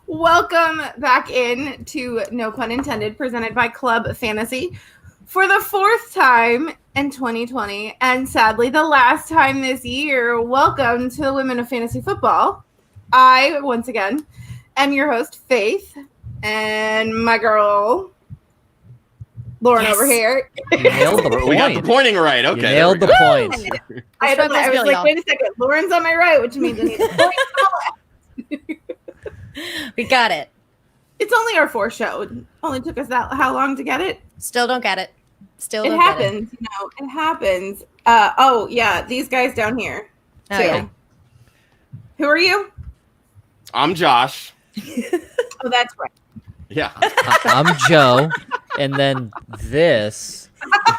Welcome back in to No Pun Intended, presented by Club Fantasy for the fourth time in 2020, and sadly the last time this year. Welcome to the Women of Fantasy Football. I, once again, am your host, Faith, and my girl, Lauren over here. You nailed the point. We got the pointing right. Okay. You nailed the point. I was like, wait a second. Lauren's on my right, which means I need to point We got it. It's only our fourth show. It only took us how long to get it? Still don't get it. Still don't it happens. Get it. It happens. Oh yeah, these guys down here. Oh yeah. Who are you? I'm Josh. Oh, that's right. Yeah. I'm Joe, and then this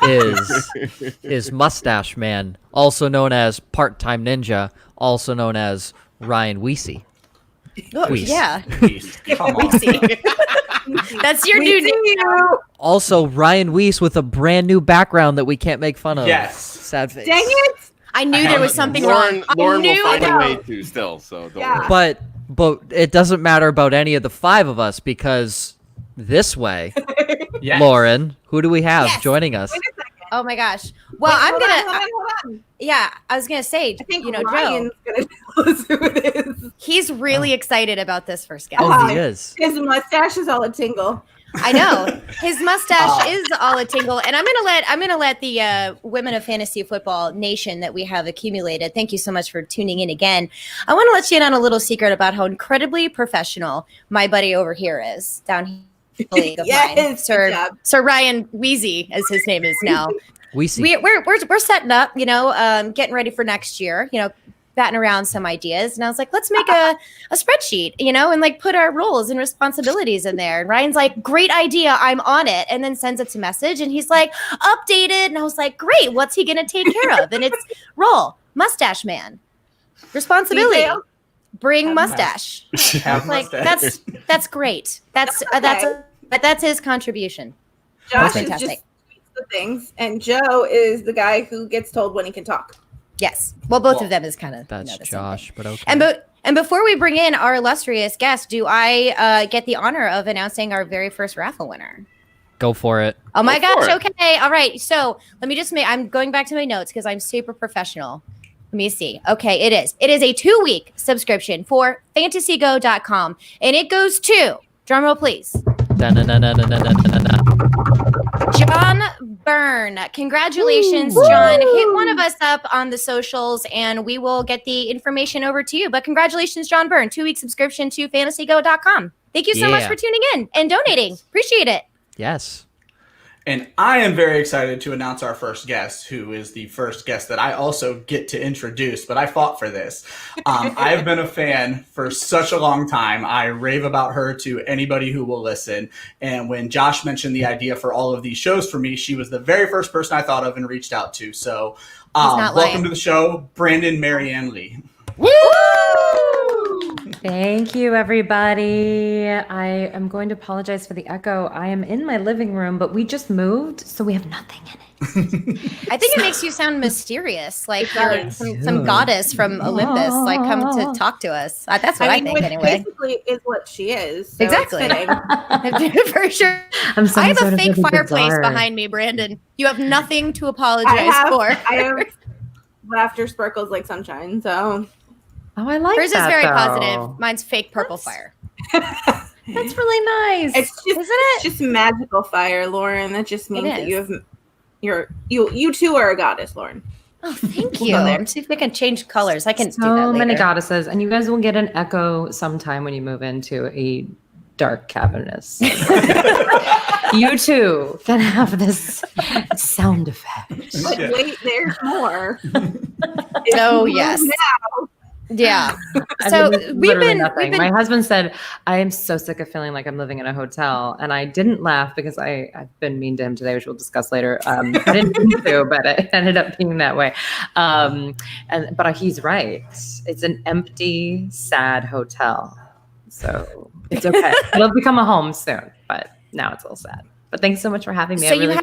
is Mustache Man, also known as Part-Time Ninja, also known as Ryan Weesey. Oh, yeah. Come on. That's your new name. Also, Ryan Weiss with a brand new background that we can't make fun of. Yes. Sad face. Dang it! I knew there was something wrong. Lauren will find a way to still, so don't worry. But it doesn't matter about any of the five of us, because this way, Yes. Lauren, who do we have joining us? Wait a second. Oh my gosh. Well, Hold on. Yeah, I was gonna say, I think Joe, Ryan's gonna tell us who it is. he's really excited about this first guest. Oh, he is. His mustache is all a tingle. I know his mustache is all a tingle, and I'm gonna let the Women of Fantasy Football Nation that we have accumulated. Thank you so much for tuning in again. I want to let you in on a little secret about how incredibly professional my buddy over here is down here. Yes, Sir Ryan Weesey, as his name is now. Weesey. We're setting up, getting ready for next year, batting around some ideas. And I was like, let's make a spreadsheet, and like put our roles and responsibilities in there. And Ryan's like, great idea, I'm on it. And then sends us a message and he's like, updated. And I was like, great, what's he gonna take care of? And it's role, Mustache Man, responsibility. Detail. Bring mustache. Like that's great. That's his contribution. Josh Fantastic. is just the things, and Joe is the guy who gets told when he can talk. Yes. Well, both of them is kind of That's Josh, but okay. And before we bring in our illustrious guest, do I get the honor of announcing our very first raffle winner? Go for it. Oh my gosh. Okay. All right. So let me I'm going back to my notes because I'm super professional. Let me see. Okay, it is. It is a 2-week subscription for fantasygo.com. And it goes to, drumroll please, John Byrne. Congratulations, John. Hit one of us up on the socials and we will get the information over to you. But congratulations, John Byrne. 2-week subscription to fantasygo.com. Thank you so much for tuning in and donating. Appreciate it. Yes. And I am very excited to announce our first guest, who is the first guest that I also get to introduce, but I fought for this. I've been a fan for such a long time. I rave about her to anybody who will listen. And when Josh mentioned the idea for all of these shows for me, she was the very first person I thought of and reached out to. So welcome to the show, Brandon Marianne Lee. Woo! Thank you, everybody. I am going to apologize for the echo. I am in my living room, but we just moved, so we have nothing in it. I think it makes you sound mysterious, like you're some goddess from Olympus, like come to talk to us. That's what I think, which anyway. Basically, is what she is. So Exactly. For sure. I have a fake fireplace behind me, Brandon. You have nothing to apologize for. I have laughter sparkles like sunshine, so... Oh, I like Hers that, is very though. positive. Mine's fake purple fire. That's really nice. It's just, Isn't it? It's just magical fire, Lauren. That just means that you have... You too are a goddess, Lauren. Oh, thank you. Let's see if we can change colors. I can do that So later. many goddesses, and you guys will get an echo sometime when you move into a dark cavernous. You too can have this sound effect. But wait, there's more. Oh, yes. Now. Yeah. I So mean, we've literally been nothing. My husband said, I am so sick of feeling like I'm living in a hotel. And I didn't laugh because I've been mean to him today, which we'll discuss later. I didn't mean to, but it ended up being that way. But he's right. It's an empty, sad hotel. So it's okay. It'll become a home soon, but now it's a little sad. But thanks so much for having me. So I really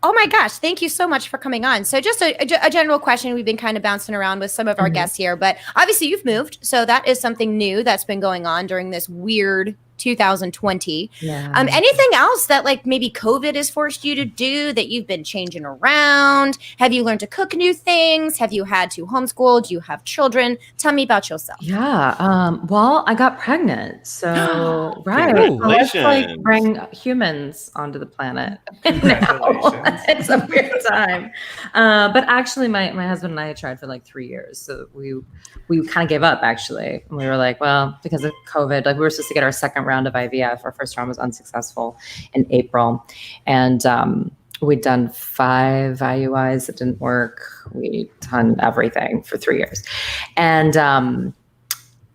Oh my gosh, thank you so much for coming on. So just a general question we've been kind of bouncing around with some of our guests here, but obviously you've moved. So that is something new that's been going on during this weird 2020. Yeah. Anything else that like maybe COVID has forced you to do that you've been changing around? Have you learned to cook new things? Have you had to homeschool? Do you have children? Tell me about yourself. Yeah. Well, I got pregnant. So, right. So let's Congratulations. bring humans onto the planet. Congratulations. It's a weird time. But actually, my husband and I tried for like 3 years. So we kind of gave up, actually. And we were like, well, because of COVID, like we were supposed to get our second round of IVF. Our first round was unsuccessful in April. And we'd done 5 IUIs that didn't work. We'd done everything for 3 years. And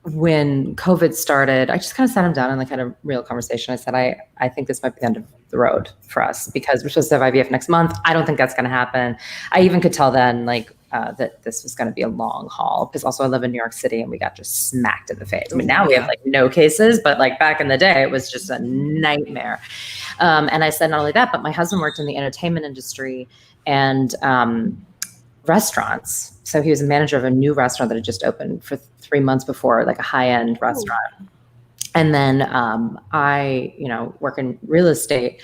when COVID started, I just kind of sat him down and like had a real conversation. I said, I think this might be the end of the road for us because we're supposed to have IVF next month. I don't think that's going to happen. I even could tell then like that this was going to be a long haul because also I live in New York City and we got just smacked in the face. I mean, now we have like no cases, but like back in the day, it was just a nightmare. And I said, not only that, but my husband worked in the entertainment industry and restaurants. So he was a manager of a new restaurant that had just opened for 3 months before, like a high-end restaurant. And then I, work in real estate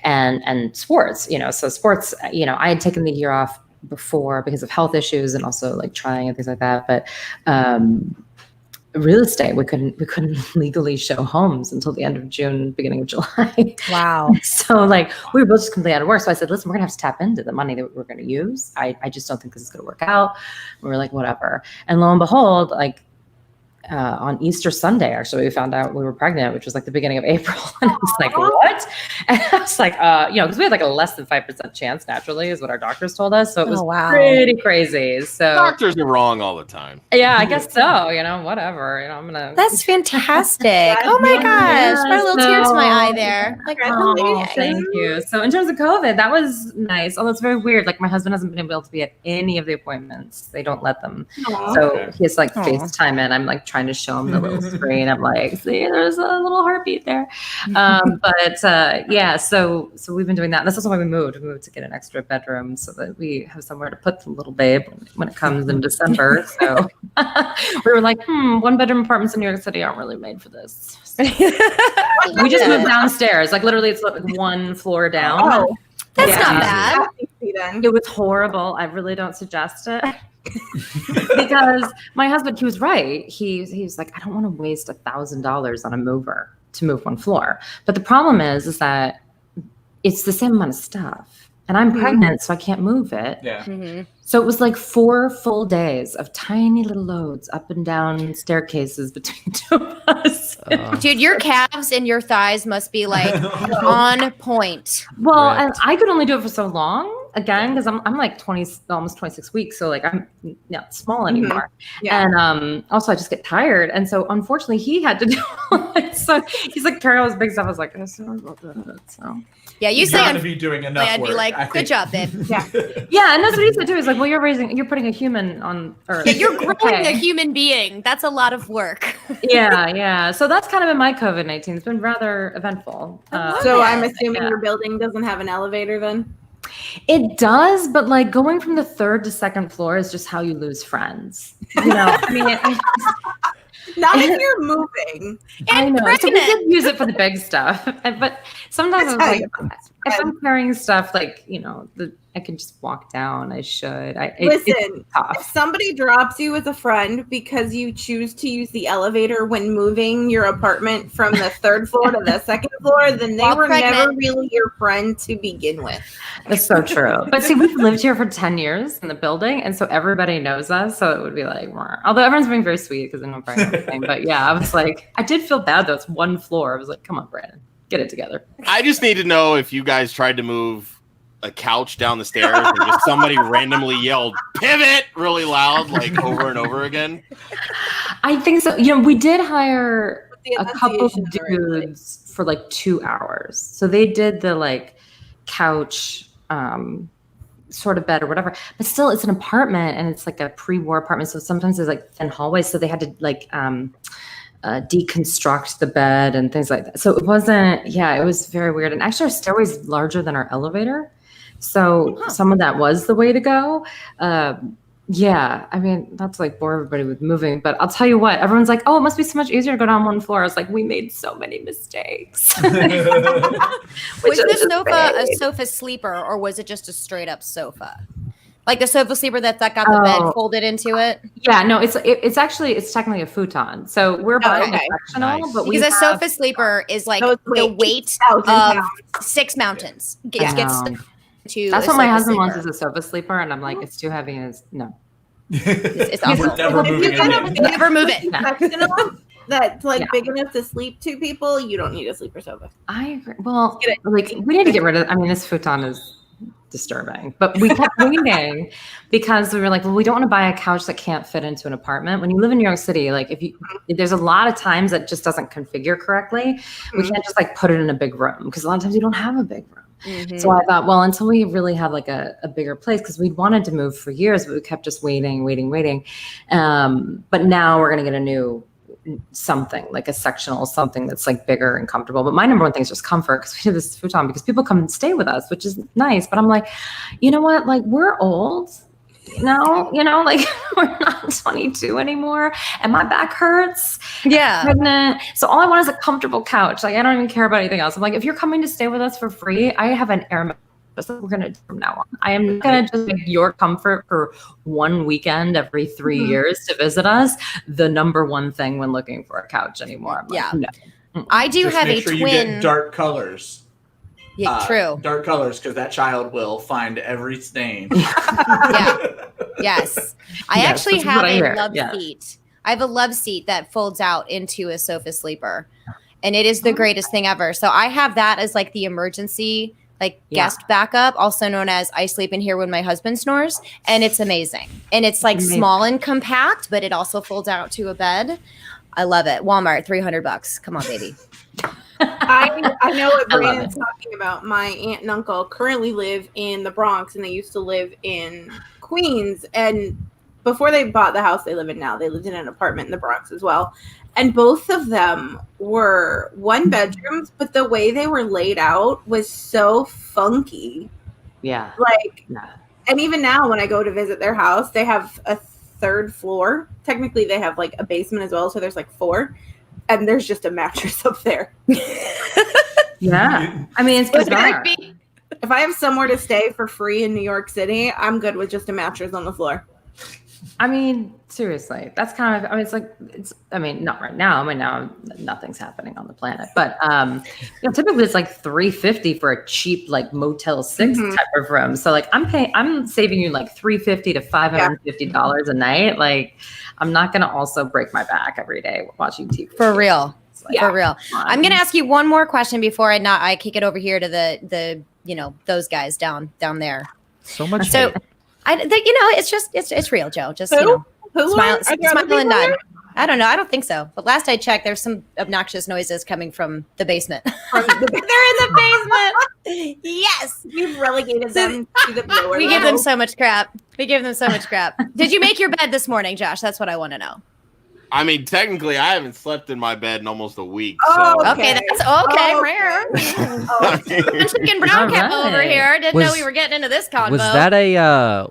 and sports, so sports, I had taken the year off before because of health issues and also like trying and things like that. But real estate, we couldn't legally show homes until the end of June, beginning of July. Wow. So like we were both just completely out of work. So I said, listen, we're gonna have to tap into the money that we're gonna use. I just don't think this is gonna work out. We were like, whatever. And lo and behold, like on Easter Sunday, actually, we found out we were pregnant, which was like the beginning of April. And I was like, what? And I was like, because we had like a less than 5% chance naturally is what our doctors told us. So it was pretty crazy. So Doctors are wrong all the time. yeah, I guess so. Whatever. I'm gonna. That's fantastic. Oh my gosh. Brought a little tear to my eye there. Like, Oh, thank you. So in terms of COVID, that was nice. Although it's very weird. Like my husband hasn't been able to be at any of the appointments. They don't let them. So he has like FaceTime and I'm like trying to show him the little screen. I'm like, see, there's a little heartbeat there. So we've been doing that. And that's also why we moved. We moved to get an extra bedroom so that we have somewhere to put the little babe when it comes in December. So we were like, 1-bedroom apartments in New York City aren't really made for this. So we just moved downstairs. Like literally it's like 1 floor down. Oh, that's not bad. It was horrible. I really don't suggest it. Because my husband, he was right. He was like, I don't want to waste $1,000 on a mover to move 1 floor. But the problem is that it's the same amount of stuff. And I'm pregnant, so I can't move it. Yeah. Mm-hmm. So it was like 4 full days of tiny little loads up and down staircases between 2 of us. Dude, your calves and your thighs must be like on point. Well, Right. and I could only do it for so long. Again, because I'm like 20, almost 26 weeks, so like I'm not small anymore. Yeah. And also I just get tired, and so unfortunately he had to do it. So he's like carrying all his big stuff. I was like, sorry about that. So Yeah, you You say got to be doing enough I'd work. be like, I good think. job, babe. Yeah. yeah, and that's what he said too. He's like, well, you're putting a human on Earth. Yeah, you're growing Okay. a human being. That's a lot of work. Yeah. So that's kind of been my COVID-19. It's been rather eventful. So I'm Yeah. assuming your building doesn't have an elevator then? It does, but like going from the 3rd to 2nd floor is just how you lose friends. I mean, Not if you're moving. I know. So we pregnant. did use it for the big stuff, but sometimes I was That's how like, you if I'm carrying stuff like I can just walk down. I should. Listen, it's if tough. somebody drops you as a friend because you choose to use the elevator when moving your apartment from the 3rd floor to the 2nd floor, then they While were pregnant. never really your friend to begin with. That's so true. But see, we've lived here for 10 years in the building, and so everybody knows us. So it would be like, although everyone's being very sweet because they know Brian and everything. But yeah, I was like, I did feel bad though. It's 1 floor. I was like, come on, Brandon, get it together. I just need to know if you guys tried to move a couch down the stairs and just somebody randomly yelled pivot really loud, like over and over again. I think so. We did hire The a couple of enunciation in the right place. dudes for like 2 hours. So they did the like couch sort of bed or whatever, but still it's an apartment and it's like a pre-war apartment. So sometimes there's like thin hallways. So they had to like deconstruct the bed and things like that. So it was very weird. And actually our stairway is larger than our elevator So some of that was the way to go. Yeah, I mean, not to like bore everybody with moving, but I'll tell you what, everyone's like, oh, it must be so much easier to go down one floor. I was like, we made so many mistakes. Was the sofa a sofa sleeper, or was it just a straight up sofa? Like the sofa sleeper that got the bed folded into it? Yeah, no, it's technically a futon. So we're buying a sectional, but because a sofa sleeper is like the weight of 6 mountains. That's what my husband wants, is a sofa sleeper, and I'm like, it's too heavy. No, it's awful. Never moving it. Never move it. That's like big enough to sleep 2 people. You don't need a sleeper sofa. I agree. Well, like we need to get rid of. I mean, this futon is disturbing, but we kept waiting because we were like, well, we don't want to buy a couch that can't fit into an apartment. When you live in New York City, like if there's a lot of times that just doesn't configure correctly. We can't just like put it in a big room, because a lot of times you don't have a big room. So I thought, well, until we really have like a bigger place, because we'd wanted to move for years, but we kept just waiting. But now we're going to get a new something, like a sectional, something that's like bigger and comfortable. But my number one thing is just comfort, because we have this futon because people come and stay with us, which is nice. But I'm like, you know what? Like, we're old. Like we're not 22 anymore, and my back hurts. Yeah. Pregnant. So all I want is a comfortable couch. Like, I don't even care about anything else. I'm like, if you're coming to stay with us for free, I have an air mattress that we're gonna do from now on. I am not gonna just make your comfort for one weekend every 3 years to visit us the number one thing when looking for a couch anymore. I'm like, no. I do Just have make a sure twin. You get dark colors. Yeah, true. Dark colors, because that child will find every stain. Yes. I actually have a love seat. I have a love seat that folds out into a sofa sleeper, and it is the greatest thing ever. So I have that as like the emergency guest backup, also known as I sleep in here when my husband snores, and it's amazing. And it's like small and compact, but it also folds out to a bed. I love it. Walmart, $300. Come on, baby. I know what Brandon's talking about. My aunt and uncle currently live in the Bronx, and they used to live in Queens. And before they bought the house they live in now, they lived in an apartment in the Bronx as well. And both of them were 1 bedrooms, but the way they were laid out was so funky. Yeah. And even now when I go to visit their house, they have a 3rd floor. Technically they have like a basement as well, so there's like 4. And there's just a mattress up there. Yeah. I mean, it's bizarre. If I have somewhere to stay for free in New York City, I'm good with just a mattress on the floor. I mean, seriously, that's kind of, not right now. I mean, now nothing's happening on the planet, but, typically it's like $350 for a cheap, like Motel 6 type of room. So like I'm saving you like $350 to $550 a night. Like, I'm not going to also break my back every day watching TV. For real. For real. I'm going to ask you one more question before I kick it over here to the those guys down there. So much. So it's real, Joe. Just smile and nod. I don't know. I don't think so. But last I checked, there's some obnoxious noises coming from the basement. They're in the basement. Yes. We've relegated them to the lower We give them so much crap. Did you make your bed this morning, Josh? That's what I want to know. I mean, technically, I haven't slept in my bed in almost a week. Oh, so. Okay, that's rare. Chicken brown cow over here. Didn't know we were getting into this convo.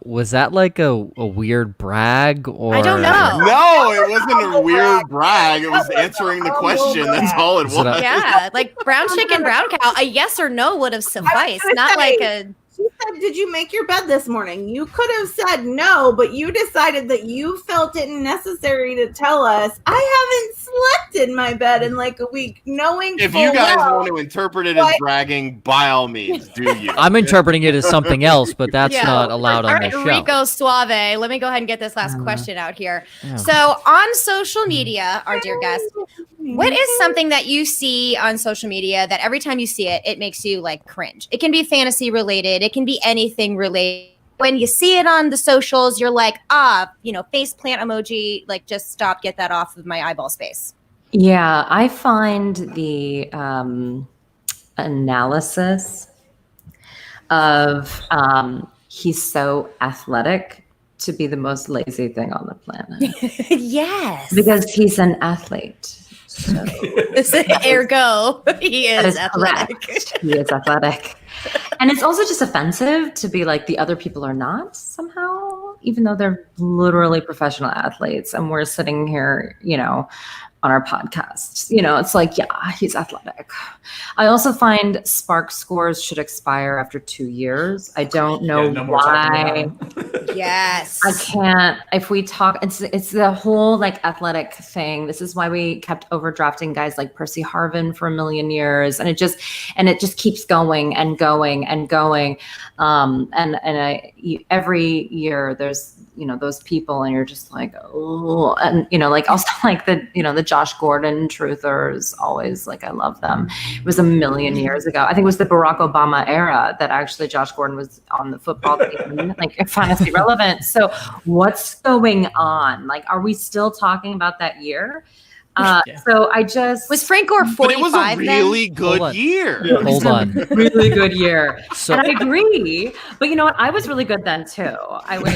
Was that like a weird brag, or I don't know. No, it wasn't a weird brag. It was answering the question. That's all it was. Yeah, like brown chicken, brown cow. A yes or no would have sufficed. Not like a. She said, did you make your bed this morning? You could have said no, but you decided that you felt it necessary to tell us, I haven't slept in my bed in like a week, knowing if you guys want to interpret it as bragging, by all means, do you. I'm interpreting it as something else, but that's not allowed on the show. Rico Suave. Let me go ahead and get this last question out here. Yeah. So on social media, our dear guest, what is something that you see on social media that every time you see it, it makes you like cringe? It can be fantasy related. It can be anything related. When you see it on the socials, you're like, face plant emoji, like just stop, get that off of my eyeball space. Yeah, I find the analysis of he's so athletic to be the most lazy thing on the planet. Yes. Because he's an athlete. So. Ergo, he is athletic. Correct. He is athletic. And it's also just offensive to be like the other people are not somehow, even though they're literally professional athletes and we're sitting here, on our podcasts. It's like, yeah, he's athletic. I also find Spark scores should expire after 2 years. I don't know why. Yes. I can't. If we talk, it's the whole like athletic thing. This is why we kept overdrafting guys like Percy Harvin for a million years, and it just keeps going and going and going. Every year there's those people, and you're just like, oh, and like also like the Josh Gordon truthers, always like I love them. It was a million years ago. I think it was the Barack Obama era that actually Josh Gordon was on the football team, like fantasy relevant. So what's going on? Like, are we still talking about that year? So I just was Frank Gore 45. But it was a really good year. Yeah. Hold on. really good year. So And I agree. But you know what? I was really good then too. I was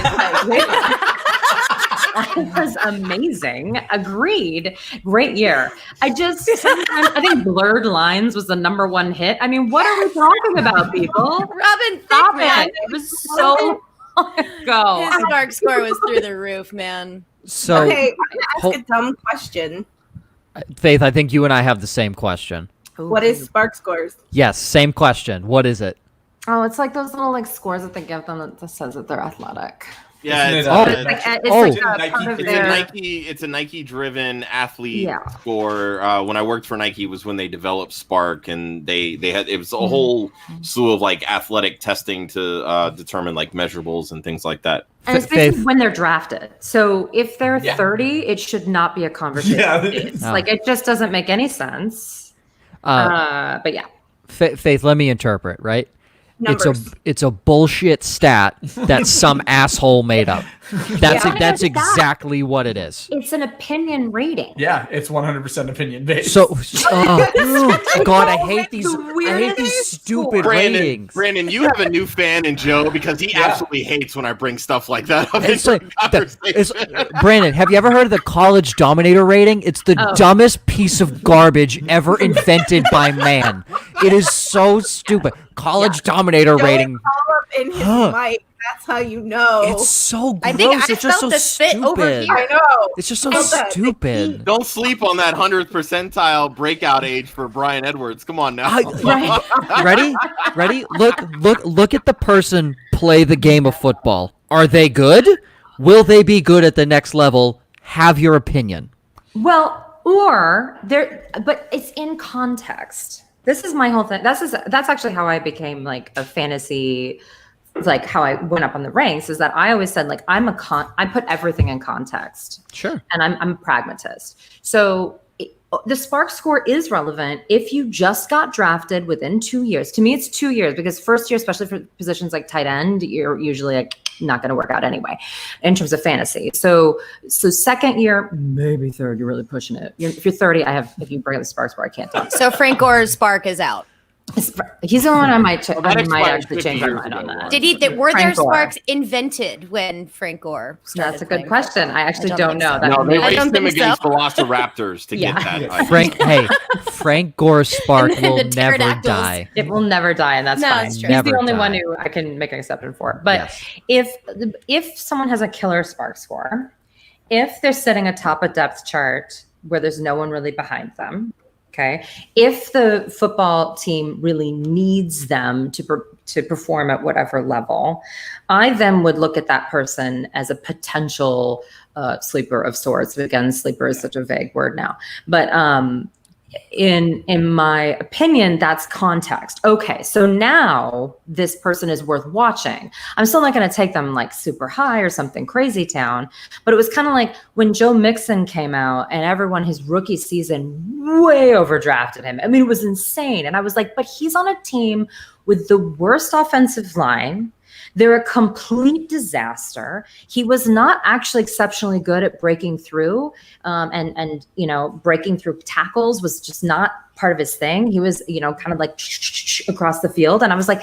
I was amazing. Agreed. Great year. I think Blurred Lines was the #1 hit. I mean, what are we talking about, people? Robin Stop Thicke, it. It was so long ago. His Spark score was through the roof, man. so Okay, I'm gonna ask a dumb question. Faith, I think you and I have the same question. What is Spark scores? Yes, same question. What is it? Oh, it's like those little like scores that they give them that says that they're athletic. Yeah, Isn't it's, it, Oh. It's like, Oh. it's like Nike part of thing. their, it's a Nike driven athlete Yeah. score. When I worked for Nike was when they developed Spark, and they had it was a whole slew of like athletic testing to determine like measurables and things like that. and it's Faith. basically when they're drafted. So if they're Yeah. 30, it should not be a conversation. Yeah. It's No. like it just doesn't make any sense. But yeah. Faith, let me interpret, right? Numbers. It's a bullshit stat that some asshole made up. That's Yeah. that's exactly what it is. It's an opinion rating. Yeah, it's 100% opinion based. So, God, I hate these weirdest stupid ratings. Brandon, you have a new fan in Joe because he absolutely hates when I bring stuff like that up It's into like conversation. Brandon, have you ever heard of the college dominator rating? It's the dumbest piece of garbage ever invented by man. It is so stupid. College dominator rating. All up in his Huh. mic. That's how you know. It's so gross. I think I it's just so felt the spit over stupid. here. I know. It's just so I bet. stupid. Don't sleep on that 100th percentile breakout age for Brian Edwards. Come on now. Ready? Look at the person play the game of football. Are they good? Will they be good at the next level? Have your opinion. Well, but it's in context. This is my whole thing. That's actually how I became like a fantasy, like how I went up on the ranks, is that I always said like I put everything in context. Sure. And I'm a pragmatist. So the Spark score is relevant if you just got drafted within 2 years. To me, it's 2 years because first year, especially for positions like tight end, you're usually like not going to work out anyway in terms of fantasy. So second year, maybe third, you're really pushing it. If you're 30, if you bring up the Spark score, I can't talk. So Frank Gore's Spark is out. He's the one I might that I might expired actually 50 change my years mind on ago. that. Were there Frank Gore. Sparks invented when Frank Gore started? That's a playing good question. football? I actually don't don't think know. so. That No, they I raced don't him think against so. Velociraptors to Yeah. get that. Frank Gore's Spark And then will the never pterodactyls. die. It will never die, and that's No, fine. it's true. He's Never the only one die. who I can make an exception for. But Yes. if someone has a killer Spark score, if they're sitting atop a depth chart where there's no one really behind them, okay, if the football team really needs them to perform at whatever level, I then would look at that person as a potential sleeper of sorts. Again, sleeper is such a vague word now, but in my opinion, that's context. Okay, so now this person is worth watching. I'm still not going to take them like super high or something crazy town, but it was kind of like when Joe Mixon came out and everyone his rookie season way overdrafted him. I mean, it was insane. And I was like, but he's on a team with the worst offensive line. They're a complete disaster. He was not actually exceptionally good at breaking through, and breaking through tackles was just not part of his thing. He was, kind of like across the field, and I was like,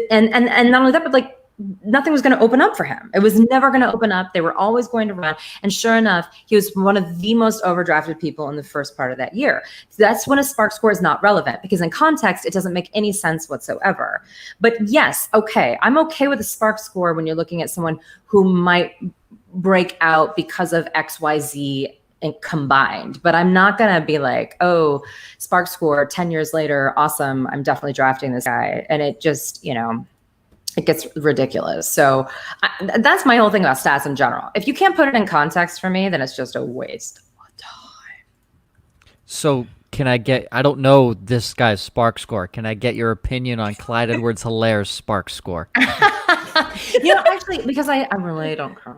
and not only that, but like nothing was going to open up for him. It was never going to open up. They were always going to run. And sure enough, he was one of the most overdrafted people in the first part of that year. So that's when a spark score is not relevant, because in context, it doesn't make any sense whatsoever. But yes, okay, I'm okay with a spark score when you're looking at someone who might break out because of XYZ and combined, but I'm not going to be like, oh, spark score 10 years later, awesome, I'm definitely drafting this guy. And it just, it gets ridiculous. So that's my whole thing about stats in general. If you can't put it in context for me, then it's just a waste of time. So can I don't know this guy's spark score. Can I get your opinion on Clyde Edwards-Hilaire's spark score? Actually, because I really don't care.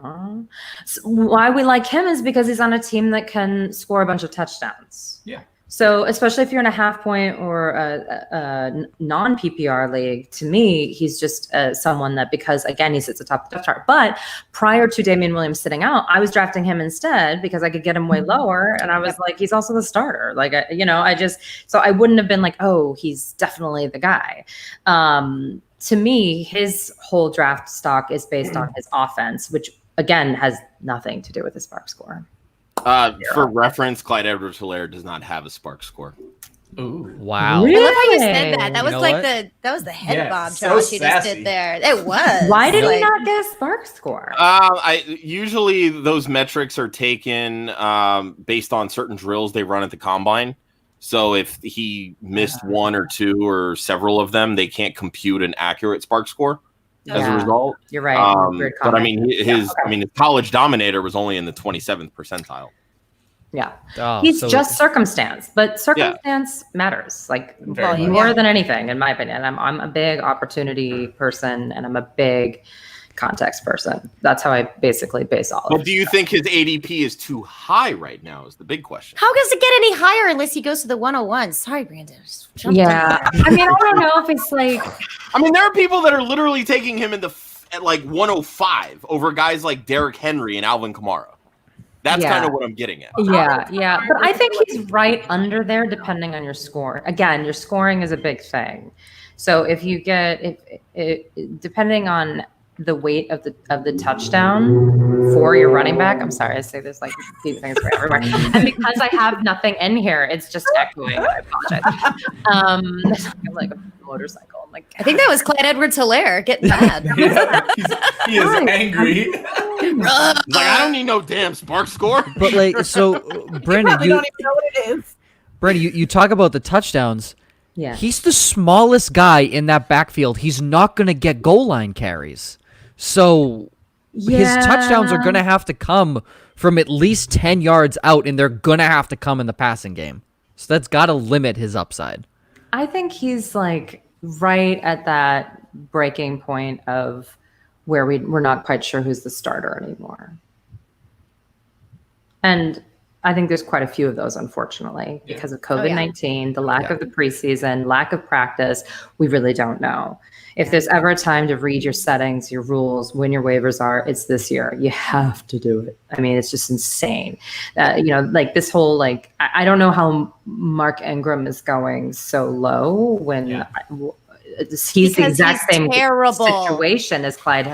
So why we like him is because he's on a team that can score a bunch of touchdowns. Yeah. So especially if you're in a half point or a non-PPR league, to me, he's just someone that, because again, he sits atop the depth chart. But prior to Damian Williams sitting out, I was drafting him instead because I could get him way lower. And I was like, he's also the starter. Like, so I wouldn't have been like, oh, he's definitely the guy. To me, his whole draft stock is based on his offense, which again has nothing to do with his spark score. For reference, Clyde Edwards-Hilaire does not have a spark score. Ooh. Wow. I love how you said that. That was know like what? that was the head Yeah, bob, so Josh, you just sassy. did there. It was. Why did he like- not get a spark score? Usually those metrics are taken based on certain drills they run at the combine. So if he missed one or two or several of them, they can't compute an accurate spark score as a result. You're right. But Weird I comment. mean, his college dominator was only in the 27th percentile. Yeah. Oh, He's so- just circumstance, but circumstance matters, like Very more much. than anything, in my opinion. I'm a big opportunity person, and I'm a big context person. That's how I basically base all of But it. do you think his ADP is too high right now is the big question. How does it get any higher unless he goes to the 101? Sorry, Brandon. Just jumped in Yeah. there. I mean, I don't know if it's like, I mean, there are people that are literally taking him at like 105 over guys like Derrick Henry and Alvin Kamara. That's Yeah. kind of what I'm getting at. yeah. But I think he's right under there depending on your score. Again, your scoring is a big thing. So if you get, depending on the weight of the touchdown for your running back. I'm sorry, I say there's like these things for everywhere. And because I have nothing in here, it's just echoing. I apologize. Like a motorcycle. I'm like, I think that was Clyde Edwards-Hilaire getting mad. He is angry. He's like, I don't need no damn spark score. But like, so Brandon, Probably don't even know what it is. Brandon, you talk about the touchdowns. yeah. He's the smallest guy in that backfield. He's not going to get goal line carries. So his touchdowns are going to have to come from at least 10 yards out, and they're going to have to come in the passing game. So that's got to limit his upside. I think he's like right at that breaking point of where we're not quite sure who's the starter anymore. And I think there's quite a few of those, unfortunately, because of COVID-19, the lack of the preseason, lack of practice. We really don't know. If there's ever a time to read your settings, your rules, when your waivers are, it's this year. You have to do it. I mean, it's just insane. Like this whole, like, I don't know how Mark Ingram is going so low when he's the Because exact he's same terrible. situation as Clyde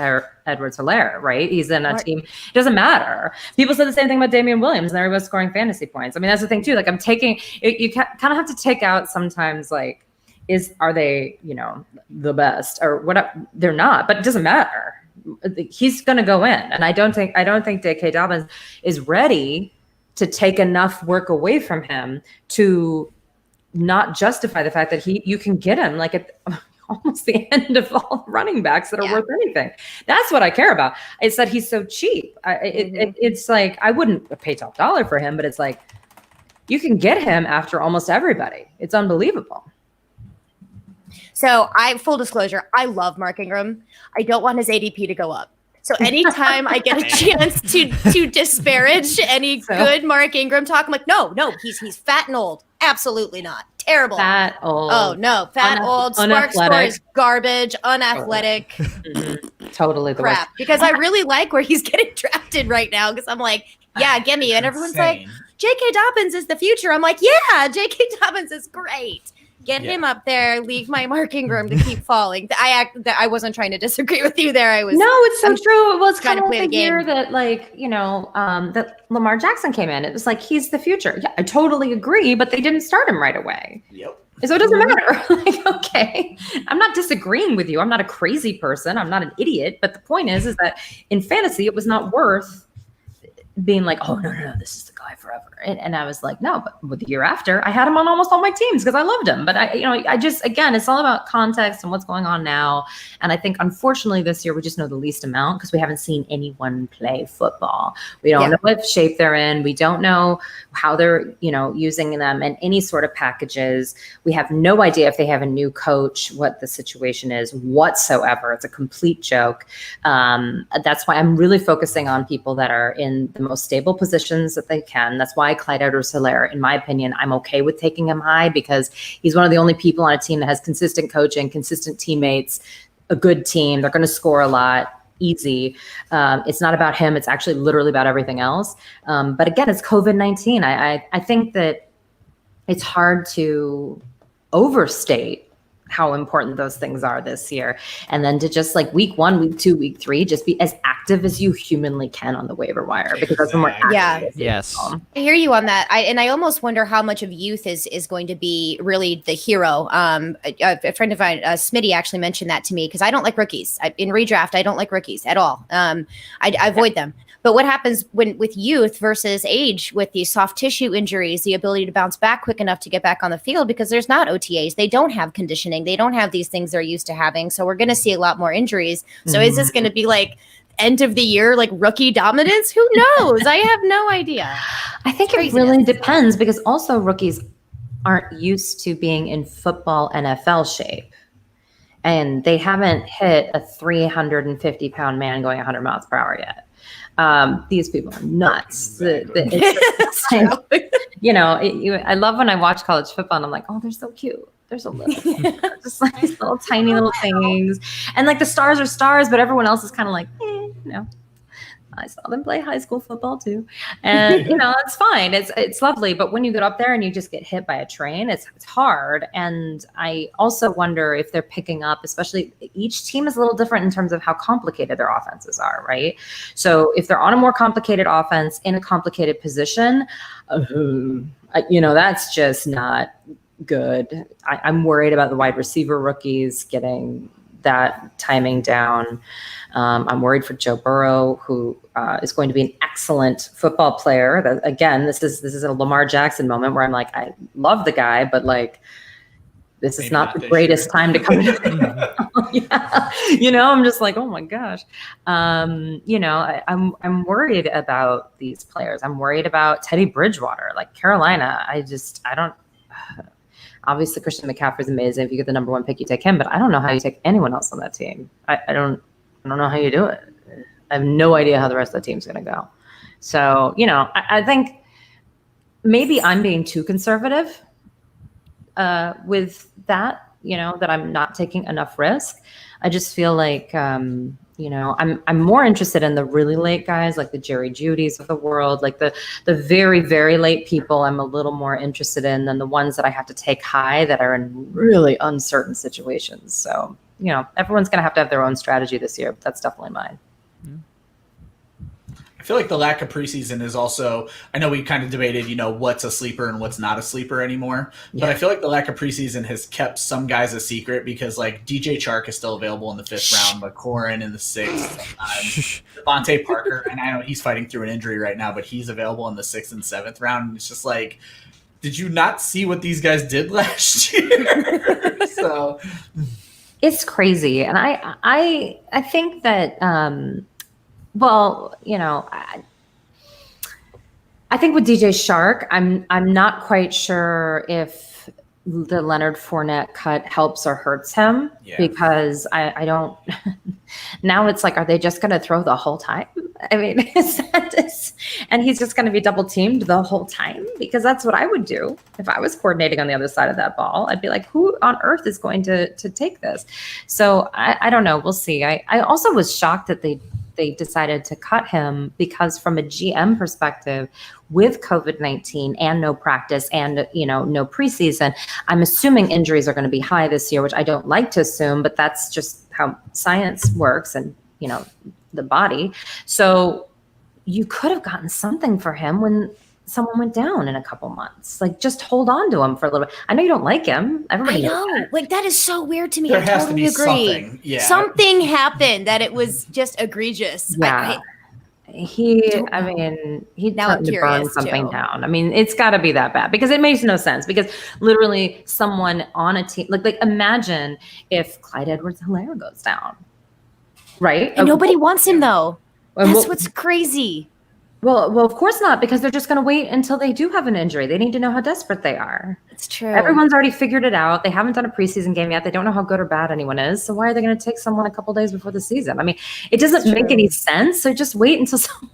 Edwards-Hilaire, right? He's in a team. It doesn't matter. People said the same thing about Damian Williams, and everybody's scoring fantasy points. I mean, that's the thing too. Like, I'm taking. You kind of have to take out sometimes. Like, are they the best or what? They're not, but it doesn't matter. He's going to go in, and I don't think J.K. Dobbins is ready to take enough work away from him to not justify the fact that you can get him like at almost the end of all running backs that are worth anything. That's what I care about. It's that he's so cheap. It's like I wouldn't pay top dollar for him, but it's like you can get him after almost everybody. It's unbelievable. So full disclosure, I love Mark Ingram. I don't want his ADP to go up. So anytime I get a chance to disparage any good Mark Ingram talk, I'm like, no, he's fat and old. Absolutely not. Terrible. Fat, old. Oh no, fat, old. Spark score is garbage, unathletic. Totally the crap. worst. Because I really like where he's getting drafted right now. Because I'm like, yeah, give me. And everyone's like, J.K. Dobbins is the future. I'm like, yeah, J.K. Dobbins is great. Get him up there. Leave my marking room to keep falling. I wasn't trying to disagree with you there. No, it's so true. Well, it's kind of play like the the year game. that, like, that Lamar Jackson came in. It was like, he's the future. Yeah, I totally agree, but they didn't start him right away. Yep. So it doesn't matter. Like, okay, I'm not disagreeing with you. I'm not a crazy person. I'm not an idiot. But the point is that in fantasy, it was not worth being like, oh, no, this is the guy forever. And I was like, no, but with the year after, I had him on almost all my teams because I loved him. But I just, again, it's all about context and what's going on now. And I think, unfortunately, this year we just know the least amount because we haven't seen anyone play football. We don't know what shape they're in. We don't know how they're, using them in any sort of packages. We have no idea if they have a new coach, what the situation is whatsoever. It's a complete joke. That's why I'm really focusing on people that are in the most stable positions that they can. That's why Clyde Edwards-Helaire, in my opinion, I'm okay with taking him high because he's one of the only people on a team that has consistent coaching, consistent teammates, a good team. They're going to score a lot. Easy. It's not about him. It's actually literally about everything else. But again, it's COVID-19. I think that it's hard to overstate how important those things are this year. And then to just like week 1, week 2, week 3, just be as active as you humanly can on the waiver wire because that's when we're active. Yeah. Yes. I hear you on that. I almost wonder how much of youth is going to be really the hero. A friend of mine, Smitty, actually mentioned that to me because I don't like rookies. In redraft, I don't like rookies at all. I avoid them. But what happens with youth versus age with these soft tissue injuries, the ability to bounce back quick enough to get back on the field because there's not OTAs. They don't have conditioning. They don't have these things they're used to having. So we're going to see a lot more injuries. So is this going to be like end of the year, like rookie dominance? Who knows? I have no idea. I think it really depends because also rookies aren't used to being in football NFL shape. And they haven't hit a 350-pound man going 100 miles per hour yet. These people are nuts. I love when I watch college football and I'm like, oh, they're so cute. They're so little. Just like these little tiny little things. And like the stars are stars, but everyone else is kind of like, I saw them play high school football too. And, it's fine. It's lovely. But when you get up there and you just get hit by a train, it's hard. And I also wonder if they're picking up, especially each team is a little different in terms of how complicated their offenses are, right? So if they're on a more complicated offense in a complicated position, that's just not good. I'm worried about the wide receiver rookies getting that timing down. I'm worried for Joe Burrow, who is going to be an excellent football player. Again, this is a Lamar Jackson moment where I'm like, I love the guy, but like, this is not the greatest time to come in. I'm just like, oh my gosh. I'm worried about these players. I'm worried about Teddy Bridgewater, like Carolina. I don't. Obviously, Christian McCaffrey is amazing. If you get the number 1 pick, you take him. But I don't know how you take anyone else on that team. I don't know how you do it. I have no idea how the rest of the team's going to go. So, I think maybe I'm being too conservative with that, that I'm not taking enough risk. I just feel like, I'm more interested in the really late guys, like the Jerry Judys of the world, like the very, very late people I'm a little more interested in than the ones that I have to take high that are in really uncertain situations. So, everyone's going to have their own strategy this year, but that's definitely mine. I feel like the lack of preseason is also, I know we kind of debated, what's a sleeper and what's not a sleeper anymore. But I feel like the lack of preseason has kept some guys a secret because like DJ Chark is still available in the 5th round, but Corin in the 6th. Devontae Parker, and I know he's fighting through an injury right now, but he's available in the 6th and 7th round. And it's just like, did you not see what these guys did last year? So it's crazy. And I think that I think with DJ Chark, I'm not quite sure if the Leonard Fournette cut helps or hurts him because I don't. Now it's like, are they just going to throw the whole time? I mean, and he's just going to be double teamed the whole time because that's what I would do if I was coordinating on the other side of that ball. I'd be like, who on earth is going to take this? So I don't know. We'll see. I also was shocked that they they decided to cut him because from a GM perspective, with COVID-19 and no practice and, no preseason, I'm assuming injuries are going to be high this year, which I don't like to assume, but that's just how science works and, the body. So you could have gotten something for him when someone went down in a couple months. Like, just hold on to him for a little bit. I know you don't like him. Everybody I knows know. that. Like, that is so weird to me. There I has to totally be agree. something. Yeah. Something happened that it was just egregious. Yeah. He Now I'm threatened to burn curious, something too. down. I mean, it's got to be that bad because it makes no sense. Because literally, someone on a team, like imagine if Clyde Edwards-Helaire goes down, right? And nobody wants him, though. And That's what- what's crazy. Well, of course not, because they're just going to wait until they do have an injury. They need to know how desperate they are. It's true. Everyone's already figured it out. They haven't done a preseason game yet. They don't know how good or bad anyone is. So why are they going to take someone a couple days before the season? I mean, it doesn't make any sense. So just wait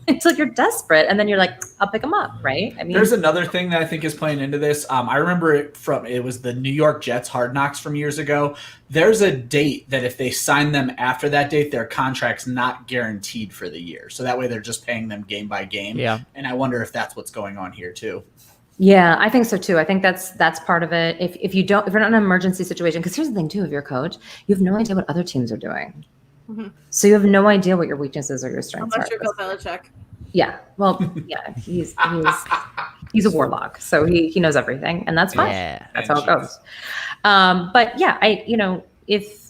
until you're desperate, and then you're like, I'll pick them up, right? I mean, There's another thing that I think is playing into this. I remember it was the New York Jets Hard Knocks from years ago. There's a date that if they sign them after that date, their contract's not guaranteed for the year. So that way they're just paying them game by game. Yeah. And I wonder if that's what's going on here too. yeah, I think so too. I think that's part of it. If you're not in an emergency situation, because here's the thing too, if you're a coach, you have no idea what other teams are doing. Mhm. So you have no idea what your weaknesses or your strengths Unless are. you're Bill Belichick. Yeah. Well, yeah, he's a warlock, so he knows everything, and that's fine. Yeah. That's how it goes. But yeah, if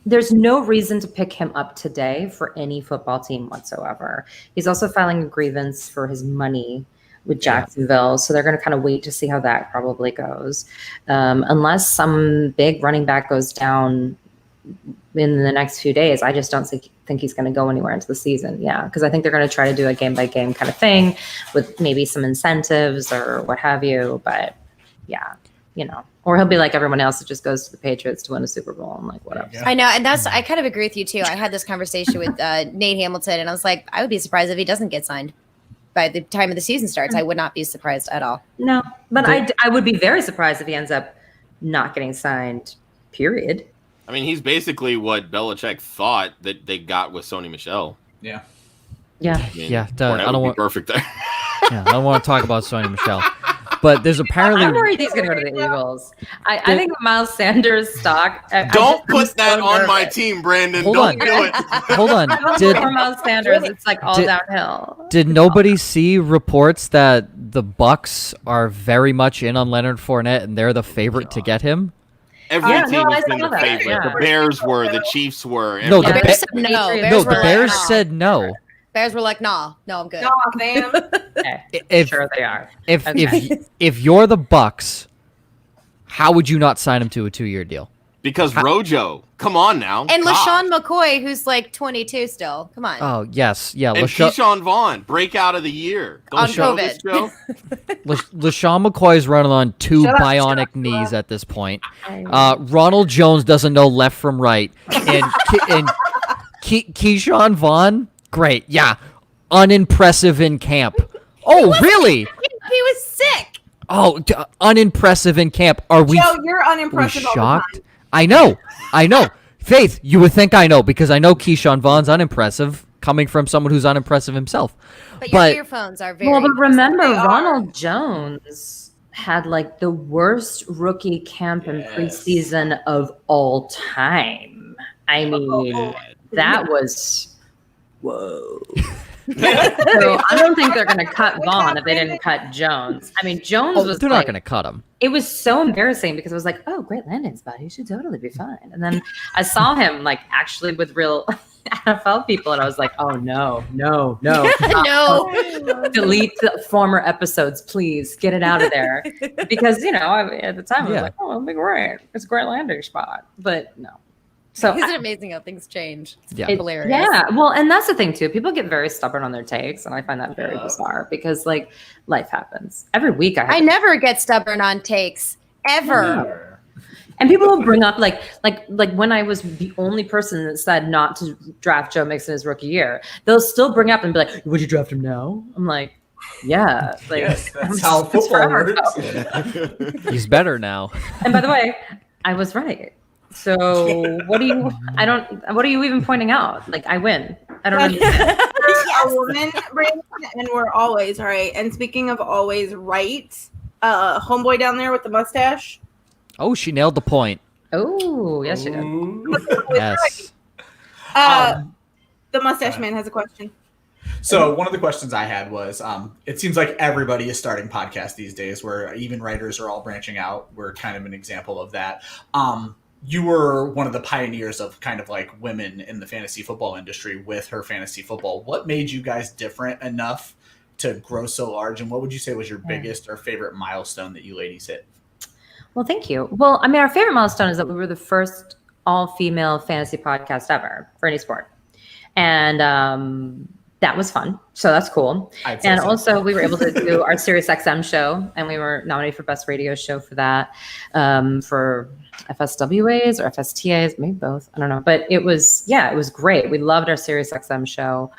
there's no reason to pick him up today for any football team whatsoever. He's also filing a grievance for his money with Jacksonville, so they're going to kind of wait to see how that probably goes, unless some big running back goes down in the next few days. I just don't think he's going to go anywhere into the season. Yeah, because I think they're going to try to do a game by game kind of thing with maybe some incentives or what have you. But yeah, or he'll be like everyone else that just goes to the Patriots to win a Super Bowl and like whatever. Yeah. I know, and I kind of agree with you too. I had this conversation with Nate Hamilton, and I was like, I would be surprised if he doesn't get signed by the time of the season starts. I would not be surprised at all. No, but I would be very surprised if he ends up not getting signed. Period. I mean, he's basically what Belichick thought that they got with Sony Michel. Yeah. Yeah. I mean, Yeah, Fournette I don't would be want. perfect there. Yeah, I don't want to talk about Sony Michel, but there's apparently. I'm worried he's going to go to the Eagles. I think Miles Sanders stock. Don't I'm put that so on my nervous. team, Brandon. Hold Don't on. do it. Hold on. For Miles Sanders, it's like all did- downhill. Did nobody see reports that the Bucks are very much in on Leonard Fournette and they're the favorite to get him? Every Yeah, team no, has I been saw the that, favorite. yeah. The Bears were, the Chiefs were. No, The the Bears said Ba- no. Patriots- No, Bears the were Bears like, no. said no. Bears were like, nah, no, I'm good. Nah, fam. Okay. If Sure they are. if Okay. if you're the Bucks, how would you not sign him to a 2-year deal? Because Rojo, come on now. And God. LaShawn McCoy, who's like 22 still. Come on. Oh yes, yeah. And Keyshawn Vaughn, breakout of the year. On show this show. LaShawn McCoy's running on 2 Shut up, bionic shut up. knees at this point. Ronald Jones doesn't know left from right, and Keyshawn Vaughn, great, yeah, unimpressive in camp. Oh really? He was sick. Oh, unimpressive in camp. Are we? Joe, you're Are we unimpressive all the shocked? time. I know. Faith, you would think I know because I know Keyshawn Vaughn's unimpressive coming from someone who's unimpressive himself. But your But- earphones are very. Well, but remember, They are. Ronald Jones had like the worst rookie camp and preseason of all time. I mean, that was whoa. So I don't think they're going to cut Vaughn if they didn't cut Jones. I mean, Jones was They're like, not going to cut him. it was so embarrassing because it was like, oh, great landing spot. He should totally be fine. And then I saw him like actually with real NFL people, and I was like, oh no. no. Delete the former episodes, please. Get it out of there. Because, at the time I was Yeah. like, oh, it'll be great. It's a great landing spot. But no. So Isn't it amazing how things change? It's Yeah. hilarious. yeah, well, and that's the thing too. People get very stubborn on their takes, and I find that very bizarre because like life happens. Every week I never get stubborn on takes ever. and people will bring up like when I was the only person that said not to draft Joe Mixon his rookie year, they'll still bring up and be like, would you draft him now? I'm like, yeah. Like Yes, that's how it's football forever works. ago. He's better now. And by the way, I was right. So what are you even pointing out? Like I win. I don't understand. We're a woman, Brandon, and we're always right. And speaking of always right, homeboy down there with the mustache. Oh, she nailed the point. Oh, yes, she did. Yes. The mustache man has a question. So one of the questions I had was, it seems like everybody is starting podcasts these days, where even writers are all branching out. We're kind of an example of that. You were one of the pioneers of kind of like women in the fantasy football industry with Her Fantasy Football. What made you guys different enough to grow so large? And what would you say was your biggest or favorite milestone that you ladies hit? Well, thank you. Well, I mean, our favorite milestone is that we were the first all-female fantasy podcast ever for any sport. And that was fun. So that's cool. And also we were able to do our Sirius XM show, and we were nominated for Best Radio Show for that, for FSWAs or FSTAs, maybe both. I don't know. But it was great. We loved our Sirius XM show.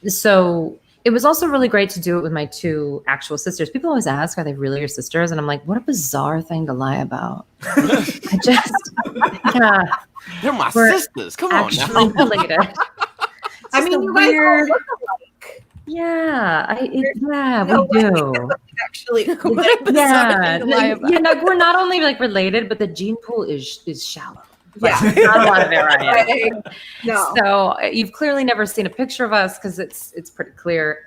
So it was also really great to do it with my two actual sisters. People always ask, are they really your sisters? And I'm like, what a bizarre thing to lie about. They're my sisters. Come on now. Related. I mean, you guys all look alike. Yeah, we do. Actually, we're not only like related, but the gene pool is shallow. Like, not a lot of variety. No. So you've clearly never seen a picture of us because it's pretty clear.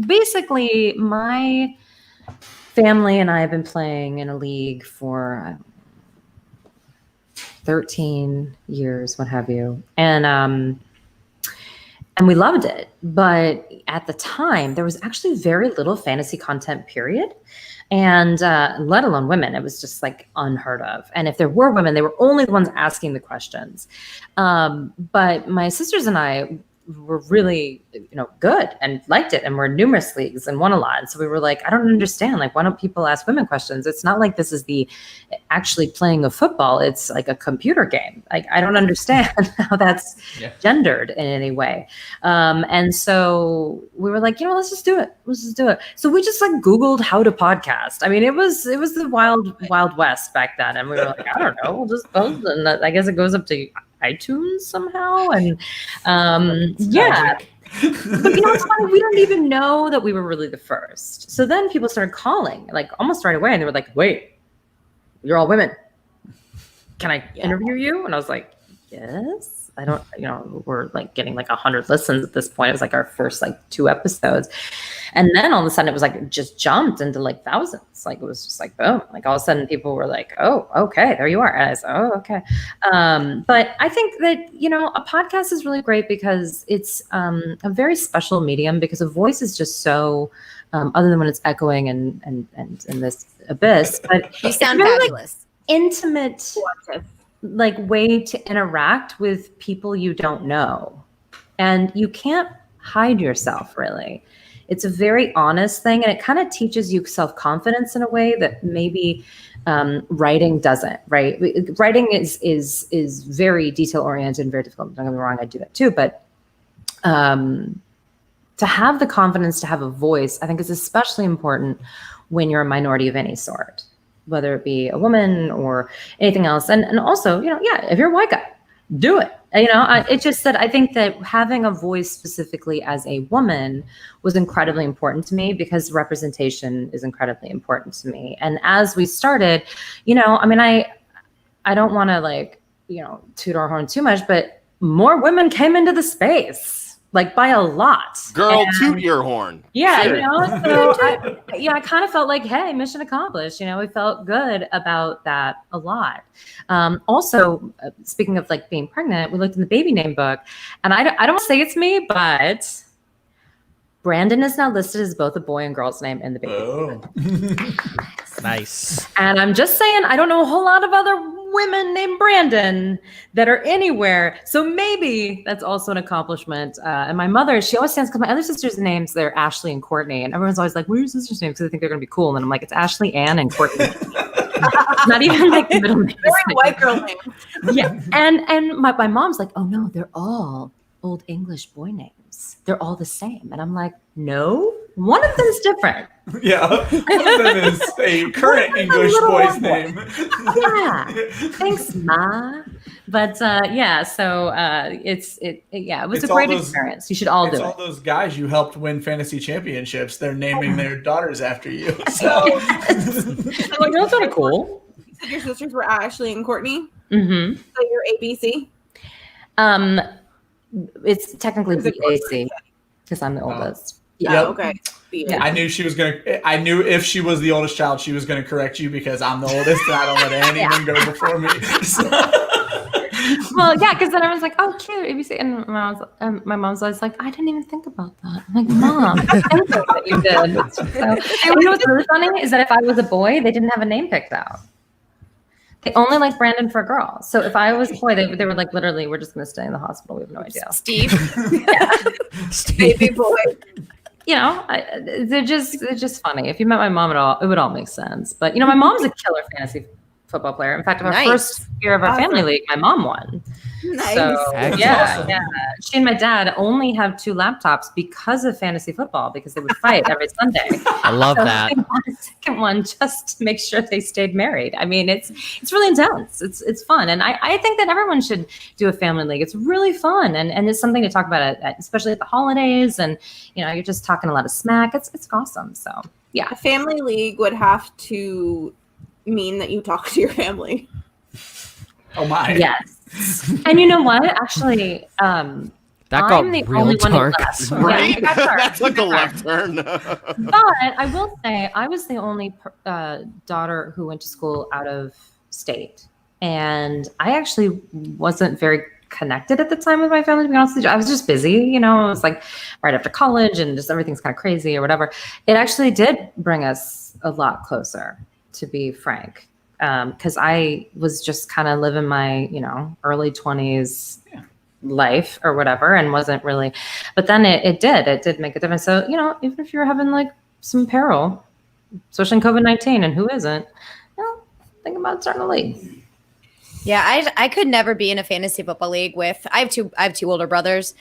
Basically, my family and I have been playing in a league for 13 years, what have you, and we loved it. But at the time, there was actually very little fantasy content, period. And let alone women, it was just like unheard of. And if there were women, they were only the ones asking the questions. But my sisters and I were really, good and liked it, and we're in numerous leagues and won a lot. And so we were like, I don't understand. Like, why don't people ask women questions? It's not like this is the actually playing of football. It's like a computer game. Like, I don't understand how that's gendered in any way. And so we were like, let's just do it. Let's just do it. So we just like Googled how to podcast. I mean, it was the wild west back then. And we were like, I don't know, we'll just post. And I guess it goes up to iTunes somehow. And but it's funny, we don't even know that we were really the first. So then people started calling like almost right away, and they were like, wait, you're all women, can I interview you? And I was like, yes. I don't, we're like getting like 100 listens at this point. It was like our first like 2 episodes. And then all of a sudden it was like, just jumped into like thousands. Like it was just like, boom. Like all of a sudden people were like, oh, okay, there you are. And I said, oh, okay. But I think that, a podcast is really great because it's a very special medium, because a voice is just so, other than when it's echoing and in this abyss, but You sound really, fabulous. Intimate like way to interact with people you don't know, and you can't hide yourself really. It's a very honest thing, and it kind of teaches you self-confidence in a way that maybe writing doesn't, right? Writing is very detail oriented and very difficult. Don't get me wrong, I do that too, but to have the confidence to have a voice, I think is especially important when you're a minority of any sort, whether it be a woman or anything else. And also, if you're a white guy, do it. It's just that I think that having a voice specifically as a woman was incredibly important to me, because representation is incredibly important to me. And as we started, I don't want to toot our horn too much, but more women came into the space. Like by a lot. Girl, toot your horn. Yeah, Sure. so I kind of felt like, hey, mission accomplished. We felt good about that a lot. Also, speaking of like being pregnant, we looked in the baby name book, and I don't want to say it's me, but Brandon is now listed as both a boy and girl's name in the baby book. Nice. And I'm just saying, I don't know a whole lot of other women named Brandon that are anywhere. So maybe that's also an accomplishment. And my mother, she always stands, because my other sisters' names, they're Ashley and Courtney. And everyone's always like, what are your sisters' names? Because they think they're going to be cool. And I'm like, it's Ashley, Ann, and Courtney. Not even like the middle name. Very white girl name. Yeah. And my mom's like, oh no, they're all Old English boy names. They're all the same. And I'm like, no, one of them's different. Yeah, one of them is a current English boy's name. Yeah, thanks, Ma. But yeah, so it was It's a all great those- experience. You should all do It's all it. those guys you helped win fantasy championships. They're naming their daughters after you. So Like, that's kind of cool. You said your sisters were Ashley and Courtney. Mm-hmm. So you're ABC. It's technically Is it BAC because I'm the oldest. Yeah. Yep. Okay. Yeah. I knew I knew if she was the oldest child, she was gonna correct you because I'm the oldest and I don't let anyone go before me. So. Well, yeah, because then everyone's like, "Oh, cute, ABC," and my mom's always like, "I didn't even think about that." I'm like, "Mom, I think that you did." So, and you know what's really funny is that if I was a boy, they didn't have a name picked out. They only like Brandon for a girl. So if I was a boy, they were like, literally, we're just gonna stay in the hospital. We have no idea. Steve. Baby boy. You know, they're just funny. If you met my mom at all, it would all make sense. But you know, my mom's a killer fantasy football player. In fact, in our Nice. first year of our family league, my mom won. Nice. So That's yeah, awesome. yeah. She and my dad only have 2 laptops because of fantasy football, because they would fight every Sunday. I love So that. they bought a second one just to make sure they stayed married. I mean, it's really intense. It's fun, and I think that everyone should do a family league. It's really fun, and it's something to talk about, especially at the holidays. And you know, you're just talking a lot of smack. It's awesome. So yeah. A family league would have to mean that you talk to your family. Oh my. Yes. And you know what? Actually, That got I'm the real only one dark. who left. Right? Yeah, that's That took a left turn. But I will say I was the only daughter who went to school out of state. And I actually wasn't very connected at the time with my family, to be honest with you. I was just busy, you know, it was like right after college and just everything's kind of crazy or whatever. It actually did bring us a lot closer, to be frank. Because I was just kind of living my, you know, early 20s life or whatever, and wasn't really, but then it did make a difference. So, you know, even if you're having like some peril, especially in COVID-19, and who isn't, you know, think about starting a league. Yeah, I could never be in a fantasy football league with. I have two older brothers,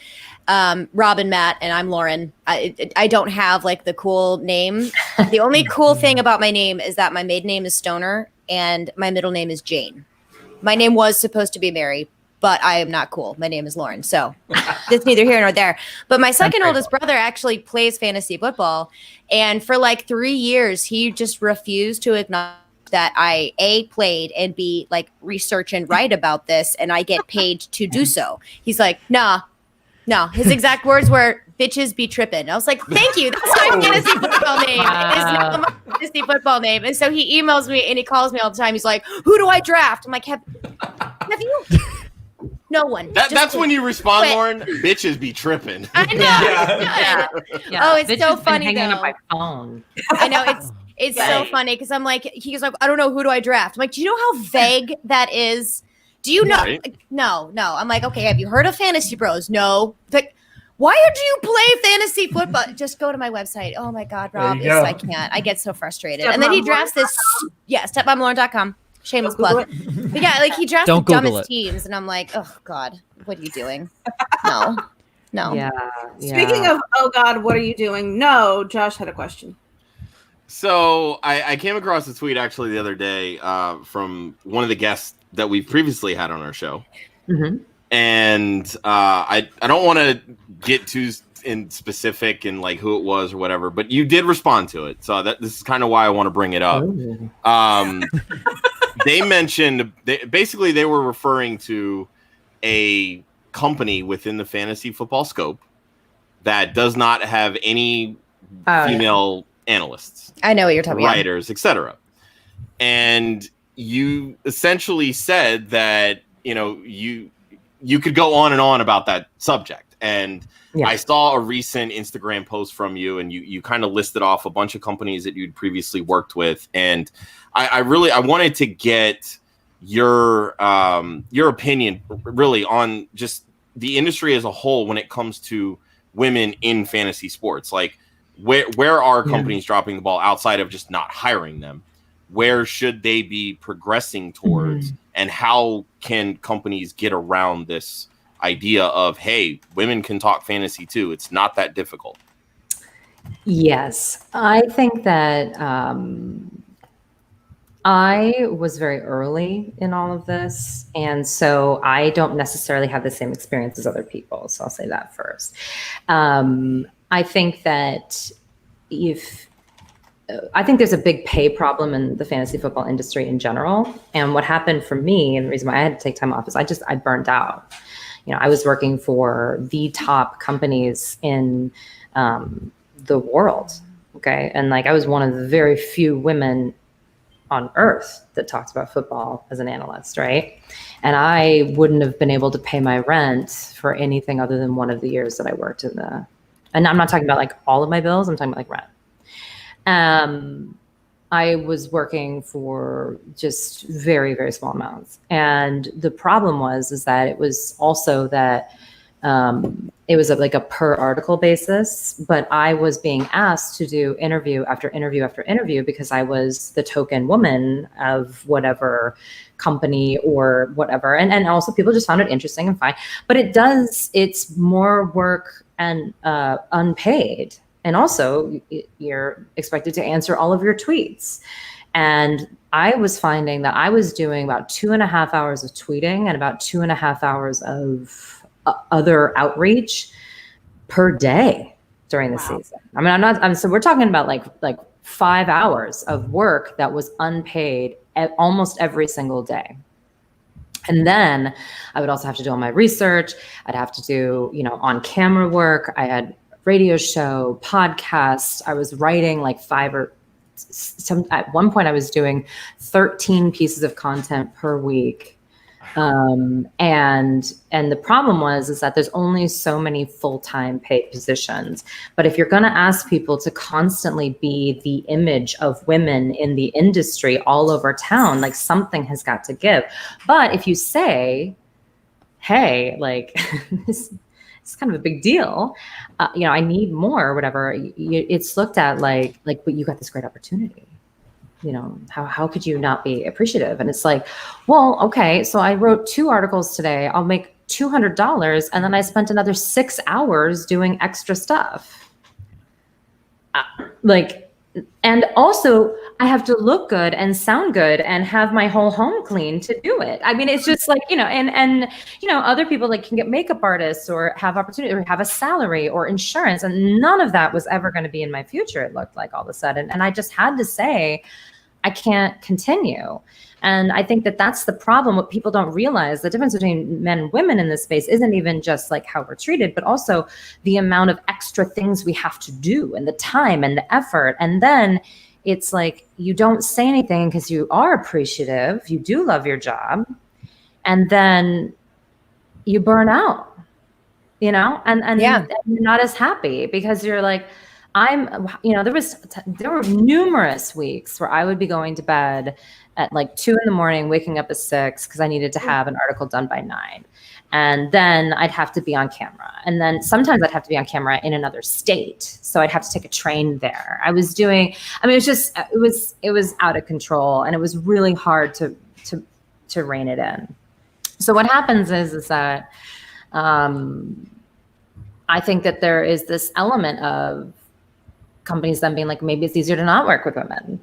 Rob and Matt, and I'm Lauren. I don't have like the cool name. The only cool thing about my name is that my maiden name is Stoner and my middle name is Jane. My name was supposed to be Mary, but I am not cool. My name is Lauren, so it's neither here nor there. But my second oldest brother actually plays fantasy football, and for like 3 years, he just refused to acknowledge that I A, played, and B, like research and write about this, and I get paid to do so. He's like, no. His exact words were, bitches be tripping. I was like, thank you. That's my fantasy football name. It is now my fantasy football name. And so he emails me and he calls me all the time. He's like, who do I draft? I'm like, have you? No one. That's when you respond, quit. Lauren. Bitches be tripping. I know. Yeah. Yeah. Oh, it's Bitch so has been funny, hanging up though. my phone. I know it's so funny because I'm like, he's like, I don't know, who do I draft? I'm like, do you know how vague that is? Do you know? Right. Like, no. I'm like, okay, have you heard of Fantasy Bros? No. Like, why do you play fantasy football? Just go to my website. Oh my God, Rob, you go. I can't. I get so frustrated. And then he drafts this. Yeah, stepmomlauren.com. Shameless plug. But yeah, like he drafts Don't the Google dumbest it. teams, and I'm like, oh God, what are you doing? No. Yeah. Speaking of, oh God, what are you doing? No, Josh had a question. So I came across a tweet actually the other day from one of the guests that we've previously had on our show. Mm-hmm. And I don't want to get too in specific and like who it was or whatever, but you did respond to it. So this is kind of why I want to bring it up. They mentioned, they were referring to a company within the fantasy football scope that does not have any female analysts, I know what you're talking about. writers, etc. And you essentially said that, you know, you could go on and on about that subject. And I saw a recent Instagram post from you, and you kind of listed off a bunch of companies that you'd previously worked with. And I wanted to get your opinion really on just the industry as a whole when it comes to women in fantasy sports. Like where are companies dropping the ball outside of just not hiring them? Where should they be progressing towards? And how can companies get around this idea of, hey, women can talk fantasy too? It's not that difficult. Yes, I think that I was very early in all of this, and so I don't necessarily have the same experience as other people. So I'll say that first. I think that I think there's a big pay problem in the fantasy football industry in general. And what happened for me, and the reason why I had to take time off, is I burned out. I was working for the top companies in the world. Okay. And like, I was one of the very few women on earth that talks about football as an analyst, right? And I wouldn't have been able to pay my rent for anything other than one of the years that I worked in and I'm not talking about like all of my bills, I'm talking about like rent. I was working for just very, very small amounts. And the problem is that it was also that it was like a per article basis, but I was being asked to do interview after interview after interview because I was the token woman of whatever company or whatever. And also people just found it interesting and fine, but it's more work and unpaid. And also you're expected to answer all of your tweets. And I was finding that I was doing about 2.5 hours of tweeting and about 2.5 hours of other outreach per day during the season. I mean, so we're talking about like 5 hours of work that was unpaid almost every single day. And then I would also have to do all my research. I'd have to do, on camera work. I had radio show, podcasts. I was writing like at one point I was doing 13 pieces of content per week. And the problem is that there's only so many full-time paid positions. But if you're going to ask people to constantly be the image of women in the industry all over town, like something has got to give. But if you say, hey, like this is kind of a big deal, I need more or whatever, it's looked at like, but you got this great opportunity. How could you not be appreciative? And it's like, well, okay, so I wrote 2 articles today. I'll make $200. And then I spent another 6 hours doing extra stuff. And also I have to look good and sound good and have my whole home clean to do it. I mean, it's just like, and other people like can get makeup artists or have opportunity or have a salary or insurance. And none of that was ever going to be in my future. It looked like all of a sudden. And I just had to say, I can't continue. And I think that that's the problem. What people don't realize, the difference between men and women in this space isn't even just like how we're treated, but also the amount of extra things we have to do and the time and the effort. And then it's like, you don't say anything because you are appreciative. You do love your job. And then you burn out, and you're not as happy because you're like, there were numerous weeks where I would be going to bed at like 2 a.m, waking up at 6 because I needed to have an article done by 9. And then I'd have to be on camera. And then sometimes I'd have to be on camera in another state. So I'd have to take a train there. It was out of control, and it was really hard to rein it in. So what happens is that I think that there is this element of companies then being like, maybe it's easier to not work with women.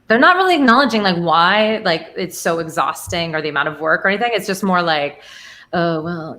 They're not really acknowledging like why like it's so exhausting or the amount of work or anything. It's just more like, oh, well,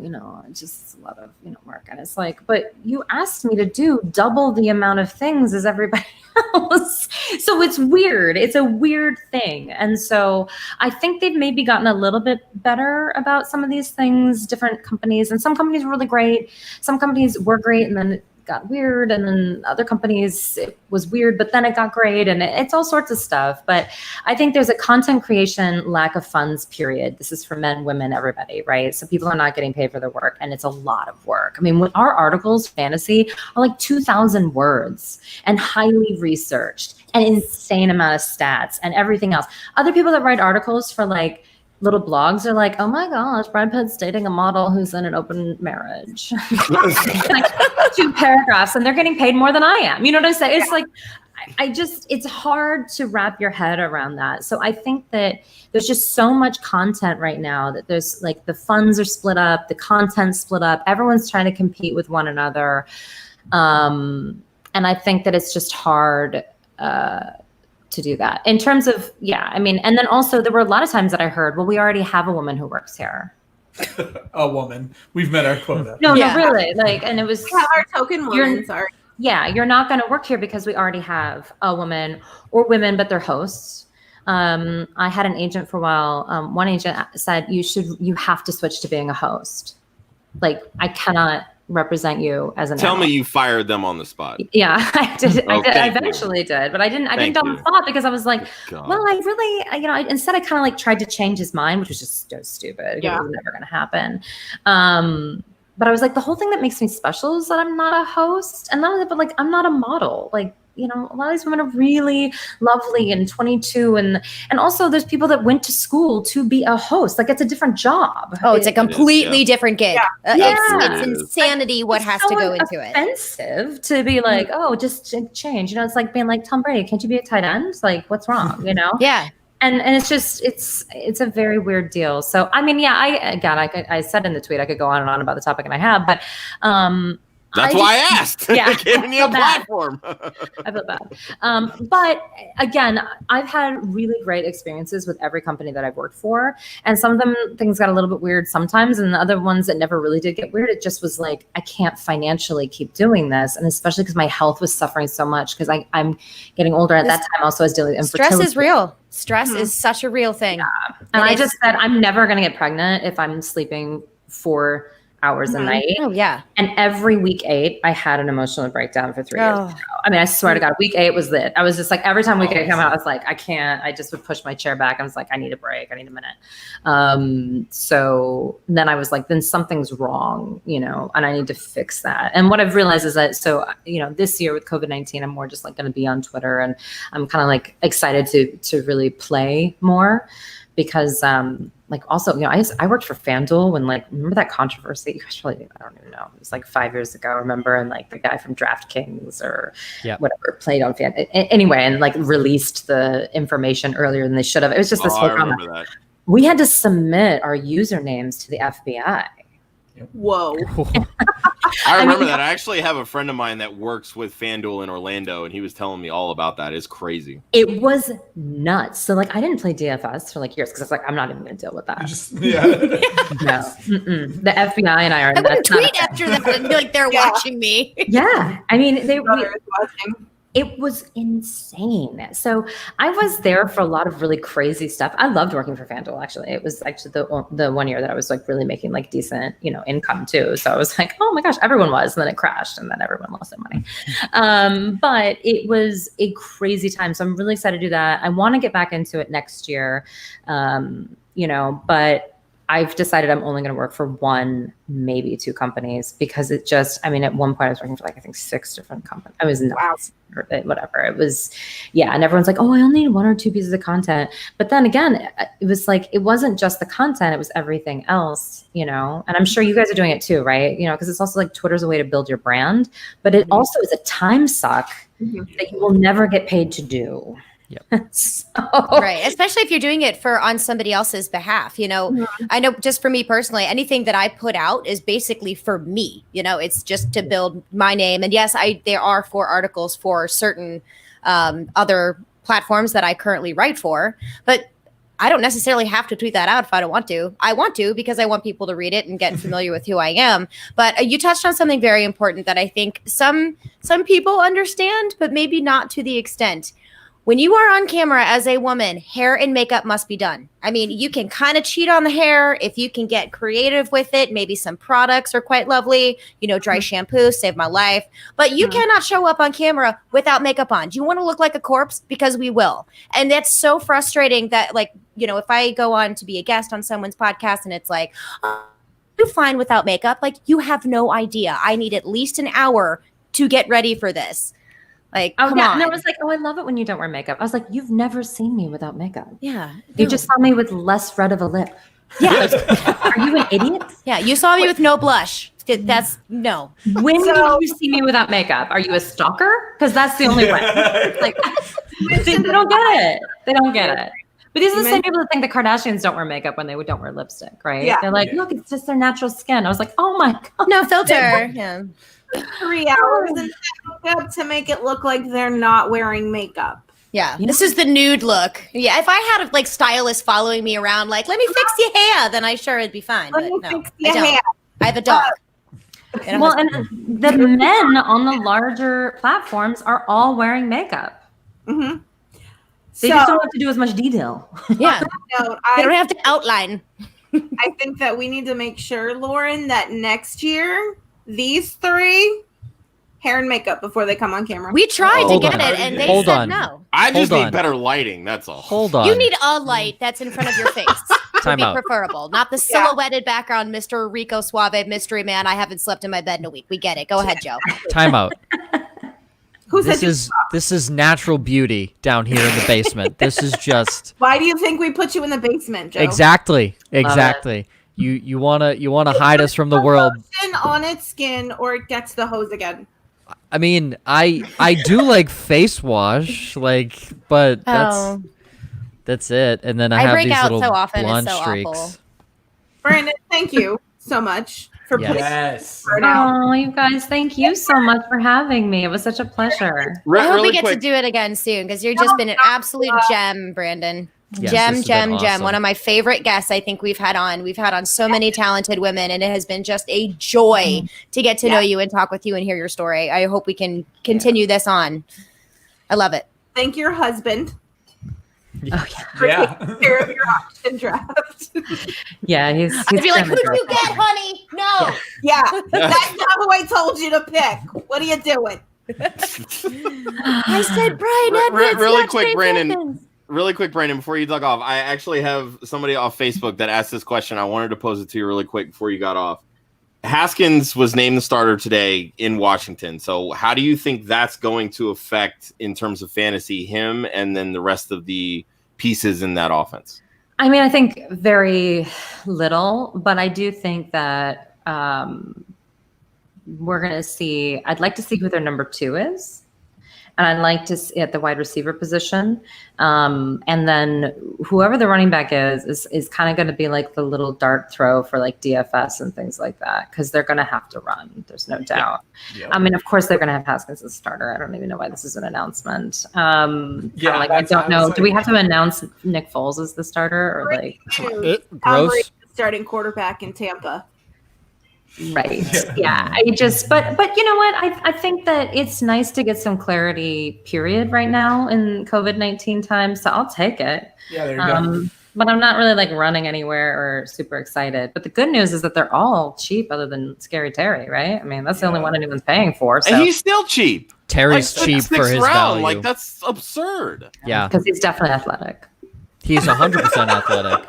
it's just a lot of, work. And it's like, but you asked me to do double the amount of things as everybody else. So it's weird. It's a weird thing. And so I think they've maybe gotten a little bit better about some of these things, different companies. And some companies were really great. Some companies were great. And then got weird, and then other companies it was weird, but then it got great, and it's all sorts of stuff. But I think there's a content creation lack of funds period. This is for men, women, everybody, right? So people are not getting paid for their work, and it's a lot of work. I mean, when our articles, fantasy, are like 2,000 words and highly researched, an insane amount of stats and everything else. Other people that write articles for like little blogs are like, oh my gosh, Brad Pitt's dating a model who's in an open marriage. Like 2 paragraphs, and they're getting paid more than I am. You know what I'm saying? It's like, it's hard to wrap your head around that. So I think that there's just so much content right now that there's like the funds are split up, the content's split up, everyone's trying to compete with one another. And I think that it's just hard to to do that. In terms of, I mean, and then also there were a lot of times that I heard, well, we already have a woman who works here. A woman. We've met our quota. No, really. Like, and it was. We have our token women, sorry. Yeah, you're not going to work here because we already have a woman or women, but they're hosts. I had an agent for a while. One agent said, you have to switch to being a host. Like, I cannot represent you as an Tell analyst. me you fired them on the spot. Yeah, I did. Oh, I eventually did, but I didn't tell him thought because I was like, well, I really, instead I kind of like tried to change his mind, which was just so stupid. Yeah. It was never going to happen. But I was like, the whole thing that makes me special is that I'm not a host, and not only that, but like, I'm not a model. Like, a lot of these women are really lovely and 22. And also there's people that went to school to be a host. Like, it's a different job. Oh, it's a completely different gig. Yeah. It's insanity what has to go into it. It's offensive to be like, oh, just change. It's like being like, Tom Brady, can't you be a tight end? Like, what's wrong? Yeah. And it's just, it's a very weird deal. So, I mean, I said in the tweet, I could go on and on about the topic, and I have, but that's why I asked. Yeah, giving you a platform. I feel bad. But again, I've had really great experiences with every company that I've worked for. And some of them, things got a little bit weird sometimes. And the other ones that never really did get weird, it just was like, I can't financially keep doing this. And especially because my health was suffering so much because I'm getting older. At that time, also I was dealing with infertility. Stress is real. Stress is such a real thing. Yeah. And I just said, I'm never going to get pregnant if I'm sleeping 4 hours a night. Oh, yeah. And every week 8, I had an emotional breakdown for 3 years. I mean, I swear to God, week 8 was lit. I was just like, every time week 8 came out, I was like, I can't. I just would push my chair back. I was like, I need a break. I need a minute. So then I was like, then something's wrong, and I need to fix that. And what I've realized is that, this year with COVID-19, I'm more just like going to be on Twitter, and I'm kind of like excited to really play more because, also, I worked for FanDuel when, remember that controversy? You guys probably, I don't even know. It was 5 years ago, remember? And the guy from DraftKings or whatever played on FanDuel. Anyway, and released the information earlier than they should have. It was just this whole drama. That. We had to submit our usernames to the FBI. Whoa. I remember that. I actually have a friend of mine that works with FanDuel in Orlando, and he was telling me all about that. It's crazy. It was nuts. So, I didn't play DFS for years because I was like, I'm not even going to deal with that. No. The FBI and I are. I wouldn't tweet after that and be like, they're watching me. Yeah. I mean, it was insane. So I was there for a lot of really crazy stuff. I loved working for FanDuel, actually. It was actually the 1 year that I was really making decent, income too. So I was like, oh my gosh, everyone was. And then it crashed and then everyone lost their money. But it was a crazy time. So I'm really excited to do that. I want to get back into it next year, but I've decided I'm only going to work for 1, maybe 2 companies because it just, at one point I was working for I think 6 different companies. I was nuts. Whatever. It was, and everyone's like, oh, I only need 1 or 2 pieces of content. But then again, it was it wasn't just the content, it was everything else, and I'm sure you guys are doing it too, right? Because it's also Twitter's a way to build your brand, but it also is a time suck that you will never get paid to do. Yep. Right. Especially if you're doing it on somebody else's behalf. I know just for me personally, anything that I put out is basically for me. It's just to build my name. And yes, there are 4 articles for certain other platforms that I currently write for, but I don't necessarily have to tweet that out if I don't want to. I want to because I want people to read it and get familiar with who I am. But you touched on something very important that I think some people understand, but maybe not to the extent. When you are on camera as a woman, hair and makeup must be done. You can kind of cheat on the hair if you can get creative with it. Maybe some products are quite lovely. Dry shampoo saved my life. But you cannot show up on camera without makeup on. Do you want to look like a corpse? Because we will. And that's so frustrating that, if I go on to be a guest on someone's podcast and it's like, oh, you're fine without makeup. You have no idea. I need at least an hour to get ready for this. Come on. And I was like, oh, I love it when you don't wear makeup. I was like, you've never seen me without makeup. Yeah. You just saw me with less red of a lip. Yeah. Are you an idiot? Yeah. You saw me with no blush. That's no. When did you see me without makeup? Are you a stalker? Because that's the only way. They don't get it. They don't get it. But these are the same people that think the Kardashians don't wear makeup when they don't wear lipstick, right? Yeah. They're like, look, it's just their natural skin. I was like, oh my God. No filter. Yeah. 3 hours in makeup to make it look like they're not wearing makeup. Yeah, this is the nude look. Yeah, if I had like stylists following me around, like, let me fix your hair, then I sure it'd be fine. But no, I don't. I have a dog. Well, and the men on the larger platforms are all wearing makeup. Mm-hmm. They just don't have to do as much detail. Yeah, they don't have to outline. I think that we need to make sure, Lauren, that next year, these 3 hair and makeup before they come on camera. We tried to get it, and they said no. I just need better lighting. That's all. Hold on. You need a light that's in front of your face. Would be preferable, not the silhouetted background, Mr. Rico Suave mystery man. I haven't slept in my bed in a week. We get it. Go ahead, Joe. Time out. This is natural beauty down here in the basement. This is just. Why do you think we put you in the basement, Joe? Exactly. You wanna hide us from the world. On its skin, or it gets the hose again. I mean, I do like face wash, but that's it. And then I have break these out little so often, blonde it's so streaks. awful. Brandon, thank you so much for putting Oh, you guys, thank you so much for having me. It was such a pleasure. I hope we get to do it again soon, because you've just been an absolute gem, Brandon. Yes, gem. awesome. One of my favorite guests I think we've had on. We've had on so many talented women, and it has been just a joy to get to know you and talk with you and hear your story. I hope we can continue this on. I love it. Thank your husband. Oh for taking care of your auction draft. Yeah, he's I'd be like, who do you get, honey? No. Yeah, that's not who I told you to pick. What are you doing? I said Brian Edwards. Really quick, Brandon. Really quick, Brandon, before you dug off, I actually have somebody off Facebook that asked this question. I wanted to pose it to you really quick before you got off. Haskins was named the starter today in Washington. So how do you think that's going to affect, in terms of fantasy, him and then the rest of the pieces in that offense? I mean, I think very little, but I do think that we're going to see, I'd like to see who their number 2 is. And I'd like to see at the wide receiver position. And then whoever the running back is kind of going to be like the little dart throw for like DFS and things like that, because they're going to have to run. There's no doubt. Yeah. I mean, of course, they're going to have Haskins as a starter. I don't even know why this is an announcement. I don't know. Do we have to announce Nick Foles as the starter, or like gross starting quarterback in Tampa? Right. Yeah. But you know what? I think that it's nice to get some clarity, period, right now in COVID-19 times. So I'll take it. Yeah, there you go. But I'm not really like running anywhere or super excited. But the good news is that they're all cheap, other than Scary Terry, right? I mean, that's the only one anyone's paying for. So. And he's still cheap. Terry's cheap for his value. Like, that's absurd. Yeah. Because he's definitely athletic. He's 100% athletic.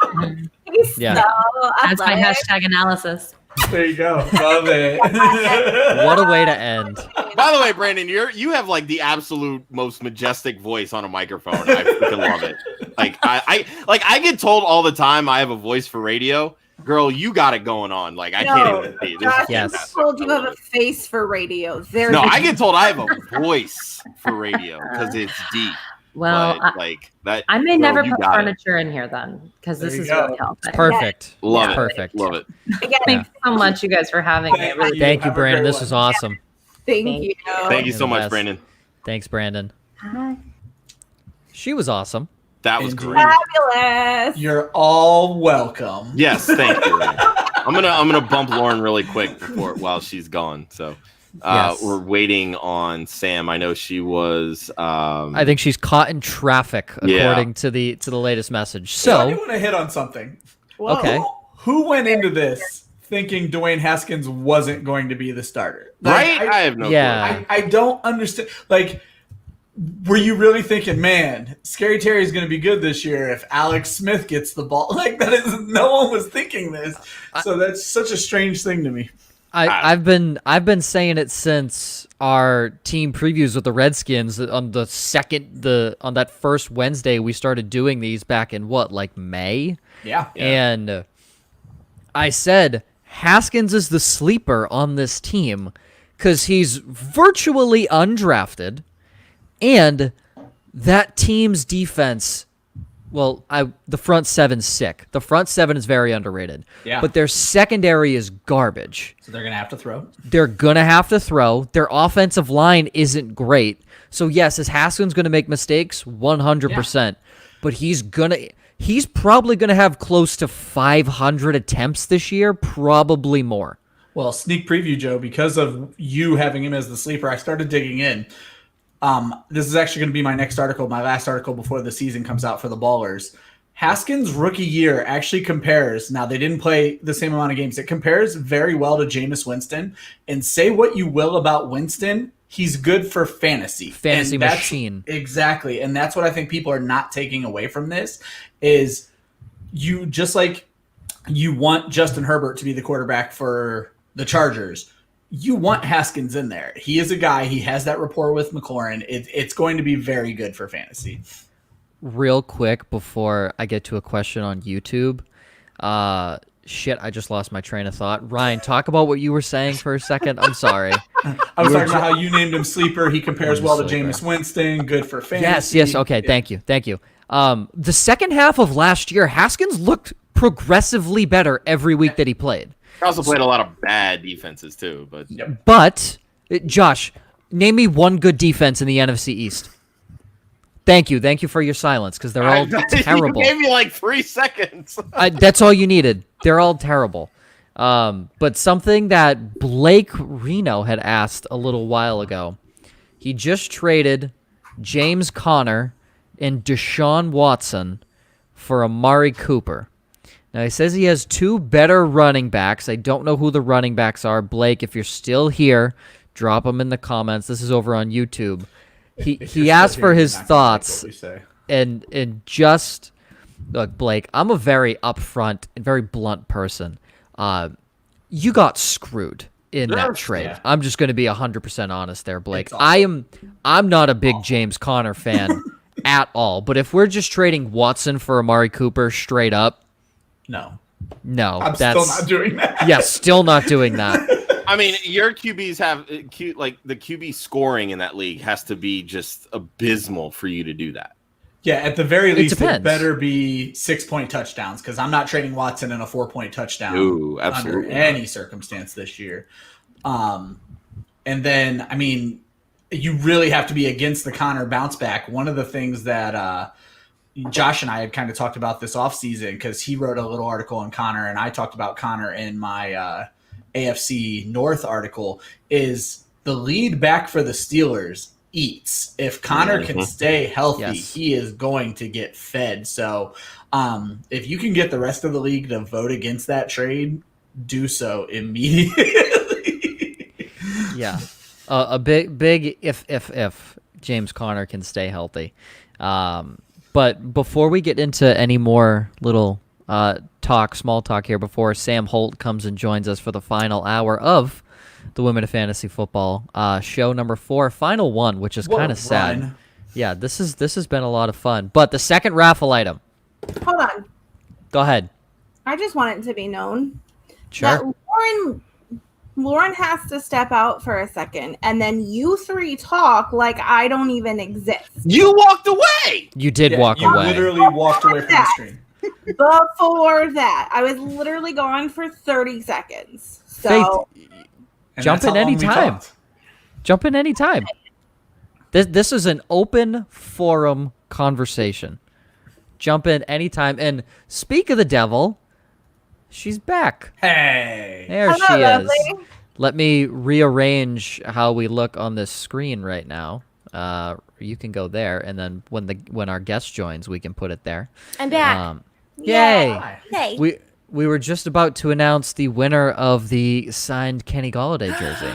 He's That's my hashtag analysis. There you go. Love it. What a way to end. By the way, Brandon, you have like the absolute most majestic voice on a microphone. I freaking love it. Like I get told all the time I have a voice for radio. Girl, you got it going on. Like I can't even see. Yes. Told you have a face for radio. I get told I have a voice for radio because it's deep. Well, I may never put furniture in here then, because this is really helping. It's perfect. Love it. Perfect. Love it. Thanks so much, you guys, for having me. Thank you, Brandon. This was awesome. Thank you. Thank you so much, Brandon. Thanks, Brandon. Hi. She was awesome. That was great. Fabulous. You're all welcome. Yes, thank you. I'm gonna bump Lauren really quick while she's gone. So. Yes. We're waiting on Sam. I know she was. I think she's caught in traffic, according to the latest message. So I do want to hit on something. Whoa. Okay, Who went into this thinking Dwayne Haskins wasn't going to be the starter? Right? I have no clue. I don't understand. Like, were you really thinking, man, Scary Terry is going to be good this year if Alex Smith gets the ball? Like, that is, no one was thinking this. So that's such a strange thing to me. I've been saying it since our team previews with the Redskins on on that first Wednesday we started doing these back in May? Yeah. And I said Haskins is the sleeper on this team because he's virtually undrafted, and that team's defense. Well, the front seven's sick. The front seven is very underrated. Yeah. But their secondary is garbage. So they're going to have to throw? They're going to have to throw. Their offensive line isn't great. So yes, is Haskins going to make mistakes? 100%. But he's probably going to have close to 500 attempts this year, probably more. Well, sneak preview, Joe, because of you having him as the sleeper, I started digging in. This is actually going to be my next article, my last article before the season comes out for the Ballers. Haskins' rookie year actually compares. Now, they didn't play the same amount of games. It compares very well to Jameis Winston. And say what you will about Winston, he's good for fantasy. Fantasy machine. Exactly. And that's what I think people are not taking away from this is you just like you want Justin Herbert to be the quarterback for the Chargers. You want Haskins in there. He is a guy. He has that rapport with McLaurin. It's going to be very good for fantasy. Real quick before I get to a question on YouTube. Shit, I just lost my train of thought. Ryan, talk about what you were saying for a second. I'm sorry. I was talking about how you named him sleeper. He compares well to Jameis Winston. Good for fantasy. Yes. Okay, thank you. The second half of last year, Haskins looked progressively better every week that he played. He also played a lot of bad defenses too. But Josh, name me one good defense in the NFC East. Thank you for your silence because they're all terrible. You gave me like 3 seconds. That's all you needed. They're all terrible. But something that Blake Reno had asked a little while ago, he just traded James Conner and Deshaun Watson for Amari Cooper. Now, he says he has 2 better running backs. I don't know who the running backs are. Blake, if you're still here, drop them in the comments. This is over on YouTube. He asked for his thoughts, and just look, Blake, I'm a very upfront and very blunt person. You got screwed in that trade. Yeah. I'm just going to be 100% honest there, Blake. Awesome. I'm not a big James Conner fan at all. But if we're just trading Watson for Amari Cooper straight up, no, I'm still not doing that. Yeah, still not doing that. I mean, your QBs have the QB scoring in that league has to be just abysmal for you to do that. Yeah, at the very least, it better be 6-point touchdowns because I'm not trading Watson in a 4-point touchdown under any circumstance this year. And then, I mean, you really have to be against the Conner bounce back. One of the things that Josh and I had kind of talked about this offseason because he wrote a little article on Conner, and I talked about Conner in my AFC North article, is the lead back for the Steelers eats. If Conner can stay healthy, he is going to get fed. So if you can get the rest of the league to vote against that trade, do so immediately. Yeah. A big if James Conner can stay healthy. But before we get into any more little small talk here, before Sam Holt comes and joins us for the final hour of the Women of Fantasy Football show number 4, final one, which is kind of sad. Yeah, this has been a lot of fun. But the second raffle item. Hold on. Go ahead. I just want it to be known that Lauren has to step out for a second, and then you 3 talk like I don't even exist. You walked away. You did walk You away. literally walked away from the screen. Before that, I was literally gone for 30 seconds. So jump in any time. Jump in any time. This is an open forum conversation. Jump in anytime. And speak of the devil, she's back. Hey. There Hello, she lovely. is. Let me rearrange how we look on this screen right now. You can go there, and then when our guest joins, we can put it there. I'm back. Yay! Hey. We were just about to announce the winner of the signed Kenny Golladay jersey.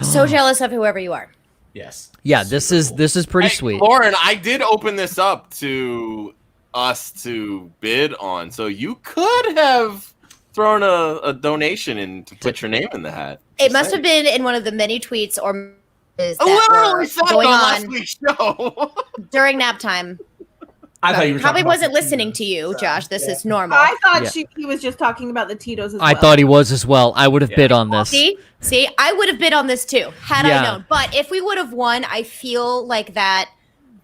So jealous of whoever you are. Yes. Yeah, this is pretty sweet. Lauren, I did open this up to us to bid on, so you could have thrown a donation in to put your name in the hat. It must have been in one of the many tweets or that literally were said it going on on last week's show. during nap time. I thought you were Probably talking about wasn't the listening Tito's. to you, So, Josh. This yeah. is normal. I thought he was just talking about the Tito's as well. I thought he was as well. I would have bid on this. See, I would have bid on this too had Yeah. I known. But if we would have won, I feel like that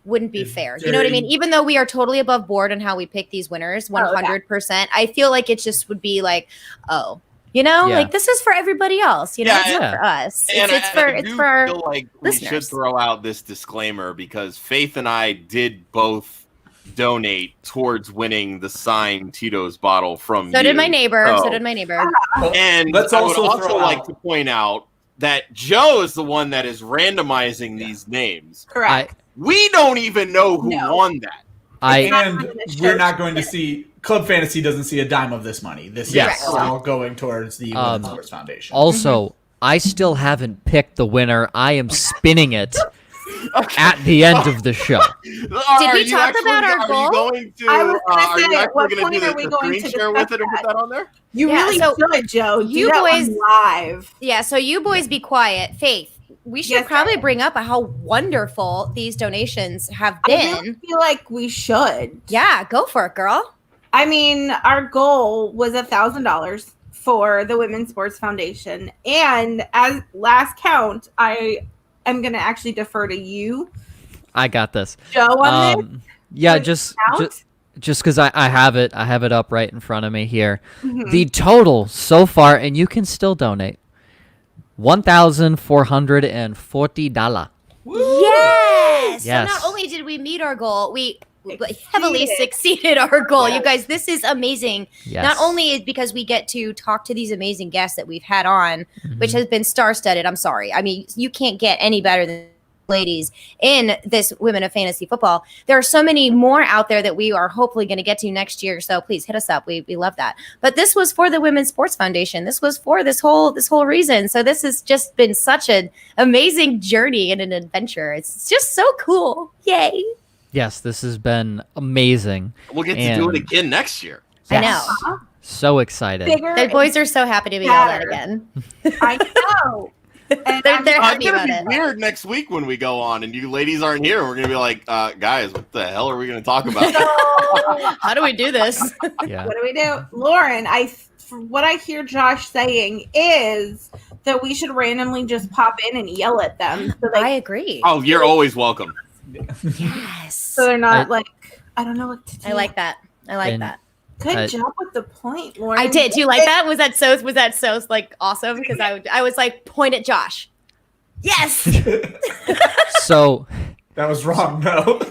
wouldn't be fair. You know what I mean? Even though we are totally above board on how we pick these winners, 100%, I feel like it just would be like, oh, Like this is for everybody else. It's Yeah. not for us. And It's for our feel like we should listeners. throw out this disclaimer because Faith and I did both donate towards winning the signed Tito's bottle from you. So did my neighbor. So- So did my neighbor. And Let's I would also also throw like out- to point out that Joe is the one that is randomizing these names. Correct. We don't even know who No. won that. And we're not going to see Club Fantasy doesn't see a dime of this money. This Yes. is all going towards the Women's Sports Foundation. Also, I still haven't picked the winner. I am spinning it at the end of the show. Did we talk about our goal? Going to, I was gonna are you say, at actually what going to point do are we the going screen to share with discuss it and put that? that on there? You Yeah, really so should, Joe. Do you that boys- one live. Yeah, so you boys be quiet. Faith, we should Yes, probably sir. bring up how wonderful these donations have I been. really feel like we should. Yeah, go for it, girl. I mean, our goal was $1,000 for the Women's Sports Foundation, and as last count, I am going to actually defer to you, I got this. Joe, on this. Yeah, With just count? because I have it up right in front of me here. Mhm. The total so far, and you can still donate, $1,440. Yes. Yes. So not only did we meet our goal, we Exceeded. heavily succeeded our goal. Yes. You guys, this is amazing. Yes. Not only is because we get to talk to these amazing guests that we've had on, which Mm-hmm. has been star-studded. I'm sorry. I mean, you can't get any better than ladies in this Women of Fantasy Football. There are so many more out there that we are hopefully going to get to next year. So please hit us up. We love that. But this was for the Women's Sports Foundation. This was for this whole reason. So this has just been such an amazing journey and an adventure. It's just so cool. Yay. Yes, this has been amazing. We'll get to do it And- again next year. I Yes. know. So excited. Bigger The boys and are so happy to be yelled at Better. again. I know. And They're I'm- they're It's happy gonna about be it. weird next week when we go on and you ladies aren't here. We're gonna be like, guys, what the hell are we gonna talk about? How do we do this? Yeah. What do we do? Lauren, from what I hear Josh saying is that we should randomly just pop in and yell at them so I they agree. Oh, you're always welcome. Yes. so they're not like I don't know what to do. I like that. I like And- that. Good job with the point, Lauren. I did. Do you like that? Was that so like awesome? Because I was like, point at Josh. Yes. So That was wrong. No,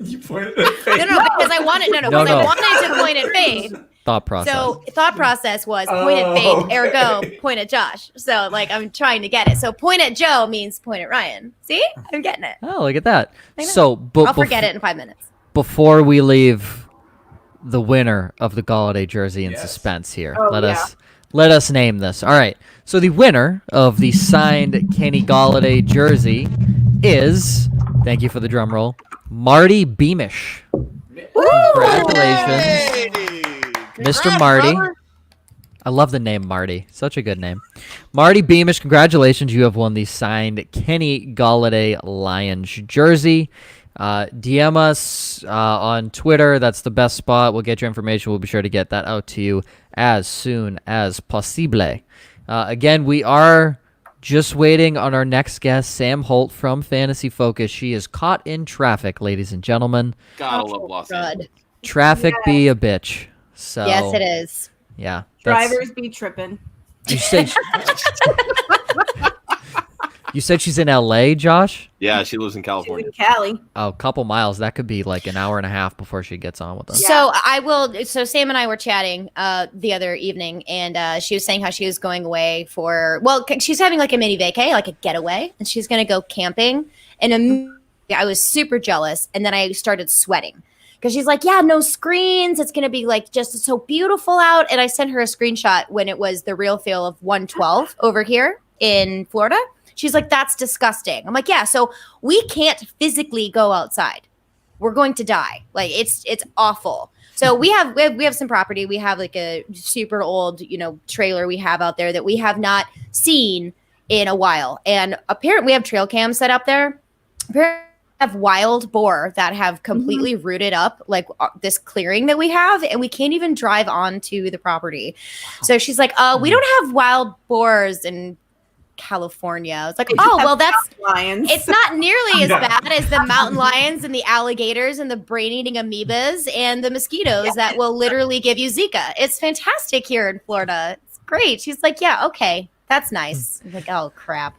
you pointed at Faith. No, because I wanted No, because I no. wanted to point at Faith. thought process. So thought process was point at Faith, Oh, ergo okay. point at Josh. So like I'm trying to get it. So point at Joe means point at Ryan. See, I'm getting it. Oh, look at that. I know. So, I'll forget it in 5 minutes. Before we leave the winner of the Galladay jersey in Yes. suspense here, Oh, let us name this. All right. So the winner of the signed Kenny Galladay jersey is, thank you for the drum roll, Marty Beamish. Congratulations, Hey! Mr. Congrats, Marty. brother. I love the name Marty. Such a good name. Marty Beamish, congratulations. You have won the signed Kenny Galladay Lions jersey. DM us on Twitter. That's the best spot. We'll get your information. We'll be sure to get that out to you as soon as possible. Again, we are just waiting on our next guest, Sam Holt from Fantasy Focus. She is caught in traffic, ladies and gentlemen. Gotta love Los Angeles. Good. Traffic be a bitch. So Yes, it is. Yeah. that's- Drivers be tripping. You said you said she's in LA, Josh? Yeah, she lives in She's California. in Cali. Oh, a couple miles. That could be like an hour and a half before she gets on with us. So I will. So Sam and I were chatting the other evening, and she was saying how she was going away for. Well, she's having like a mini vacay, like a getaway, and she's going to go camping. And I was super jealous, and then I started sweating because she's like, "Yeah, no screens. It's going to be like just so beautiful out." And I sent her a screenshot when it was the real feel of 112 over here in Florida. She's like, "That's disgusting." I'm like, "Yeah, so we can't physically go outside. We're going to die. Like it's awful." So we have some property. We have like a super old, trailer we have out there that we have not seen in a while. And apparently we have trail cams set up there. Apparently we have wild boar that have completely rooted up like this clearing that we have, and we can't even drive onto the property. So she's like, we don't have wild boars in California. I was like, They just oh, have well, that's lions. it's not nearly as No. bad as the mountain lions and the alligators and the brain-eating amoebas and the mosquitoes that will literally give you Zika. It's fantastic here in Florida. It's great. She's like, yeah, okay, that's nice. I'm like, oh crap.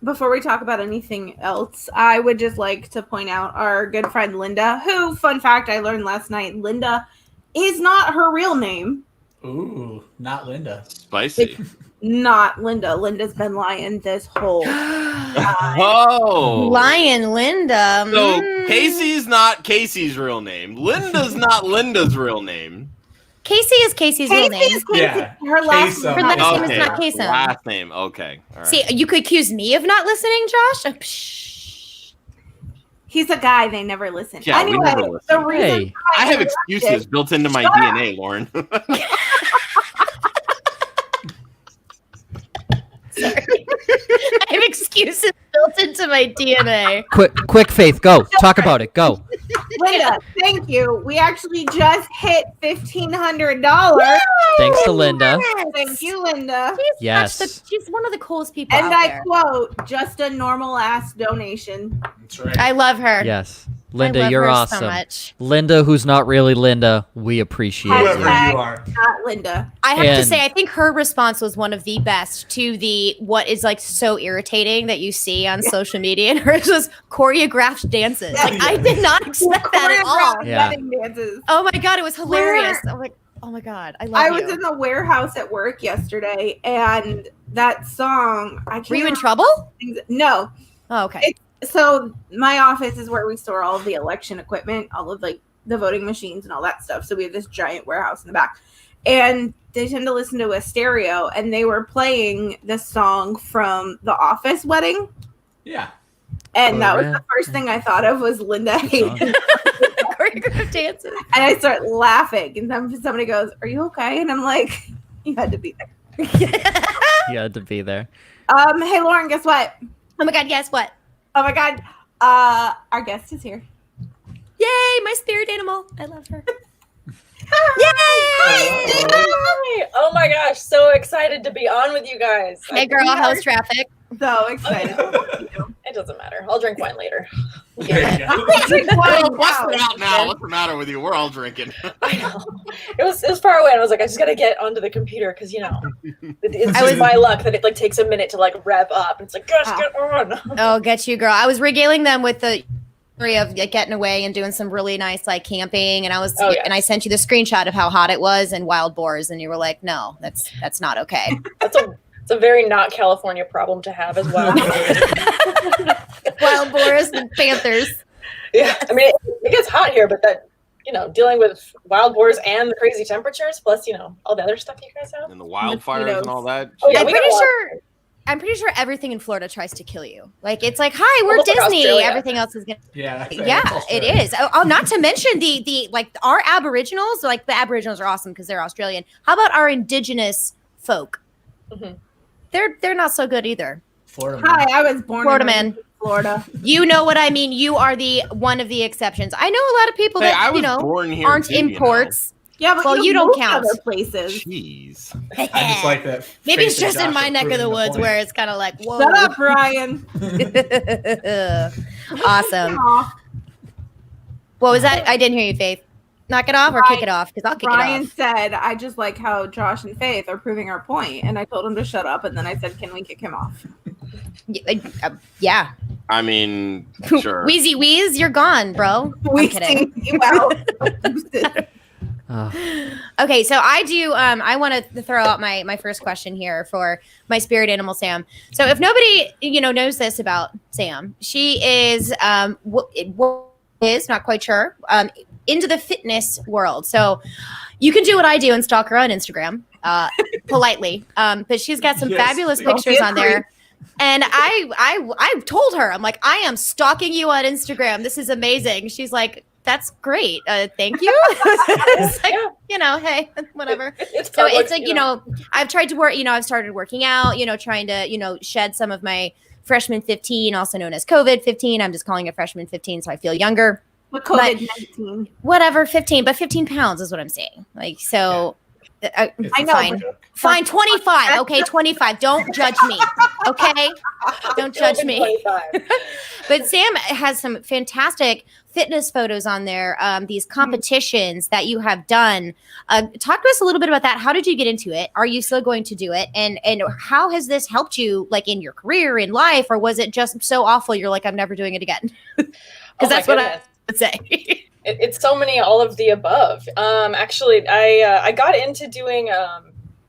Before we talk about anything else, I would just like to point out our good friend Linda, who, fun fact, I learned last night, Linda is not her real name. Ooh, not Linda. Spicy. Not Linda. Linda's been lying this whole time. Oh. Lion Linda. So Casey's not Casey's real name. Linda's not Linda's real name. Casey is Casey's real name. Casey. Yeah. Her last Kasem. Her last name is Okay. not Kasem. Last name. Okay. All right. See, you could accuse me of not listening, Josh. Psh. He's a guy. They never listen. Yeah, we anyway, never listen. the reason Hey. I have interrupted- excuses built into my DNA, Lauren. Sorry. I have excuses built into my DNA. Quick, Faith, go. Talk about it. Go. Linda, thank you. We actually just hit $1,500. Thanks to Linda. Thank you, Linda. Yes. She's one of the coolest people And out I there. quote, just a normal ass donation. That's right. I love her. Yes. I Linda, love you're her awesome. so much. Linda, who's not really Linda, we appreciate Whoever you. Hashtag- you are. Not Linda. I have to And- say, I think her response was one of the best to the what is like so irritating that you see on social media. And hers was choreographed dances. Like I did not expect that at all. Choreographed Yeah. wedding dances. Oh my god, it was hilarious. I'm like, oh my god, I love I you. was in the warehouse at work yesterday, and that song. I can't Were you in remember trouble? things- No. Oh, okay. So my office is where we store all of the election equipment, all of like the voting machines and all that stuff. So we have this giant warehouse in the back, and they tend to listen to a stereo, and they were playing the song from The Office Wedding, Yeah. and that was yeah. the first thing I thought of was Linda Hayden. Choreographed dances. And I start laughing, and then somebody goes, "Are you okay?" And I'm like, "You had to be there." You had to be there. Hey Lauren, guess what? Oh my god, guess what? Oh my god, our guest is here. Yay, my spirit animal. I love her. Hi. Oh my gosh, so excited to be on with you guys. Hey girl, how's traffic? So excited. It doesn't matter. I'll drink wine later. There you go. Well, bust it out now. What's the matter with you? We're all drinking. I know. It was far away, and I was like, I just gotta get onto the computer because it's I was- just my luck that it like takes a minute to like rev up. And it's like, gosh, get on. Oh, get you, girl. I was regaling them with the story of like, getting away and doing some really nice like camping, and and I sent you the screenshot of how hot it was and wild boars, and you were like, no, that's not okay. It's a very not California problem to have as well. Wild boars and panthers. Yeah, I mean it gets hot here, but that dealing with wild boars and the crazy temperatures, plus all the other stuff you guys have. And the wildfires and all that. Oh, yeah, I'm we pretty got a lot. sure. I'm pretty sure everything in Florida tries to kill you. Like it's like, hi, we're Almost like Disney. Australia. Everything else is gonna. Yeah. Yeah, it is. Oh, not to mention the like our Aboriginals. Like the Aboriginals are awesome because they're Australian. How about our indigenous folk? Mhm. They're not so good either. Florida. Hi, I was born Florida in man. Florida. You know what I mean. You are the one of the exceptions. I know a lot of people Hey, that I was born here aren't too, you know. imports. Yeah, but Well, you don't moved count. Other places. Jeez. I just like that. Maybe it's face of just in Josh my neck of proving the woods point. where it's kind of like, whoa. Shut up, Ryan. Awesome. Aw, What was that? I didn't hear you, Faith. Knock it off or kick it off? Because I'll kick Ryan it off. said, "I just like how Josh and Faith are proving our point," and I told him to shut up, and then I said, "Can we kick him off?" Yeah. I mean, sure. Wheezy Wheeze, you're gone, bro. We I'm kidding. see you out. Okay, so I do. I want to throw out my first question here for my spirit animal, Sam. So if nobody knows this about Sam, she is what is not quite sure into the fitness world. So you can do what I do and stalk her on Instagram politely, but she's got some Yes, fabulous don't pictures be a on there. And I told her, I'm like, I am stalking you on Instagram. This is amazing. She's like, that's great. Thank you. It's like, hey, whatever. It's So public, it's like, I've tried to work, I've started working out, trying to, shed some of my freshman 15, also known as COVID 15. I'm just calling it freshman 15 so I feel younger. But COVID-19. Whatever, 15, but 15 pounds is what I'm saying. Like, so I know. Fine. Fine, 25. Okay, 25. Don't judge me. Okay? Don't judge me. 25. But Sam has some fantastic fitness photos on there, these competitions that you have done. Talk to us a little bit about that. How did you get into it? Are you still going to do it? And how has this helped you, like, in your career, in life? Or was it just so awful you're like, I'm never doing it again? Because that's what I would say. It's so many, all of the above. Actually, I got into doing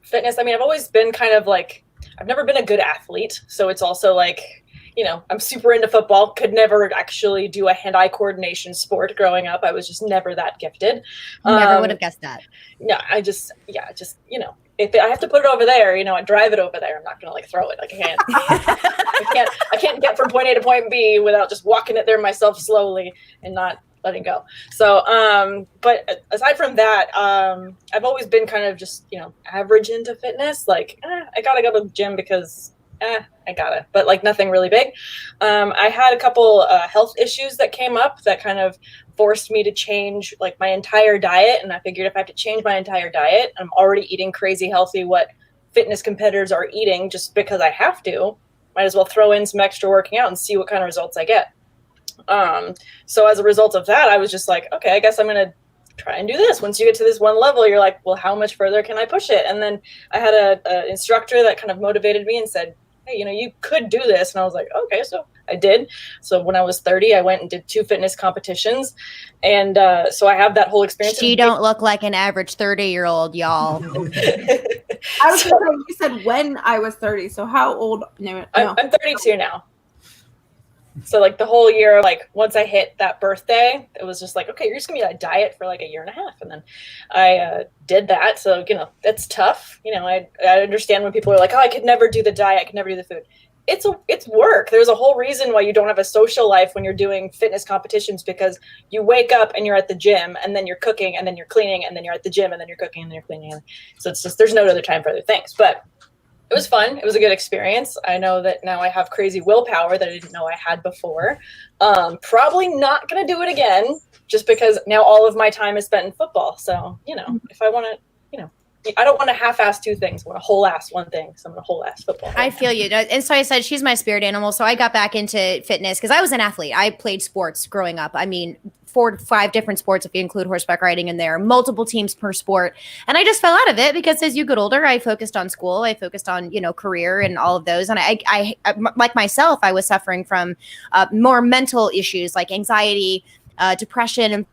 fitness. I mean, I've always been kind of like, I've never been a good athlete. So it's also like, you know, I'm super into football, could never actually do a hand-eye coordination sport growing up. I was just never that gifted. Never would have guessed that. Yeah, you know, if I have to put it over there, you know, I drive it over there. I'm not going to like throw it. Like I can't get from point A to point B without just walking it there myself slowly and not letting go. So, but aside from that, I've always been kind of just, you know, average into fitness. Like, I gotta go to the gym because, I gotta, but like nothing really big. I had a couple health issues that came up that kind of forced me to change like my entire diet. And I figured if I have to change my entire diet, I'm already eating crazy healthy, what fitness competitors are eating just because I have to, might as well throw in some extra working out and see what kind of results I get. So as a result of that, I was just like, okay, I guess I'm going to try and do this. Once you get to this one level, you're like, well, how much further can I push it? And then I had a instructor that kind of motivated me and said, hey, you know, you could do this. And I was like, okay, so I did. So when I was 30, I went and did 2 fitness competitions. And so I have that whole experience. She don't look like an average 30-year-old, y'all. I was going to say, you said when I was 30. So how old? No. I'm 32 now. So like the whole year, like once I hit that birthday, it was just like, okay, you're just gonna be on a diet for like a year and a half. And then I did that. So, you know, that's tough. You know, I understand when people are like, oh, I could never do the diet. I could never do the food. It's work. There's a whole reason why you don't have a social life when you're doing fitness competitions, because you wake up and you're at the gym and then you're cooking and then you're cleaning and then you're at the gym and then you're cooking and then you're cleaning. So it's just, there's no other time for other things, but it was fun. It was a good experience. I know that now I have crazy willpower that I didn't know I had before. Probably not going to do it again just because now all of my time is spent in football. So, you know, if I want to, you know, I don't want to half-ass 2 things. I want to whole-ass one thing. So I'm going to whole-ass football. I feel you. And so I said she's my spirit animal. So I got back into fitness because I was an athlete. I played sports growing up. I mean, 4 to 5 different sports if you include horseback riding in there, multiple teams per sport. And I just fell out of it because as you get older, I focused on school. I focused on, you know, career and all of those. And I like myself, I was suffering from more mental issues like anxiety, depression, and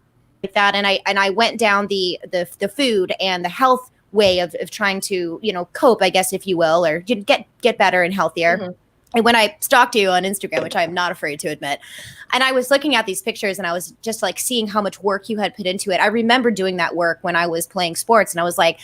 like that. And I went down the food and the health way of trying to, you know, cope, I guess, if you will, or get better and healthier. Mm-hmm. And when I stalked you on Instagram, which I'm not afraid to admit, and I was looking at these pictures and I was just like seeing how much work you had put into it. I remember doing that work when I was playing sports and I was like,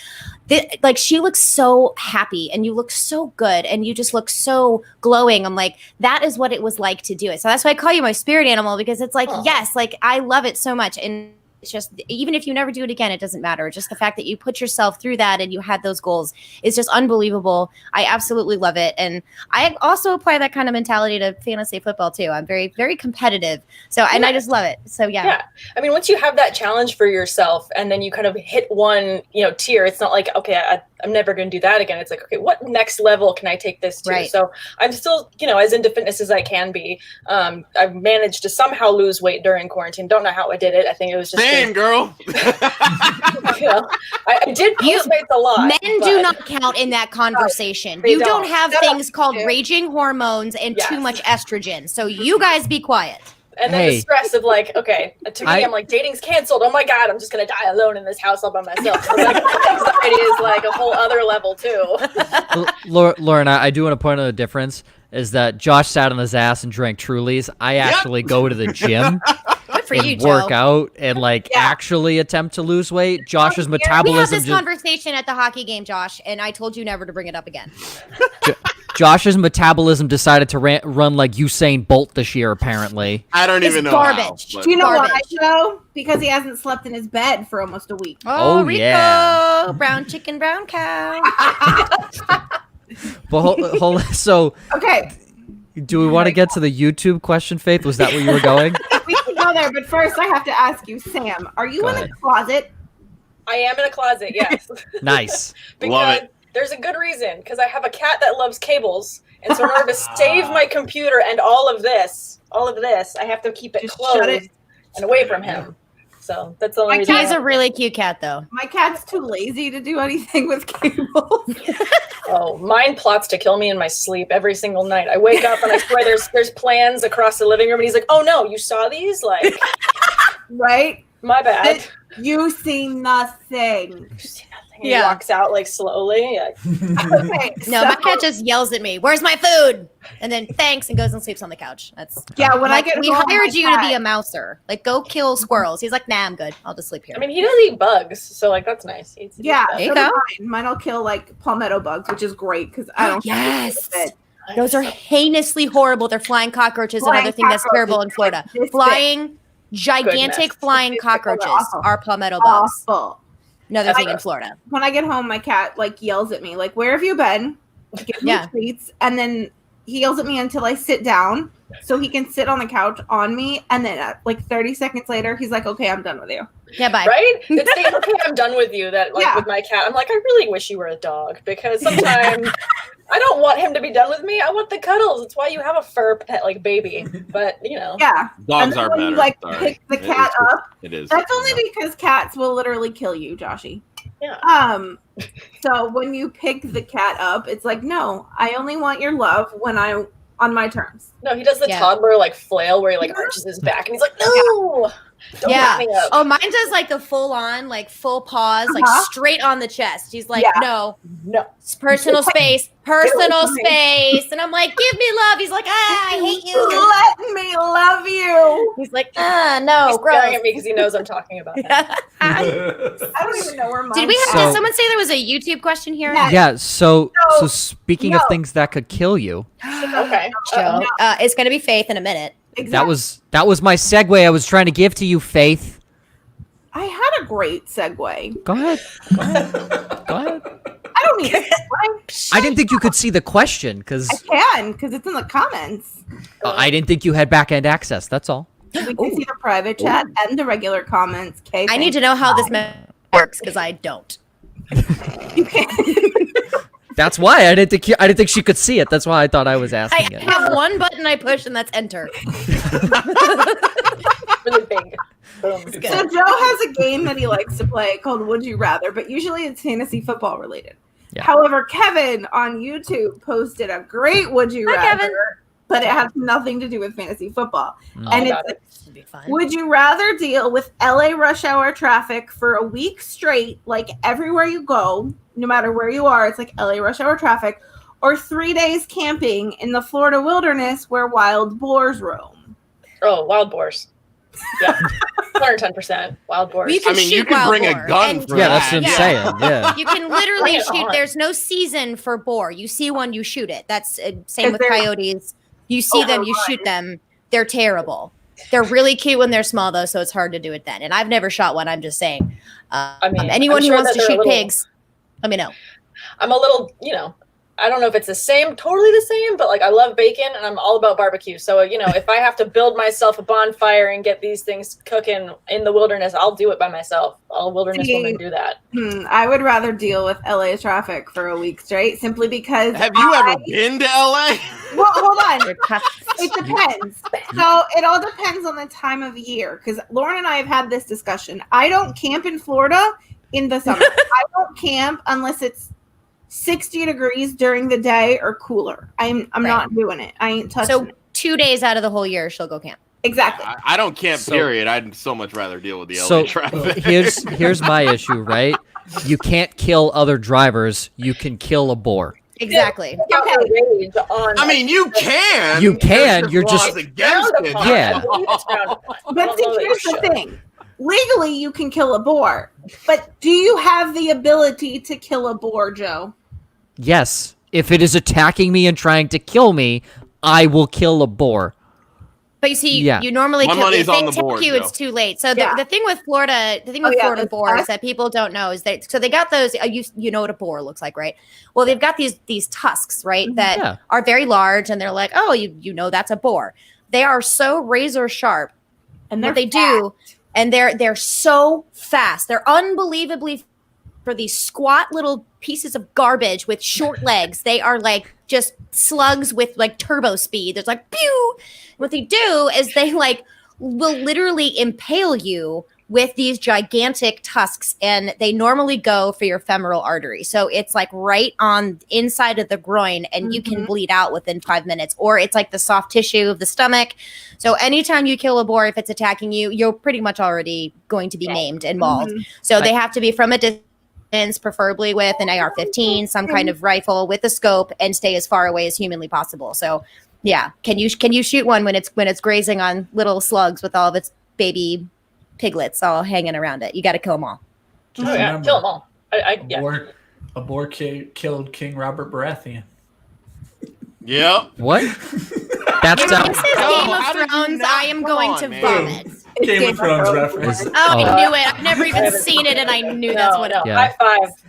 she looks so happy and you look so good and you just look so glowing. I'm like, that is what it was like to do it. So that's why I call you my spirit animal, because it's like, yes, like I love it so much. And it's just, even if you never do it again, it doesn't matter. Just the fact that you put yourself through that and you had those goals is just unbelievable. I absolutely love it. And I also apply that kind of mentality to fantasy football too. I'm very, very competitive. So, and I just love it. So yeah. I mean, once you have that challenge for yourself and then you kind of hit one, you know, tier, it's not like, okay, I'm never going to do that again. It's like, okay, what next level can I take this to? Right. So I'm still, you know, as into fitness as I can be. I've managed to somehow lose weight during quarantine. Don't know how I did it. I think it was just girl. You know, I did Postmates a lot. Men do not count in that conversation. You don't have things called raging hormones and too much estrogen. So you guys be quiet. And then the stress of like, okay, to me, I'm like, dating's canceled. Oh my God, I'm just going to die alone in this house all by myself. So like, anxiety is like a whole other level too. Lauren, I do want to point out a difference is that Josh sat on his ass and drank Trulies. I actually go to the gym and work out and like actually attempt to lose weight. Josh's metabolism. We had this conversation at the hockey game, Josh, and I told you never to bring it up again. Josh's metabolism decided to run like Usain Bolt this year, apparently. I don't even know garbage. how. Do you know why, though? Because he hasn't slept in his bed for almost a week. Oh Rico! Yeah. Brown chicken, brown cow. But hold on. So, okay. Do we want to get to the YouTube question, Faith? Was that where you were going? We can go there, but first I have to ask you, Sam, are you in a closet? I am in a closet, yes. Nice. Because Love it. there's a good reason. Because I have a cat that loves cables, and so in order to save my computer and all of this, I have to keep it Just closed shut it. and away from him. So that's the only My reason. He's a really cute cat, though. My cat's too lazy to do anything with cables. Oh, mine plots to kill me in my sleep every single night. I wake up and I swear there's plans across the living room, and he's like, "Oh no, you saw these? Like, Right? my bad." You see nothing. You see nothing. Yeah. He walks out like slowly. Yeah. Okay, No, my cat just yells at me, "Where's my food?" And then thanks and goes and sleeps on the couch. That's yeah. When like, I get we home, hired my you to cat- be a mouser. Like, go kill squirrels. He's like, "Nah, I'm good. I'll just sleep here." I mean, he does eat bugs, so like that's nice. He eats Yeah, bugs. There you so do go. mine. Mine'll kill like palmetto bugs, which is great because I don't. Yes. have to do Those are heinously horrible. They're flying cockroaches. Flying Another thing that's terrible in cockroaches, Florida. like this big. Flying, gigantic Goodness. flying They're cockroaches awful. are palmetto it. bugs. Awful. Another thing in Florida. When I get home, my cat like yells at me, like, "Where have you been?" Gives me Yeah. treats, and then he yells at me until I sit down, so he can sit on the couch on me, and then like 30 seconds later, he's like, "Okay, I'm done with you." Yeah, bye. Right? It's the "okay, I'm done with you" that like Yeah. with my cat. I'm like, I really wish you were a dog, because sometimes I don't want him to be done with me. I want the cuddles. It's why you have a fur pet like baby. But you know. Yeah. And Dogs then are when better. you like Sorry. pick the It cat is- up, It is. that's only because cats will literally kill you, Joshy. Yeah. So when you pick the cat up, it's like, no, I only want your love when I'm on my terms. No, he does the Yeah. toddler like flail where he like arches his back and he's like, "No, don't Yeah. wrap me up." Oh, mine does like the full on, like full paws, like Uh-huh. straight on the chest. He's like, Yeah. no, No. it's personal space, And I'm like, give me love. He's like, I hate you. Let me love you. He's like, no, He's gross. staring at me because he knows I'm talking about that. I don't even know where mine Did we have? So- Did someone say there was a YouTube question here? Yeah. Yeah. So No. speaking of No. things that could kill you, Okay. Joe, it's gonna be Faith in a minute. Exactly. that was my segue I was trying to give to you, Faith. I had a great segue. Go ahead. Go ahead. I don't need a segue. I didn't think you could see the question because I can because it's in the comments. I didn't think you had back end access. That's all. We can see the private chat and the regular comments. Okay, I need to know how this works because I don't. You can. That's why I didn't think she could see it. That's why I thought I was I asking it. have one button I push and that's enter. Really big. Boom. So Joe has a game that he likes to play called Would You Rather, but usually it's fantasy football related. Yeah. However, Kevin on YouTube posted a great Would You Hi, Rather, Kevin. but it has nothing to do with fantasy football. Mm. And got it's This would be fun. would you rather deal with LA rush hour traffic for a week straight, like everywhere you go, no matter where you are, it's like LA rush hour traffic, or 3 days camping in the Florida wilderness where wild boars roam? Oh, wild boars. Yeah. 110% wild boars. You can I mean, you shoot can wild bring a boar, gun and- for Yeah, that. that's what I'm Yeah. saying. Yeah. You can literally Bring it shoot. on. There's no season for boar. You see one, you shoot it. That's same 'Cause with they're- coyotes. You see them, you shoot them. They're terrible. They're really cute when they're small, though, so it's hard to do it then. And I've never shot one. I'm just saying. I mean, Anyone I'm who sure wants that to they're a shoot little- pigs, let me know. I'm a little, I don't know if it's totally the same, but like I love bacon and I'm all about barbecue. So, if I have to build myself a bonfire and get these things cooking in the wilderness, I'll do it by myself. All wilderness See, women do that. I would rather deal with LA traffic for a week straight simply because Have you ever been to LA? Well, hold on. They're tough. It depends. So it all depends on the time of year. Because Lauren and I have had this discussion. I don't camp in Florida in the summer. I don't camp unless it's 60 degrees during the day or cooler. I'm not doing it. I ain't touching So it. 2 days out of the whole year, she'll go camp. Exactly. I don't camp, So- period. I'd so much rather deal with the LA So traffic. here's my issue, right? You can't kill other drivers. You can kill a boar. Exactly. Take out your rage on- I mean, you can. You can, There's you're laws just- against Frowned it. upon. Yeah. I believe it's frowned upon. I But don't see, know that you here's the should. thing. Legally, you can kill a boar. But do you have the ability to kill a boar, Joe? Yes. If it is attacking me and trying to kill me, I will kill a boar. But you see, Yeah. you normally My kill. money's If they on the take board, you, Joe. it's too late. So Yeah. the thing with Florida, that's boars us. that people don't know is that so they got those. You know what a boar looks like, right? Well, they've got these tusks, right, that Yeah. are very large, and they're like, oh, you know that's a boar. They are so razor sharp. And What they're they do and they're so fast. They're unbelievably for these squat little pieces of garbage with short legs. They are like just slugs with like turbo speed. There's like pew. What they do is they like will literally impale you with these gigantic tusks, and they normally go for your femoral artery. So it's like right on inside of the groin, and you can bleed out within 5 minutes, or it's like the soft tissue of the stomach. So anytime you kill a boar, if it's attacking you, you're pretty much already going to be maimed and mauled. So they have to be from a distance, preferably with an AR-15, some kind of rifle with a scope, and stay as far away as humanly possible. So yeah, can you shoot one when it's grazing on little slugs with all of its baby piglets all hanging around it? You got to kill them all. Just remember, kill them all. A boar killed King Robert Baratheon. Yep. What? That's This is Game of Thrones. I am going to vomit. Game of Thrones reference. I knew it. I've never even seen it, and I knew that's what it was. Yeah.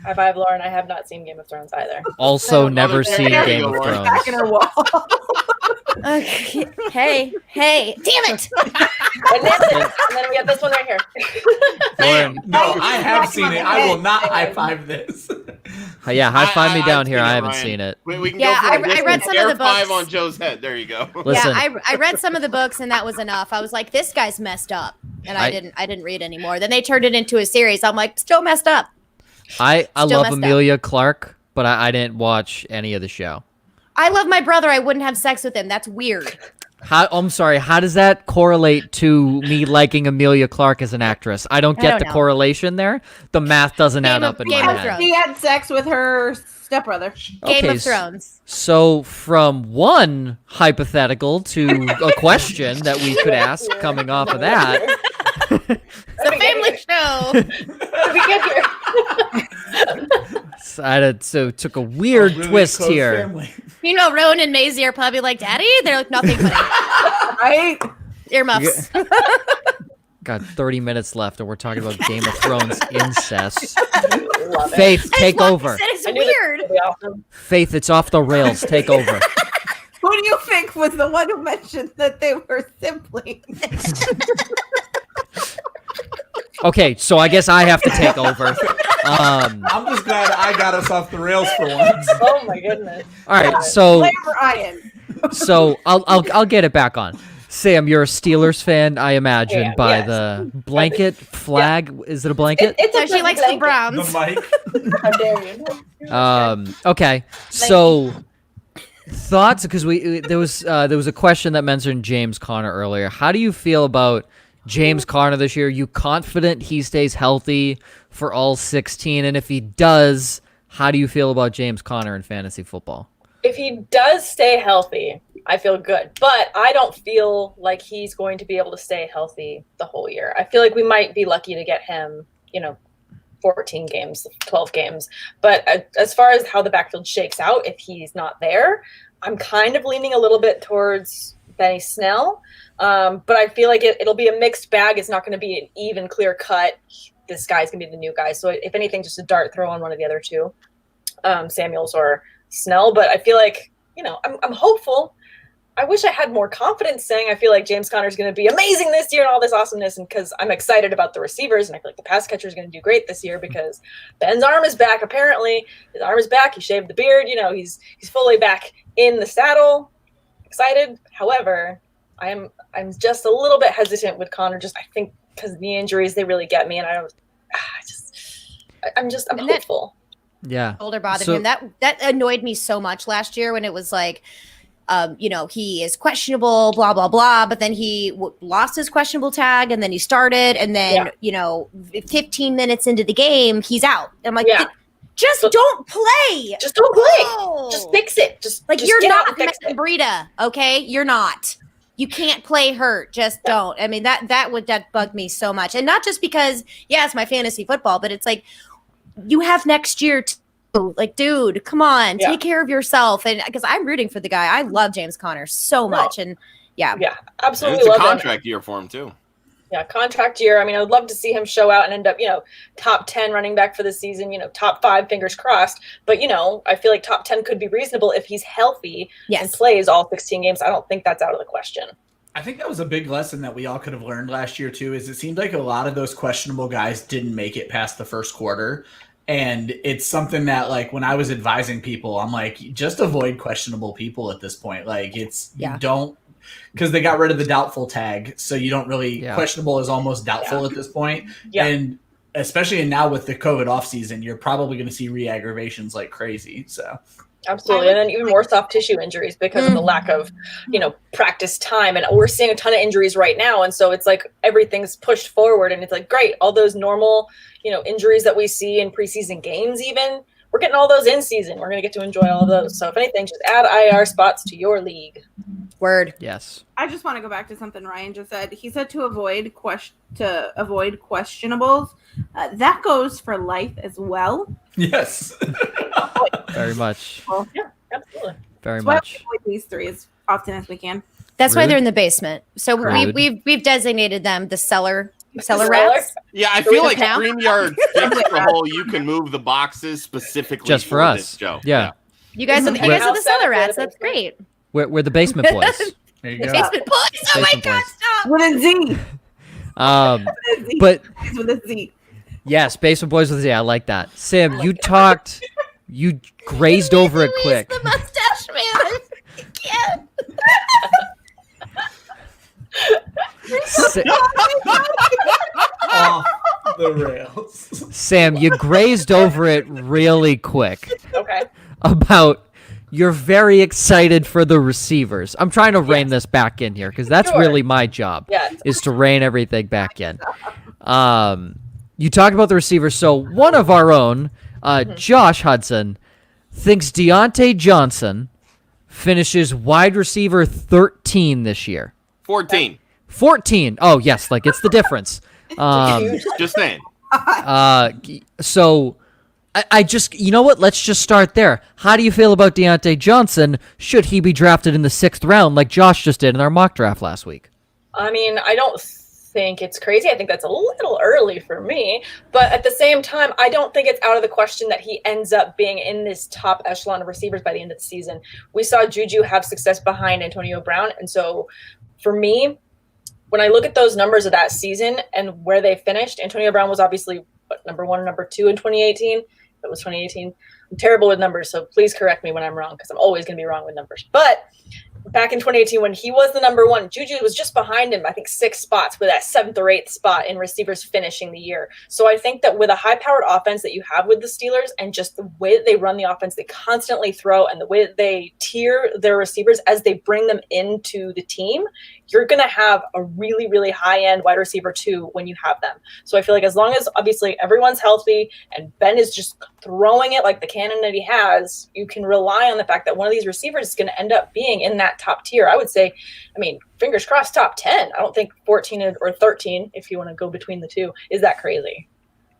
High five, Lauren. I have not seen Game of Thrones either. Also never seen Game of Thrones. Back in her wall. Okay. Hey, damn it! And then we have this one right here. Lauren, No, I have seen it. I will not high five this. yeah, high five me down I've here. seen I it, haven't Ryan. seen it. We can Yeah, go for I read some of the five books. on Joe's head. There you go. Listen, Yeah, I read some of the books, and that was enough. I was like, this guy's messed up, and I didn't read anymore. Then they turned it into a series. I'm like, still messed up. I Still love messed up. Amelia Clark, but I didn't watch any of the show. I love my brother. I wouldn't have sex with him. That's weird. I'm sorry. How does that correlate to me liking Amelia Clark as an actress? I don't get the know. correlation there. The math doesn't add up in my Game of head. Thrones. She had sex with her stepbrother. Game Okay, of Thrones. So from one hypothetical to a question that we could ask coming off of that. It's a family show. So it took a weird Really twist close here. family. You know, Rowan and Maisie are probably like, Daddy? They're like, nothing funny. Right? Earmuffs. Got 30 minutes left, and we're talking about Game of Thrones incest. Love it. Faith, take That's what over. I said. It's I knew this weird. would be awesome. Faith, it's off the rails. Take over. Who do you think was the one who mentioned that they were siblings? Okay, so I guess I have to take over. I'm just glad I got us off the rails for once. Oh my goodness. All right, so Blame Ryan. I'll get it back on. Sam, you're a Steelers fan, I imagine, Yeah, by yes. the blanket flag. Is it a blanket? It's So a she likes the blanket. Browns. The mic. How dare you? Okay, so thoughts, because there was a question that mentioned James Conner earlier. How do you feel about James Conner this year? You confident he stays healthy for all 16? And if he does, how do you feel about James Conner in fantasy football? If he does stay healthy, I feel good. But I don't feel like he's going to be able to stay healthy the whole year. I feel like we might be lucky to get him, 14 games, 12 games. But as far as how the backfield shakes out, if he's not there, I'm kind of leaning a little bit towards Benny Snell. But I feel like it'll be a mixed bag. It's not going to be an even clear cut. This guy's going to be the new guy. So if anything, just a dart throw on one of the other two, Samuels or Snell. But I feel like, I'm hopeful. I wish I had more confidence saying I feel like James Conner is going to be amazing this year and all this awesomeness, and because I'm excited about the receivers, and I feel like the pass catcher is going to do great this year because Ben's arm is back. Apparently, his arm is back. He shaved the beard. He's fully back in the saddle. Excited. However, I'm just a little bit hesitant with Conner. I think because the injuries, they really get me, and I'm hopeful. Yeah. Shoulder bothered him. That annoyed me so much last year when it was like, he is questionable, blah, blah, blah. But then he lost his questionable tag, and then he started, and then, 15 minutes into the game, he's out. And I'm like, don't play. Just don't play. No. Just fix it. Just you're get out not and fix Matt it. Breida, okay? You're not. You can't play hurt. Just don't. I mean, that bugged me so much. And not just because, it's my fantasy football, but it's like, you have next year too. Like, dude, come on, take care of yourself. And because I'm rooting for the guy, I love James Conner so much. And absolutely. It's a love him. contract year for him too. Yeah, contract year. I mean, I would love to see him show out and end up, top 10 running back for the season, top 5, fingers crossed. But, I feel like top 10 could be reasonable if he's healthy and plays all 16 games. I don't think that's out of the question. I think that was a big lesson that we all could have learned last year too, is it seemed like a lot of those questionable guys didn't make it past the first quarter. And it's something that, like, when I was advising people, I'm like, just avoid questionable people at this point. Like, you don't, because they got rid of the doubtful tag. So you don't really, questionable is almost doubtful at this point. Yeah. And especially now with the COVID off season, you're probably going to see re-aggravations like crazy. So. Absolutely. And then even more soft tissue injuries because of the lack of, practice time. And we're seeing a ton of injuries right now. And so it's like everything's pushed forward and it's like, great. All those normal, injuries that we see in preseason games, even we're getting all those in season. We're going to get to enjoy all of those. So if anything, just add IR spots to your league. Word. Yes. I just want to go back to something Ryan just said. He said to avoid questionables. That goes for life as well. Yes. Very much. Well, yeah, absolutely. Very that's much. why we avoid these three as often as we can. That's why Rude. they're in the basement. So we've designated them the cellar rats. Yeah, I feel like now? StreamYard fixed the whole you can move the boxes specifically Just for this us. show. Yeah. You guys are the cellar rats. That's great. We're the basement boys. There you The go. basement boys. Oh my Basement God! boys. Stop. With a Z. But With a Z. yes, basement boys with Z. I like that. Sam, you grazed over it quick. The mustache man. I can't. Off the rails. Sam, you grazed over it really quick Okay. about you're very excited for the receivers. I'm trying to rein this back in here because that's Sure. really my job Yes. is to rein everything back in. You talked about the receivers. So one of our own, Josh Hudson, thinks Deontay Johnson finishes wide receiver 13 this year. 14. 14. Oh, yes, like it's the difference. Just saying. So I just, you know what? Let's just start there. How do you feel about Deontay Johnson? Should he be drafted in the 6th round like Josh just did in our mock draft last week? I mean, I don't think it's crazy. I think that's a little early for me. But at the same time, I don't think it's out of the question that he ends up being in this top echelon of receivers by the end of the season. We saw Juju have success behind Antonio Brown. And so for me, when I look at those numbers of that season and where they finished, Antonio Brown was obviously number 1 and number 2 in 2018. It was 2018. I'm terrible with numbers, so please correct me when I'm wrong because I'm always going to be wrong with numbers. But back in 2018, when he was the number 1, Juju was just behind him, I think 6 spots with that 7th or 8th spot in receivers finishing the year. So I think that with a high-powered offense that you have with the Steelers and just the way that they run the offense, they constantly throw, and the way that they tier their receivers as they bring them into the team, you're going to have a really, really high-end wide receiver 2 when you have them. So I feel like as long as obviously everyone's healthy and Ben is just throwing it like the cannon that he has, you can rely on the fact that one of these receivers is going to end up being in that top tier. I would say, I mean, fingers crossed, top 10. I don't think 14 or 13, if you want to go between the two, is that crazy.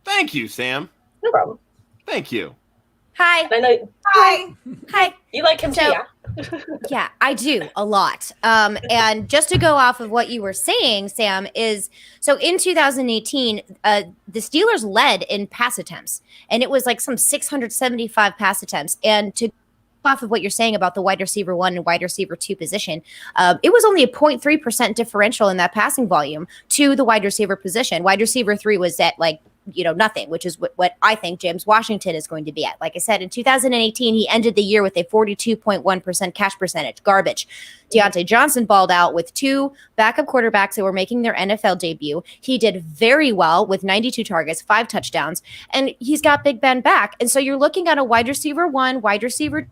Thank you, Sam. No problem. Thank you. Hi. I know Hi. you like him too, So- yeah? Yeah, I do a lot. And just to go off of what you were saying, Sam, is so in 2018, the Steelers led in pass attempts, and it was like some 675 pass attempts. And to off of what you're saying about the wide receiver 1 and wide receiver 2 position, it was only a 0.3% differential in that passing volume to the wide receiver position. Wide receiver 3 was at like nothing, which is what I think James Washington is going to be at. Like I said, in 2018, he ended the year with a 42.1% catch percentage. Garbage. Deontay Johnson balled out with 2 backup quarterbacks that were making their NFL debut. He did very well with 92 targets, 5 touchdowns, and he's got Big Ben back. And so you're looking at a wide receiver 1, wide receiver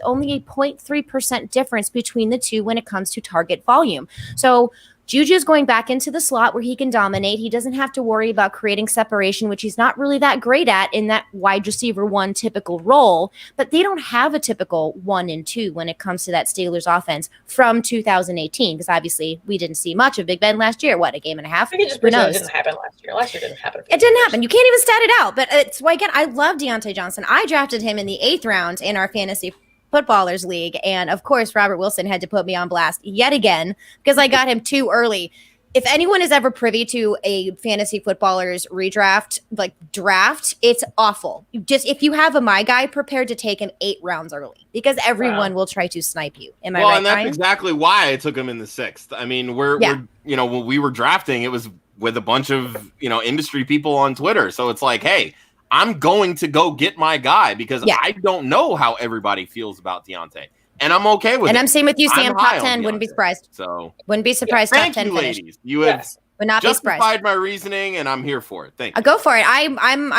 only a 0.3% difference between the two when it comes to target volume. So Juju's going back into the slot where he can dominate. He doesn't have to worry about creating separation, which he's not really that great at in that wide receiver 1 typical role. But they don't have a typical 1 and 2 when it comes to that Steelers offense from 2018, because obviously we didn't see much of Big Ben last year. What, a game and a half? We can just Who pretend it knows? didn't happen last year. Last year didn't happen. It didn't happen. You can't even stat it out. But it's why, again, I love Deontay Johnson. I drafted him in the 8th round in our fantasy footballers league. And of course, Robert Wilson had to put me on blast yet again because I got him too early. if anyone is ever privy to a fantasy footballers redraft, like draft, it's awful. If you have a my guy, prepared to take him 8 rounds early because everyone will try to snipe you. Am I right? And that's Ryan? exactly why I took him in the 6th. I mean, we're when we were drafting, it was with a bunch of industry people on Twitter. So it's like, hey, I'm going to go get my guy because I don't know how everybody feels about Deontay. And I'm okay with it. And I'm same with you, Sam. Top 10, wouldn't be surprised. So wouldn't be surprised. Top 10 thank you, finish. ladies. You have would not be surprised. justified my reasoning, and I'm here for it. Thank you. Go for it. I'm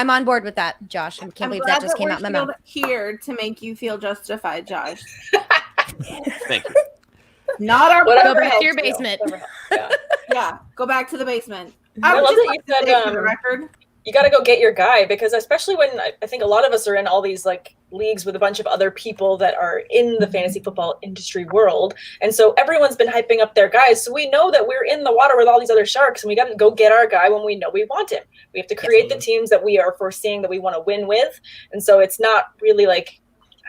on board with that, Josh. I can't believe that just came out my mouth. Here to make you feel justified, Josh. Thank you. Not our. Go back to your basement. Yeah, go back to the basement. I love that you said for the record. You got to go get your guy, because especially when I think a lot of us are in all these like leagues with a bunch of other people that are in the fantasy football industry world. And so everyone's been hyping up their guys. So we know that we're in the water with all these other sharks, and we got to go get our guy when we know we want him. We have to create the teams that we are foreseeing that we want to win with. And so it's not really like,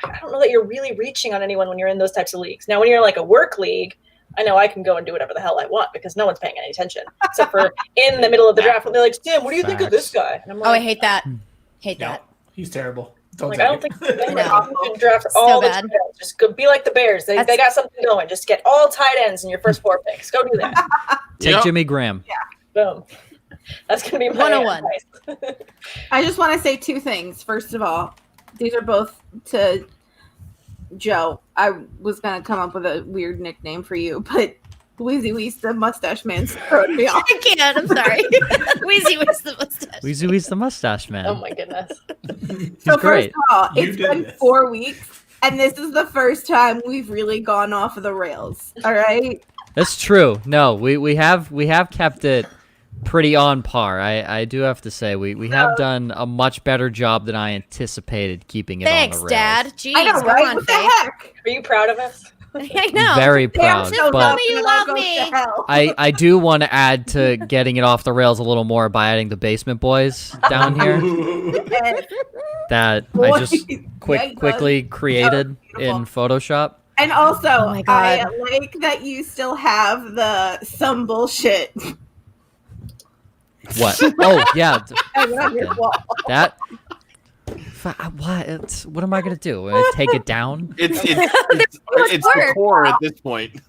I don't know that you're really reaching on anyone when you're in those types of leagues. Now, when you're in like a work league, I know I can go and do whatever the hell I want because no one's paying any attention except for in the middle of the draft when they're like, Sam, what do you think of this guy? And I'm like, I hate that. Hate that. He's terrible. I don't think anyone should draft all the tight ends. Just go be like the Bears. They got something going. Just get all tight ends in your first 4 picks. Go do that. Take Jimmy Graham. Yeah. Boom. That's going to be my 101. I just want to say 2 things. First of all, these are both to Joe. I was going to come up with a weird nickname for you, but Wheezy Weez the Mustache Man's throwing me off. I can't. I'm sorry. Wheezy Weez the Mustache. Wheezy Weez the Mustache Man. Oh my goodness. So great. first of all, it's been 4 weeks, and this is the first time we've really gone off of the rails. All right? That's true. No, we have kept it pretty on par. I do have to say we have done a much better job than I anticipated keeping it on the rails. Dad. Jeez, I know, right? What the heck? Are you proud of us? I know. Very proud. Just but tell me you love me. I do want to add to getting it off the rails a little more by adding the Basement Boys down here that I just quickly created in Photoshop. And also, Oh my God. I like that you still have the some bullshit. What? Oh yeah, on your wall. that. What am I gonna do? Take it down? It's the core at this point.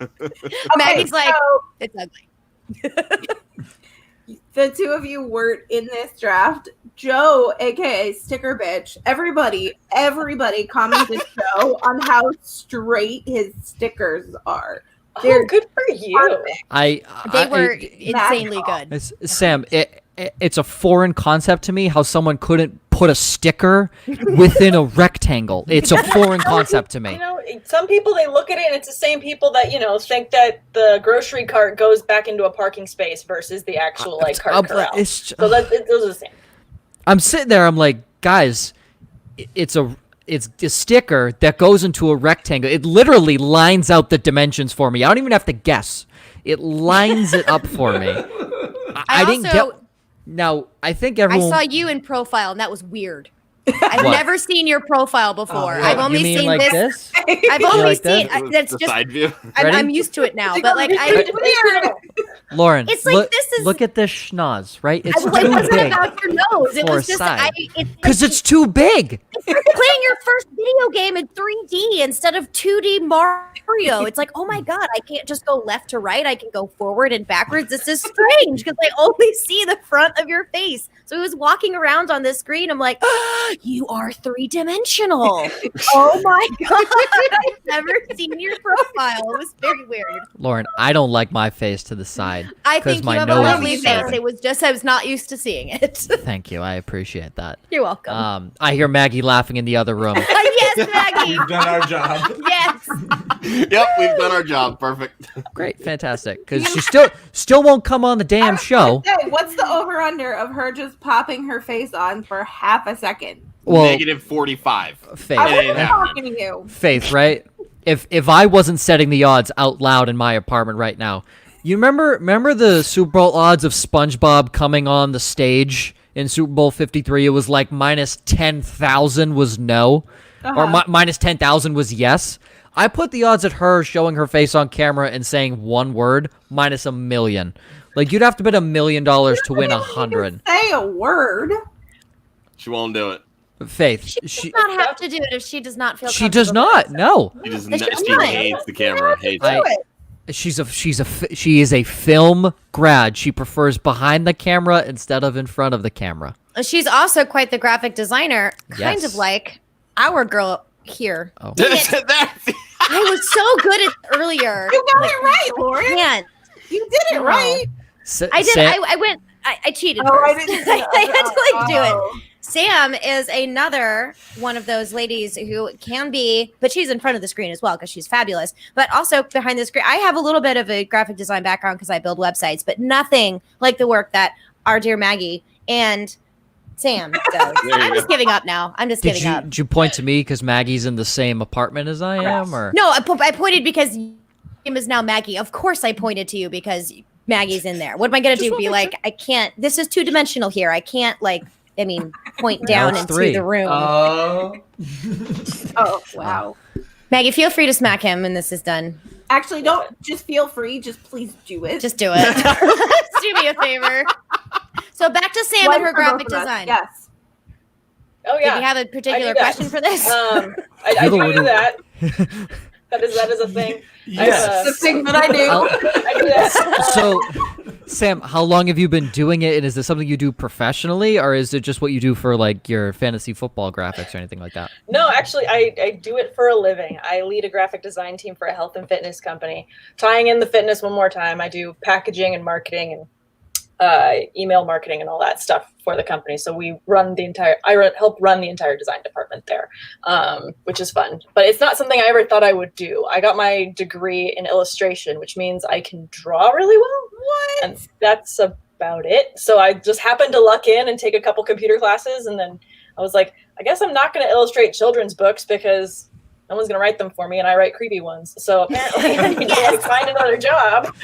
Maggie's like, it's ugly. The 2 of you weren't in this draft. Joe, aka Sticker Bitch, everybody commented Joe on how straight his stickers are. They're good for you. They were insanely good. Sam, it's a foreign concept to me how someone couldn't put a sticker within a rectangle. It's a foreign concept to me. You know, some people, they look at it and it's the same people that, think that the grocery cart goes back into a parking space versus the actual cart corral. So those are the same. I'm sitting there, I'm like, guys, it's a sticker that goes into a rectangle. It literally lines out the dimensions for me. I don't even have to guess. It lines it up for me. I didn't get. Now, I think everyone. I saw you in profile, and that was weird. I've never seen your profile before. I've only seen like this. I've only seen. That's the just. side view. I'm used to it now, but Lauren, it's like this is. Look at this schnoz, right? It's it too wasn't big. about your nose. It was just Because it's too big. It's like playing your first video game in 3D instead of 2D Mario. It's like, oh my God, I can't just go left to right. I can go forward and backwards. This is strange because I only see the front of your face. So he was walking around on this screen. I'm like, oh, you are 3-dimensional. Oh my God. I've never seen your profile. It was very weird. Lauren, I don't like my face to the side. I think you have a lovely face. It was just I was not used to seeing it. Thank you. I appreciate that. You're welcome. I hear Maggie laughing in the other room. Yes, Maggie. We've done our job. Yes. Yep, we've done our job. Perfect. Great, fantastic. Because she still won't come on the damn show. What's the over/under of her just popping her face on for half a second? Well, -45. Faith. I wasn't talking to you. Faith, right? If I wasn't setting the odds out loud in my apartment right now, you remember the Super Bowl odds of SpongeBob coming on the stage in Super Bowl 53? It was like -10,000 was no, or -10,000 was yes. I put the odds at her showing her face on camera and saying one word, -1,000,000. Like you'd have to bet $1 million to win 100. Say a word. She won't do it. Faith, She does not have to do it if she does not feel. she does comfortable not. doing No, She does That's not. just She fine. hates the camera. Hates it. she is a film grad. She prefers behind the camera instead of in front of the camera. so. She's also quite the graphic designer, kind Yes. of like our girl here. Oh. I was so good at earlier. You got it right, Lauren. Man, You did it right. I did. I went. I cheated. Oh, I first. didn't. I had to like do it. Oh. Sam is another one of those ladies who can be, but she's in front of the screen as well because she's fabulous. But also behind the screen, I have a little bit of a graphic design background because I build websites, but nothing like the work that our dear Maggie and Sam does. I'm just giving up now. I'm just giving up. Did you point to me because Maggie's in the same apartment as I am, or No, I pointed because your name is now Maggie. Of course, I pointed to you because Maggie's in there. What am I gonna do? Be like, I can't. This is 2-dimensional here. I can't point down it's into 3. the room. Oh, wow. Maggie, feel free to smack him when this is done. Actually, don't just feel free. Just please do it. Just do it. Just do me a favor. So back to Sam and her graphic design. Yes. Oh Did yeah. you have a particular that. question for this? I do that. That is a thing. Yes. The thing that I do. I do that. So, Sam, how long have you been doing it? And is this something you do professionally, or is it just what you do for like your fantasy football graphics or anything like that? No, actually, I do it for a living. I lead a graphic design team for a health and fitness company. Tying in the fitness one more time, I do packaging and marketing and email marketing and all that stuff for the company. So we run help run the entire design department there, which is fun. But it's not something I ever thought I would do. I got my degree in illustration, which means I can draw really well. What? And that's about it. So I just happened to luck in and take a couple computer classes, and then I was like, I guess I'm not going to illustrate children's books because no one's going to write them for me, and I write creepy ones. So apparently I need to find another job.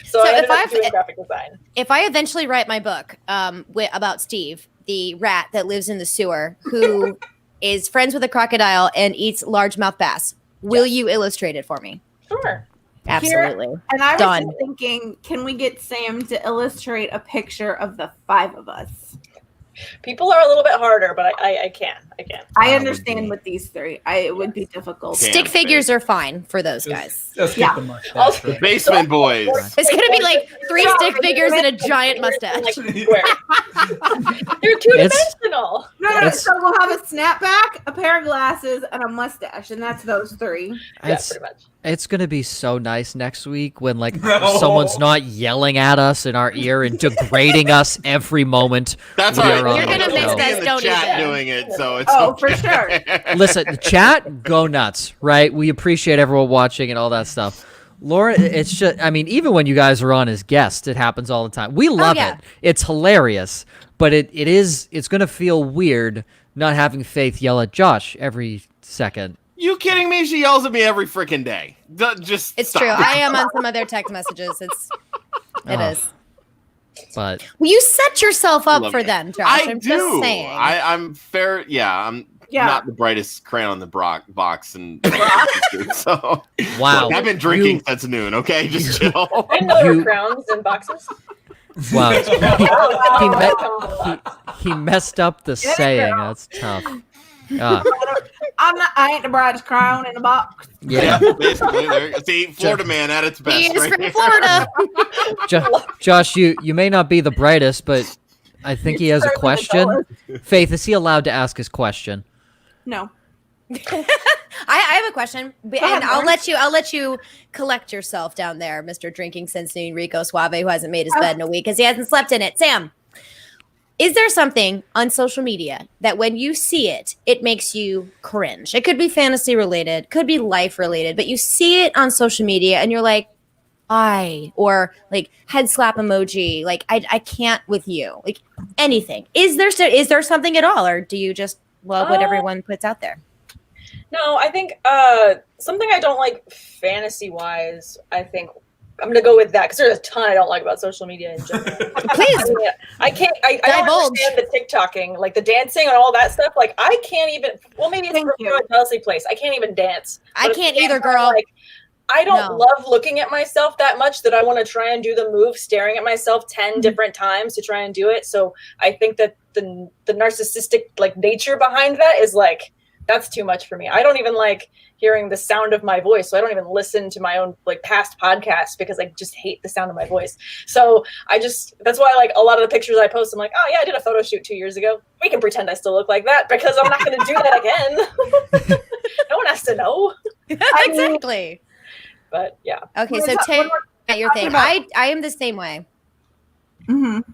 so I ended up doing graphic design. If I eventually write my book about Steve, the rat that lives in the sewer, who is friends with a crocodile and eats largemouth bass, will you illustrate it for me? Sure. Absolutely. And I was Done. just thinking, can we get Sam to illustrate a picture of the 5 of us? People are a little bit harder, but I can. I understand with these 3. it would be difficult. Damn, Stick figures are fine for those guys. Just Yeah. get the mustache. Also- The Basement Boys. It's going to be like 3 stick figures and a giant mustache. Like, square. They're two-dimensional. No, so we'll have a snapback, a pair of glasses, and a mustache, and that's those 3. Yeah, It's, pretty much. it's gonna be so nice next week when like No. someone's not yelling at us in our ear and degrading us every moment. That's we all are right. on You're the gonna miss show. this, In the don't chat even. doing it, so it's Oh, okay. for sure. Listen, chat, go nuts, right? We appreciate everyone watching and all that stuff. Laura, it's just, I mean, even when you guys are on as guests, it happens all the time. We love yeah. it. It's hilarious, but it's going to feel weird not having Faith yell at Josh every second. You kidding me? She yells at me every freaking day. Just It's stop. true. I am on some other text messages. It Oh. is. But Well, you set yourself up Love for it. them, Josh. I I'm do. just saying. I'm fair. Yeah, I'm Yeah. not the brightest crayon on the box, and so wow. Look, I've been drinking since noon. Okay, just chill. I didn't know there You- were crowns in boxes. Wow. Oh, He messed up the saying. That's tough. I ain't the brightest crown in the box. Yeah. Basically, see, Florida man at its best. He is right from here. Florida. Josh, you may not be the brightest, but I think he has a question. Faith, is he allowed to ask his question? No. I have a question, and ahead, I'll Lauren. let you collect yourself down there, Mr. Drinking Since Noon Rico Suave, who hasn't made his bed in a week because he hasn't slept in it. Sam, is there something on social media that when you see it, it makes you cringe? It could be fantasy related, could be life related, but you see it on social media and you're like, or like head slap emoji, like I can't with you, like anything. Is there something at all, or do you just love what everyone puts out there? No, I think something I don't like fantasy-wise, I think I'm going to go with that because there's a ton I don't like about social media in general. Please. I don't Divulge. understand the TikToking, like the dancing and all that stuff. Like I can't even, well, maybe it's Thank for you. a Chelsea place. I can't even dance. I But can't it's either, kind of girl. Like, I don't love looking at myself that much that I want to try and do the move staring at myself 10 different times to try and do it. So I think that the narcissistic like nature behind that is like, that's too much for me. I don't even like hearing the sound of my voice. So I don't even listen to my own like past podcasts because I just hate the sound of my voice. So that's why like a lot of the pictures I post, I'm like, oh yeah, I did a photo shoot 2 years ago. We can pretend I still look like that because I'm not going to do that again. No one has to know. Exactly. But yeah. Okay. So Tay, your thing. I am the same way. Mm-hmm.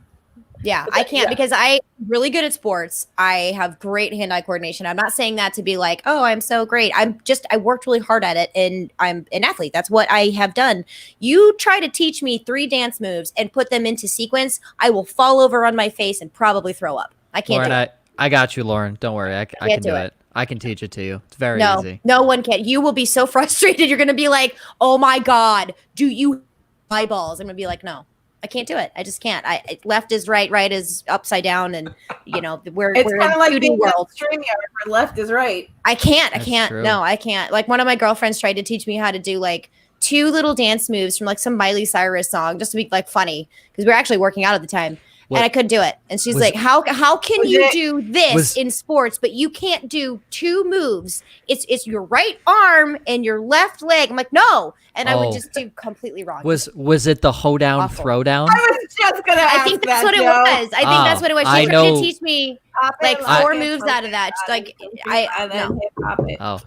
Yeah, I can't because I'm really good at sports. I have great hand-eye coordination. I'm not saying that to be like, oh, I'm so great. I worked really hard at it and I'm an athlete. That's what I have done. You try to teach me 3 dance moves and put them into sequence, I will fall over on my face and probably throw up. I can't Lauren, do it. I got you, Lauren. Don't worry. I can do it. I can teach it to you. It's very easy. No one can. You will be so frustrated. You're going to be like, oh my God, do you eyeballs? I'm going to be like, no. I can't do it. I just can't. Left is right, right is upside down, and we're It's kind of like in 2D world. StreamYard where left is right. I can't. True. No, I can't. Like one of my girlfriends tried to teach me how to do like 2 little dance moves from like some Miley Cyrus song just to be like funny because we were actually working out at the time. And I couldn't do it. And she's like, how can you do this in sports, but you can't do 2 moves? It's your right arm and your left leg. I'm like, no. And I would just do completely wrong. Was it the hoedown throwdown? I was just gonna ask I think that's that, what it Joe. was. I think that's what it was. She tried to teach me like 4 moves out of that. Like Put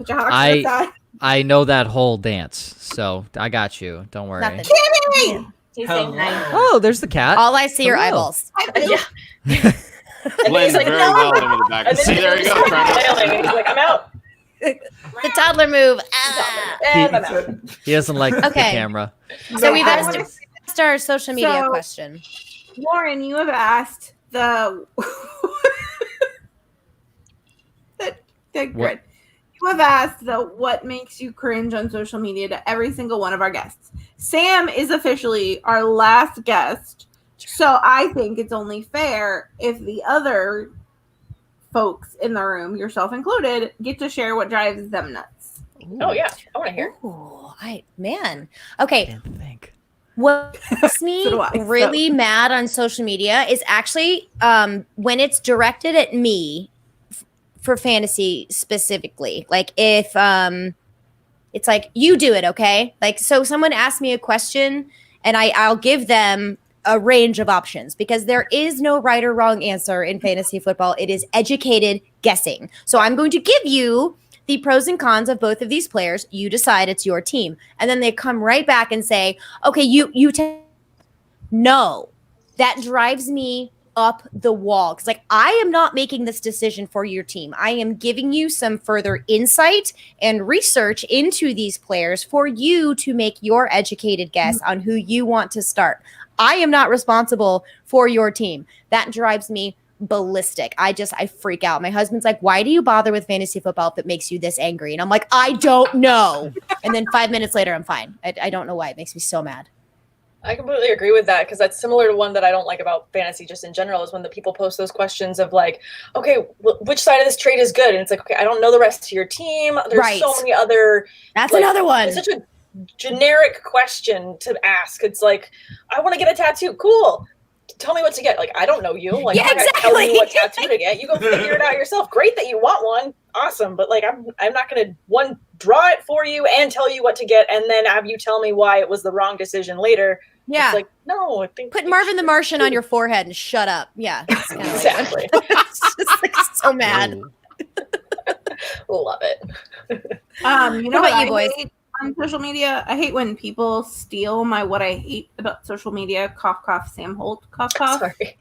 your heart to the side. I know that whole dance, so I got you. Don't worry. Nothing. Kidding! Oh, there's the cat. All I see are eyeballs. Yeah. Blend like, very no. well into the back. And then See, there you go. He's like, I'm out. The toddler move. And I'm out. He doesn't like the Okay. camera. So we've asked our social media question. Lauren, you have asked the grid. You have asked the what makes you cringe on social media to every single one of our guests. Sam is officially our last guest, so I think it's only fair if the other folks in the room, yourself included, get to share what drives them nuts. Oh yeah, I want to hear. Oh, okay. Can't think. What makes me So do I, really mad on social media is actually when it's directed at me for fantasy specifically. Like if it's like, you do it, okay? Like, so someone asks me a question and I'll give them a range of options because there is no right or wrong answer in fantasy football. It is educated guessing. So I'm going to give you the pros and cons of both of these players. You decide, it's your team. And then they come right back and say, okay, no, that drives me up the wall. Because like, I am not making this decision for your team. I am giving you some further insight and research into these players for you to make your educated guess on who you want to start. I am not responsible for your team. That drives me ballistic. I freak out. My husband's like, why do you bother with fantasy football if it makes you this angry? And I'm like, I don't know. And then 5 minutes later, I'm fine. I don't know why. It makes me so mad. I completely agree with that because that's similar to one that I don't like about fantasy just in general is when the people post those questions of like, okay, which side of this trade is good? And it's like, okay, I don't know the rest of your team. There's so many other. That's another one. It's such a generic question to ask. It's like, I want to get a tattoo. Cool. Tell me what to get. Like, I don't know you. Like, yeah, I'm not exactly. telling you what tattoo to get. You go figure it out yourself. Great that you want one. Awesome. But like, I'm not going to draw it for you and tell you what to get and then have you tell me why it was the wrong decision later. Yeah. It's like, no, I think put Marvin the Martian on your forehead and shut up. Yeah. Exactly. It's just like so mad. Love it. You know what what you boys hate on social media? I hate when people steal my what I hate about social media. Cough, cough, Sam Holt. Cough, cough. Sorry.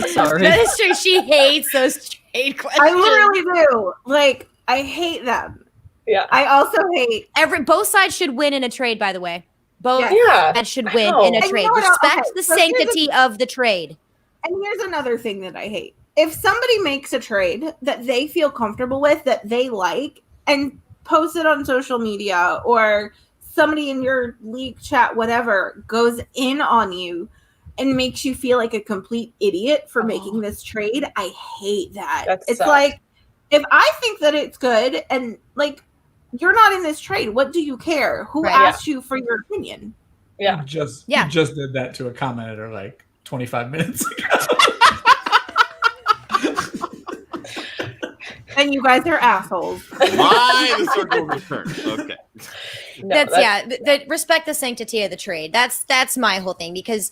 Sorry. That is true. She hates those trade questions. I literally do. Like, I hate them. Yeah. I also hate Both sides should win in a trade, by the way. Both Yeah. sides should win know. in a And you trade. know what? Respect Okay, the so here's sanctity of the trade. And here's another thing that I hate. If somebody makes a trade that they feel comfortable with, that they like, and post it on social media, or somebody in your league chat, whatever, goes in on you and makes you feel like a complete idiot for making this trade, I hate that. That It's sucks. like, if I think that it's good and like you're not in this trade. What do you care? Who Right. asked you for your opinion? Yeah. You just did that to a commenter like 25 minutes ago. And you guys are assholes. Why the circle return? Okay. No, respect the sanctity of the trade. That's my whole thing, because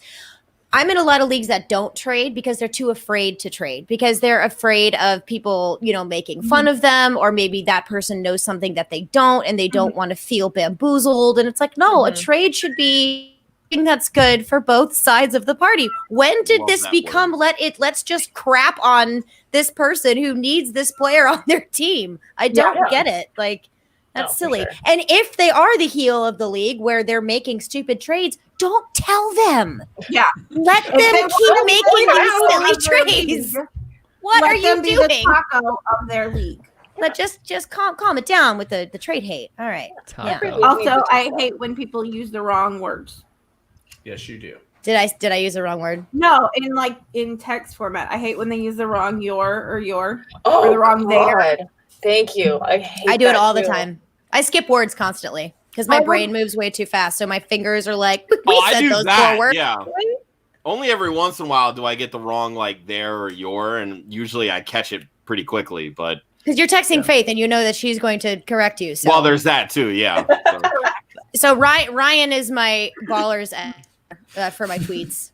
I'm in a lot of leagues that don't trade because they're too afraid to trade, because they're afraid of people, making fun of them, or maybe that person knows something that they don't and they don't want to feel bamboozled. And it's like, no, a trade should be something that's good for both sides of the party. When did this become let's just crap on this person who needs this player on their team? I don't get it. Like, that's silly. Sure. And if they are the heel of the league where they're making stupid trades, don't tell them. Yeah. Let them keep making these silly trades. What are you doing? The taco of their league. But just calm it down with the trade hate. All right. Yeah. Also, I hate when people use the wrong words. Yes, you do. Did I use the wrong word? No, in text format. I hate when they use the wrong your or or the wrong there. Thank you. I do it all the time. I skip words constantly because my brain moves way too fast. So my fingers are like, I do that. Words. Yeah. Only every once in a while do I get the wrong there or your, and usually I catch it pretty quickly. But because you're texting Faith and you know that she's going to correct you. So. Well, there's that too. Yeah. So Ryan is my baller's for my tweets.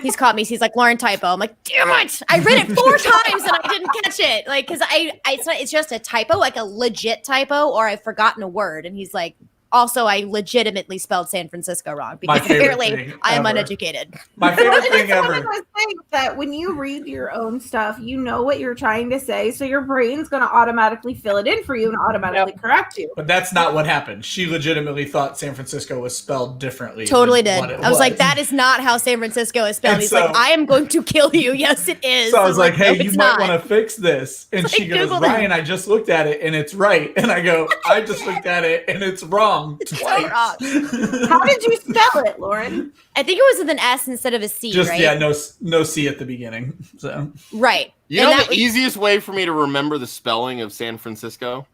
He's caught me. He's like, Lauren, typo. I'm like, damn it! I read it 4 times and I didn't catch it. Like, because it's just a typo, like a legit typo, or I've forgotten a word. And he's like, also, I legitimately spelled San Francisco wrong because apparently I am uneducated. My favorite thing ever. One of those things that when you read your own stuff, you know what you're trying to say, so your brain's going to automatically fill it in for you and automatically correct you. But that's not what happened. She legitimately thought San Francisco was spelled differently. Totally did. I was like, that is not how San Francisco is spelled. He's like, I am going to kill you. Yes, it is. So I was like, hey, you might want to fix this. And she goes, Ryan, I just looked at it and it's right. And I go, I just looked at it and it's wrong. It's twice. So wrong. How did you spell it, Lauren? I think it was with an S instead of a C, just, right? Yeah, no C at the beginning. So right. You know the easiest way for me to remember the spelling of San Francisco?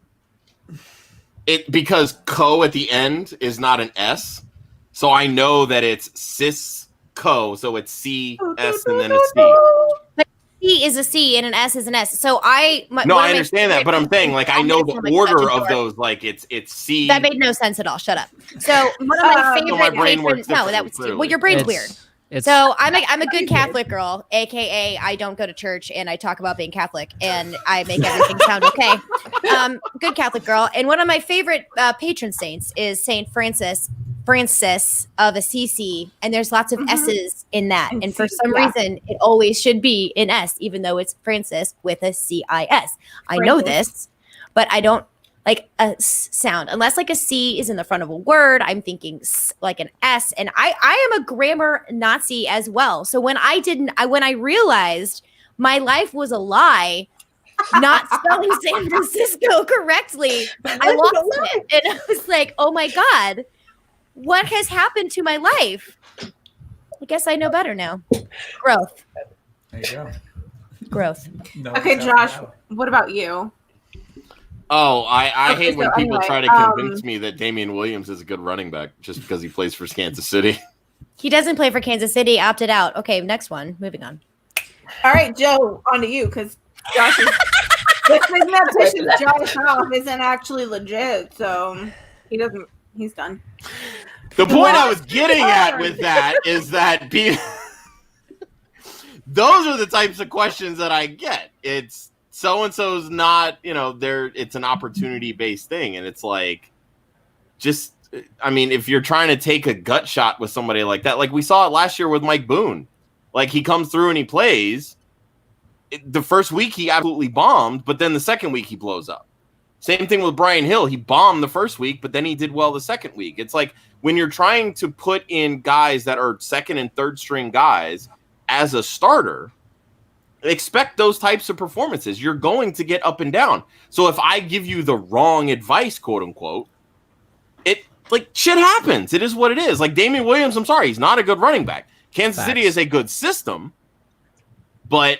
Because co at the end is not an S. So I know that it's Cisco. So it's C, S, and then it's C. C is a C and an S is an S. So I understand that, but I'm saying I know the order of those. It's C. That made no sense at all. Shut up. So one of my favorite. So my brain works well, your brain's weird. So I'm a good Catholic girl, aka I don't go to church and I talk about being Catholic and I make everything sound okay. Good Catholic girl. And one of my favorite patron saints is Saint Francis of Assisi, and there's lots of S's in that. And for some reason, it always should be an S, even though it's Francis with a C-I-S. I know this, but I don't like a sound unless a C is in the front of a word. I'm thinking like an S, and I am a grammar Nazi as well. So when I realized my life was a lie, not spelling San Francisco correctly, I lost it, and I was like, oh my God. What has happened to my life? I guess I know better now. Growth. There you go. Growth. No, okay, Josh, what about you? Oh, I hate when people try to convince me that Damian Williams is a good running back just because he plays for Kansas City. He doesn't play for Kansas City, opted out. Okay, next one. Moving on. All right, Joe, on to you, because Josh is the thing that pisses Josh off isn't actually legit, so he's done. The point I was getting at with that is that those are the types of questions that I get. It's so-and-so's not, it's an opportunity-based thing. And it's if you're trying to take a gut shot with somebody like that, like we saw it last year with Mike Boone. Like he comes through and he plays. The first week he absolutely bombed, but then the second week he blows up. Same thing with Brian Hill. He bombed the first week, but then he did well the second week. It's like when you're trying to put in guys that are second and third string guys as a starter, expect those types of performances. You're going to get up and down. So if I give you the wrong advice, quote unquote, shit happens. It is what it is. Like Damian Williams, I'm sorry, he's not a good running back. Kansas City is a good system, but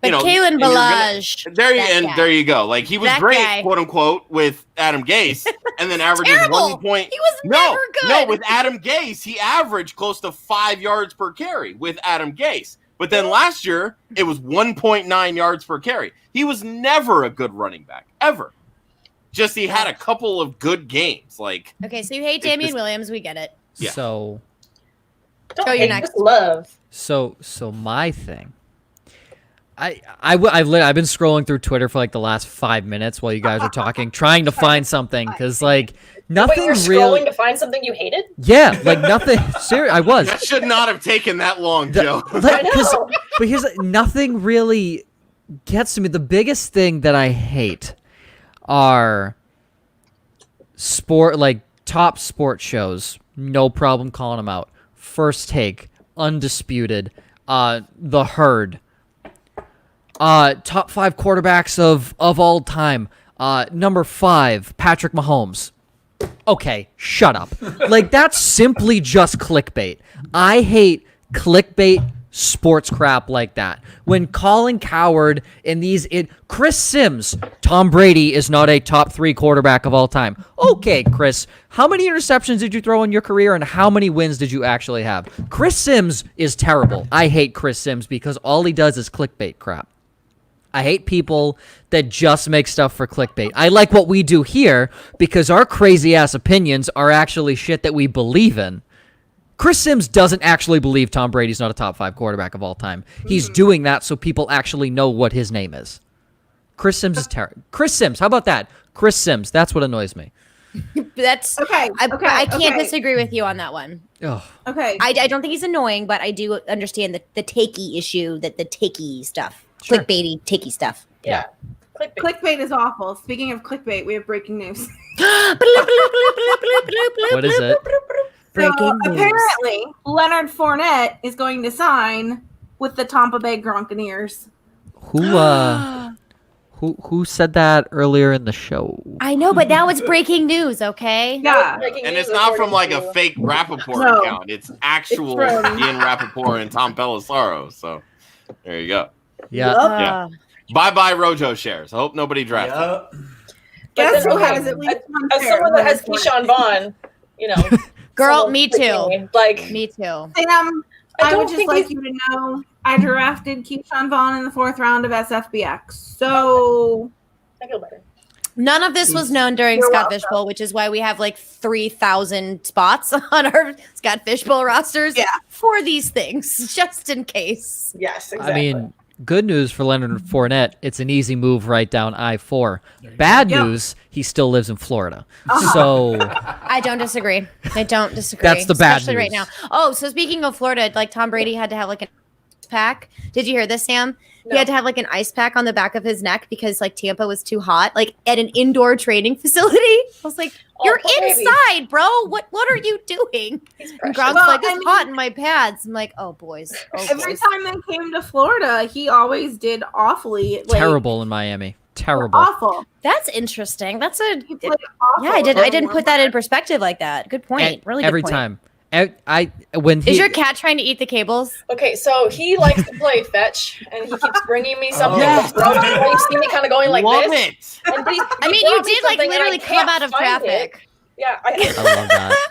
But Kalen Balaj, there you go. Like he was That great, guy. quote unquote, with Adam Gase, and then averages Terrible. 1 point. He was never good. No, with Adam Gase, he averaged close to 5 yards per carry with Adam Gase. But then last year, it was 1.9 yards per carry. He was never a good running back, ever. Just he had a couple of good games. Like Okay, so you hate Damian Williams. We get it. Yeah. So Don't Go, you're hate, next. just love. So my thing. I've been scrolling through Twitter for like the last 5 minutes while you guys are talking, trying to find something because like Wait, nothing you're scrolling really. to find something you hated? Yeah, like nothing. Serious, I was. that should not have taken that long, Joe. Like, I know. but here's nothing really gets to me. The biggest thing that I hate are top sports shows. No problem calling them out. First Take, Undisputed, The Herd, top 5 quarterbacks of all time. Number 5, Patrick Mahomes. Okay, shut up. Like, that's simply just clickbait. I hate clickbait sports crap like that. When Colin Cowherd and Chris Sims, Tom Brady is not a top 3 quarterback of all time. Okay, Chris, how many interceptions did you throw in your career and how many wins did you actually have? Chris Sims is terrible. I hate Chris Sims because all he does is clickbait crap. I hate people that just make stuff for clickbait. I like what we do here because our crazy-ass opinions are actually shit that we believe in. Chris Sims doesn't actually believe Tom Brady's not a top 5 quarterback of all time. He's doing that so people actually know what his name is. Chris Sims is terrible. Chris Sims, how about that? Chris Sims, that's what annoys me. That's Okay. I can't disagree with you on that one. Ugh. Okay. I don't think he's annoying, but I do understand the takey issue, the takey stuff, Sure. clickbaity takey stuff. Yeah. Clickbait. Clickbait is awful. Speaking of clickbait, we have breaking news. What is it? Breaking So news. apparently, Leonard Fournette is going to sign with the Tampa Bay Gronkaneers. Who said that earlier in the show? I know, but now it's breaking news, okay? Yeah. Breaking And news it's not from according like a to- fake Rappaport No. account. It's actual It's from- Ian Rappaport and Tom Pelissaro. So there you go. Yeah. Yeah. Bye-bye Rojo shares. I hope nobody drafts it. Yup. Guess then, who okay, has at least one As share? someone that has Leonard Keyshawn Vaughn, you know. Girl, someone me too. freaking, Like, Me too. Sam, I I don't would just think like he's- you to know I drafted Keyshawn Vaughn in the 4th round of SFBX. So I feel better. None of this was known during You're Scott welcome. Fishbowl, which is why we have like 3,000 spots on our Scott Fishbowl rosters Yeah. for these things, just in case. Yes, I exactly. mean, good news for Leonard Fournette. It's an easy move right down I-4. Bad Yep. news, he still lives in Florida. So I don't disagree. I don't disagree. That's the bad especially right news. now. Oh, so speaking of Florida, like Tom Brady had to have like an ice pack. Did you hear this, Sam? No. He had to have like an ice pack on the back of his neck because like Tampa was too hot, like at an indoor training facility. I was like, Oh, "You're poor baby. inside, bro. What are you doing?" He's And precious. Gronk's Well, like, I "It's mean- hot in my pads." I'm like, "Oh boys, oh every boys." time they came to Florida, he always did awfully terrible in Miami. Terrible. Awful. That's interesting. That's a He played awful. yeah. I didn't put that in perspective like that. Good point. Really good Every point. time. When Is he, your cat trying to eat the cables? Okay, so he likes to play fetch, and he keeps bringing me something. Yeah. to throw at me. You see me kind of going like Love this. it. And he I mean, brought you me did like something, and I literally come can't out of find traffic. it. Yeah, I love that.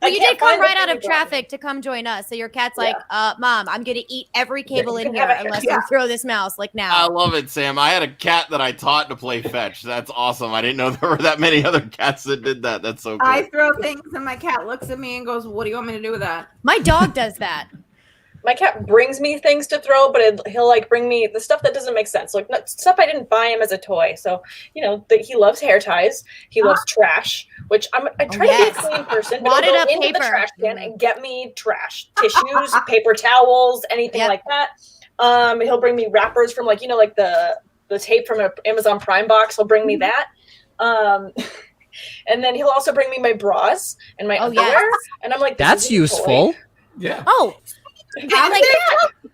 Well, you did come right out of traffic to come join us. So your cat's like, Mom, I'm going to eat every cable you in can here have it. unless Yeah. you throw this mouse like I now. love it, Sam. I had a cat that I taught to play fetch. That's awesome. I didn't know there were that many other cats that did that. That's so cool. I throw things and my cat looks at me and goes, "What do you want me to do with that?" My dog does that. My cat brings me things to throw, but he'll like bring me the stuff that doesn't make sense, like stuff I didn't buy him as a toy. So he loves hair ties, he loves trash, which I try yes. to be a clean person. But Wadded he'll up go into paper. the trash can and get me trash, tissues, paper towels, anything Yep. like that. He'll bring me wrappers from like the tape from an Amazon Prime box. He'll bring me that. And then he'll also bring me my bras and my underwear. yes. And I'm like, this That's isn't a toy. useful. Yeah. Oh, Have like they?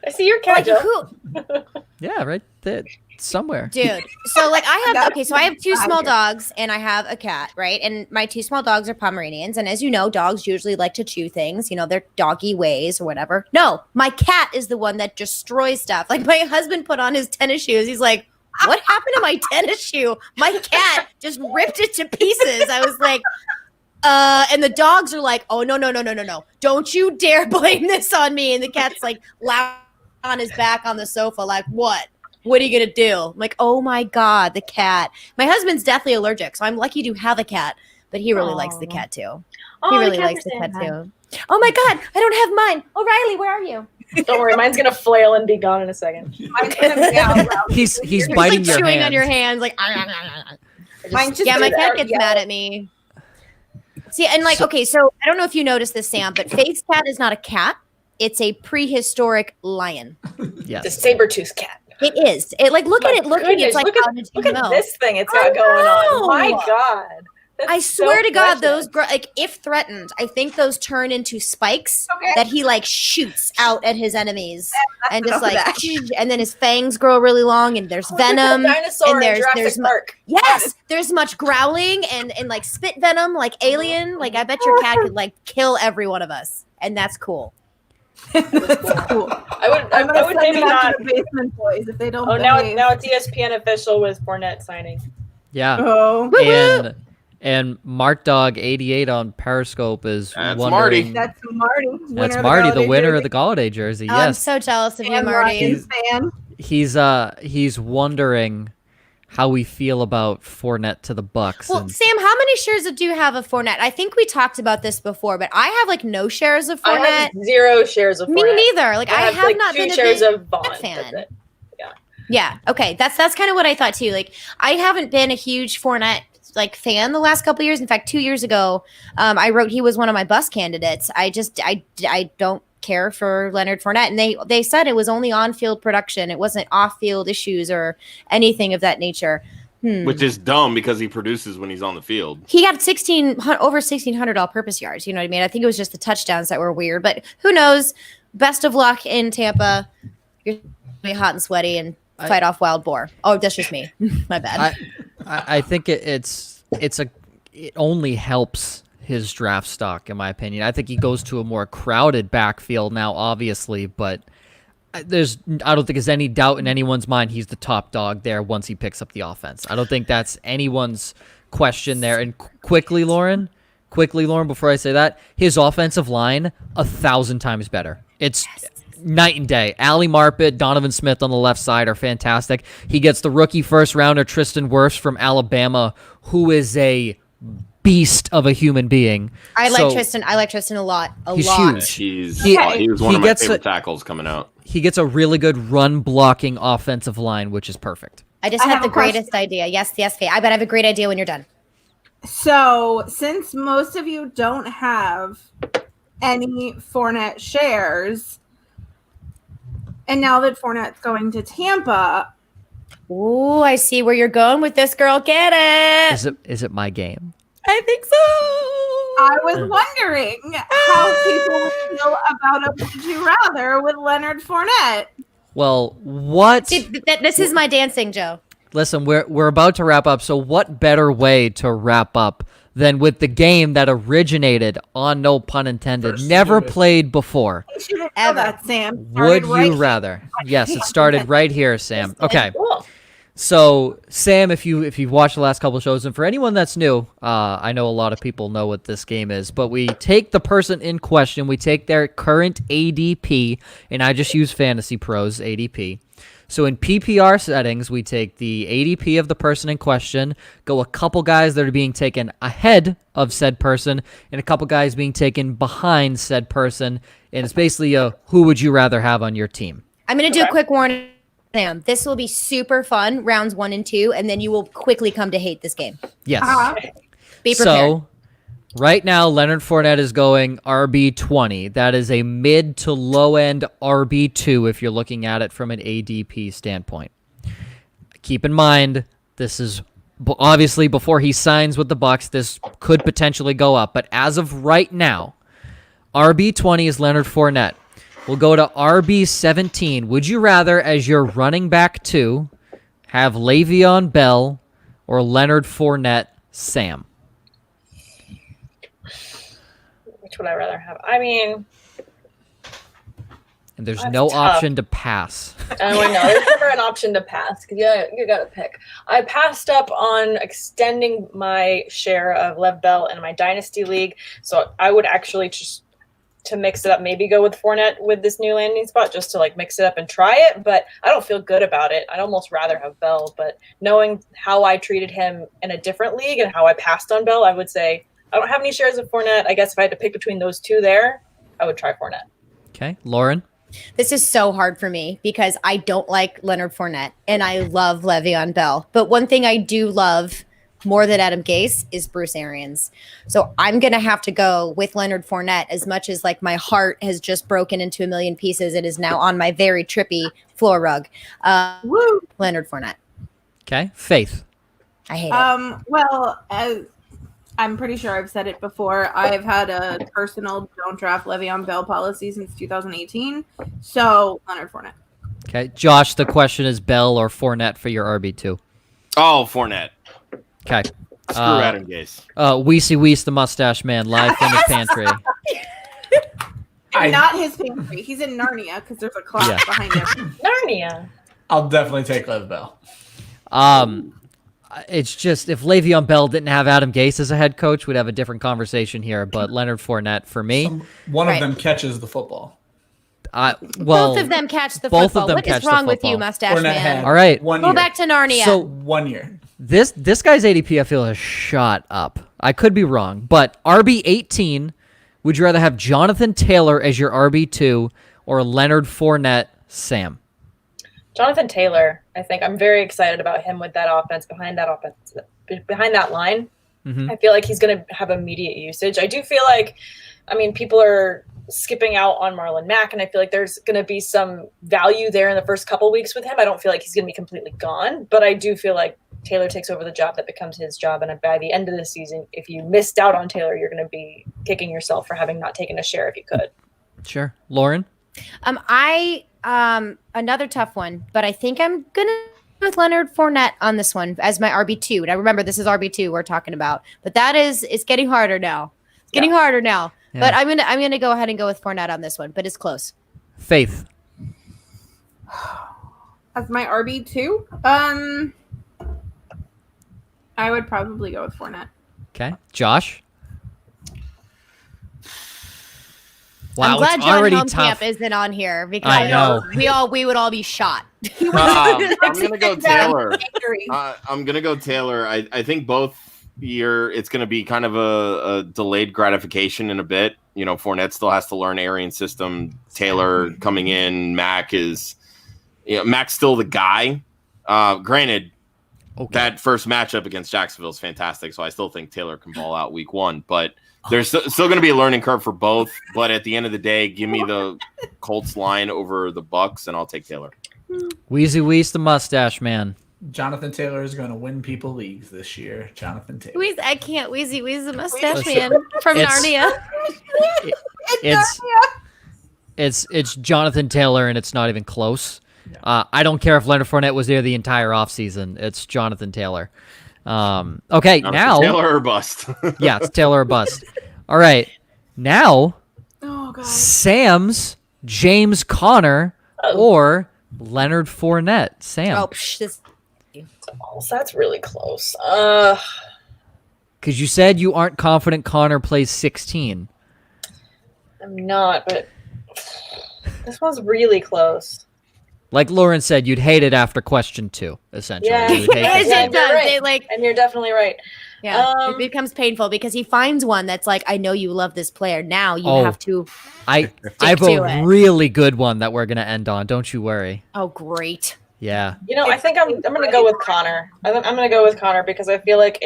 I see your cat, Like, Joe. who, Yeah, right there, somewhere. dude? So like so I have two small dogs and I have a cat, right? And my two small dogs are Pomeranians, and as you know, dogs usually like to chew things, their doggy ways or whatever. No, my cat is the one that destroys stuff. Like my husband put on his tennis shoes. He's like, what happened to my tennis shoe? My cat just ripped it to pieces. I was like, and the dogs are like, oh, no. Don't you dare blame this on me. And the cat's like loud on his back on the sofa, like, what? What are you going to do? I'm like, oh my God, the cat. My husband's deathly allergic, so I'm lucky to have a cat, but he really likes the cat too. He really likes the cat too. Oh my God, I don't have mine. O'Reilly, where are you? Don't worry, mine's gonna flail and be gone in a second. He's He's biting like your chewing hand. on your hands, like. Mine's just Yeah, my gonna cat start gets yelling. mad at me. See, and like, okay, so I don't know if you noticed this, Sam, but Faith's cat is not a cat. It's a prehistoric lion. Yes. The saber-toothed cat. It is. It like look My at it. Look at it. goodness, It's like, look how at, did look you at know? this thing it's I got going on. My know. God. That's I swear so to God, precious. those like if threatened, I think those turn into spikes Okay. that he like shoots out at his enemies, and just enough of like, that. and then his fangs grow really long, and there's Look at the venom. dinosaur and in there's Jurassic Park. Yes, there's much growling and like spit venom, like alien. Like I bet your cat could like kill every one of us, and that's cool. That's cool. I would maybe not. The basement boys if they don't. Oh, now behave. it's ESPN official with Fournette signing. Yeah. Oh, And Mart Dog 88 on Periscope is That's wondering. Marty. that's Marty. That's Marty, the winner of the Galladay jersey. Oh, I'm Yes. so jealous of you, And Marty. Ryan's fan. He's wondering how we feel about Fournette to the Bucks. Well, and Sam, how many shares do you have of Fournette? I think we talked about this before, but I have like no shares of I Fournette. have 0 shares of Me Fournette. neither. Like I have like not 2 been a shares big of Vaughn. fan. That's it. Yeah. Okay. That's kind of what I thought too. Like I haven't been a huge Fournette like fan the last couple of years. In fact, 2 years ago, I wrote he was one of my bus candidates. I don't care for Leonard Fournette, and they said it was only on-field production. It wasn't off-field issues or anything of that nature. Which is dumb because he produces when he's on the field. He got over 1,600 all-purpose yards. You know what I mean? I think it was just the touchdowns that were weird, but who knows? Best of luck in Tampa. You're gonna be hot and sweaty and fight off wild boar. Oh, that's just me. My bad. I think it only helps his draft stock, in my opinion. I think he goes to a more crowded backfield now, obviously, but I don't think there's any doubt in anyone's mind he's the top dog there once he picks up the offense. I don't think that's anyone's question there. And quickly, Lauren, before I say that, his offensive line 1,000 times better. It's night and day. Ali Marpet, Donovan Smith on the left side are fantastic. He gets the rookie first rounder Tristan Wirfs from Alabama, who is a beast of a human being. I like Tristan a lot. He's lot. huge. He was one of my gets favorite tackles coming out. He gets a really good run blocking offensive line, which is perfect. I just I had have the a question. greatest idea. Yes, Faye. I bet I have a great idea when you're done. So, since most of you don't have any Fournette shares, and now that Fournette's going to Tampa, Ooh, I see where you're going with this, girl. Get it? Is it my game? I think so. I was wondering how people feel about a Would You Rather with Leonard Fournette. Well, what? See, this is my dancing, Joe. Listen, we're about to wrap up, so what better way to wrap up than with the game that originated on, no pun intended, First never do it. played before? You should know Ever. that, Sam. Would Started you right rather? Yes, it started right here, Sam. Okay. Cool. So, Sam, if you've watched the last couple of shows, and for anyone that's new, I know a lot of people know what this game is, but we take the person in question, we take their current ADP, and I just use Fantasy Pros ADP. So in PPR settings, we take the ADP of the person in question, go a couple guys that are being taken ahead of said person, and a couple guys being taken behind said person, and it's basically a who would you rather have on your team. I'm going to do a quick warning, Sam. This will be super fun, rounds 1 and 2, and then you will quickly come to hate this game. Yes. Be prepared. So, right now, Leonard Fournette is going RB20. That is a mid to low end RB2 if you're looking at it from an ADP standpoint. Keep in mind, this is obviously before he signs with the Bucks. This could potentially go up, but as of right now, RB20 is Leonard Fournette. We'll go to RB17. Would you rather, as your running back 2, have Le'Veon Bell or Leonard Fournette, Sam? Which would I rather have? I mean, And there's that's no tough. option to pass. I know there's never an option to pass because you got to pick. I passed up on extending my share of Lev Bell in my dynasty league, so I would actually just to mix it up, maybe go with Fournette with this new landing spot just to like mix it up and try it. But I don't feel good about it. I'd almost rather have Bell, but knowing how I treated him in a different league and how I passed on Bell, I would say I don't have any shares of Fournette. I guess if I had to pick between those two there, I would try Fournette. Okay, Lauren? This is so hard for me because I don't like Leonard Fournette and I love Le'Veon Bell. But one thing I do love more than Adam Gase is Bruce Arians. So I'm going to have to go with Leonard Fournette as much as like my heart has just broken into a million pieces and is now on my very trippy floor rug. Leonard Fournette. Okay, Faith? I hate it. Well, as I'm pretty sure I've said it before, I've had a personal don't draft Le'Veon Bell policy since 2018. So Leonard Fournette. Okay, Josh, the question is Bell or Fournette for your RB2. Oh, Fournette. Okay. Screw Adam Gase. Weesey Wees, the mustache man, live from his pantry. Not his pantry. He's in Narnia because there's a clock behind him. Narnia. I'll definitely take Lev Bell. It's just if Le'Veon Bell didn't have Adam Gase as a head coach, we'd have a different conversation here. But Leonard Fournette for me, One of them catches the football. Both of them catch the both football. of them What catch is wrong the with you, football. mustache Fournette man? had All right. 1 Go year. back to Narnia. So 1 year. this guy's ADP I feel has shot up. I could be wrong, but RB18, would you rather have Jonathan Taylor as your RB2 or Leonard Fournette, Sam? Jonathan Taylor, I think I'm very excited about him with that offense, behind that line. Mm-hmm. I feel like he's going to have immediate usage. I do feel like, people are skipping out on Marlon Mack, and I feel like there's going to be some value there in the first couple weeks with him. I don't feel like he's going to be completely gone, but I do feel like Taylor takes over the job that becomes his job. And by the end of the season, if you missed out on Taylor, you're going to be kicking yourself for having not taken a share if you could. Sure. Lauren? Another tough one, but I think I'm going to go with Leonard Fournette on this one as my RB2. Now remember, this is RB2 we're talking about, but it's getting harder now. It's getting harder now. Yeah. But I'm gonna go ahead and go with Fournette on this one, but it's close. Faith? As my RB2, I would probably go with Fournette. Okay. Josh? Wow, I'm glad it's John already Helmkamp tough. isn't on here because I know. we would all be shot. I'm gonna go Taylor. I'm gonna go Taylor. I think both it's gonna be kind of a delayed gratification in a bit. Fournette still has to learn Arian's system. Taylor coming in. Mac's still the guy. Granted, that first matchup against Jacksonville is fantastic, so I still think Taylor can ball out week 1, but there's still going to be a learning curve for both. But at the end of the day, give me the Colts line over the Bucks, and I'll take Taylor. Weezy Wees, the mustache man. Jonathan Taylor is going to win people leagues this year. Jonathan Taylor. I can't Wheezy the mustache Listen, man from it's- Narnia. It's Jonathan Taylor, and it's not even close. I don't care if Leonard Fournette was there the entire offseason. It's Jonathan Taylor. Okay, now Taylor or bust. yeah, it's Taylor or bust. All right, now Oh god. Sam's James Conner or Leonard Fournette. Sam, Oh, so that's really close. because you said you aren't confident Conner plays 16. I'm not, but this one's really close. Like Lauren said, you'd hate it after question 2, essentially. Yeah. You'd hate Yes, this. it does. You're right. They, And you're definitely right. it becomes painful because he finds one that's like, I know you love this player. Now you have to. I have to a it. really good one that we're going to end on. Don't you worry. Oh, great. Yeah. I think I'm going to go with Connor. I'm going to go with Connor because I feel like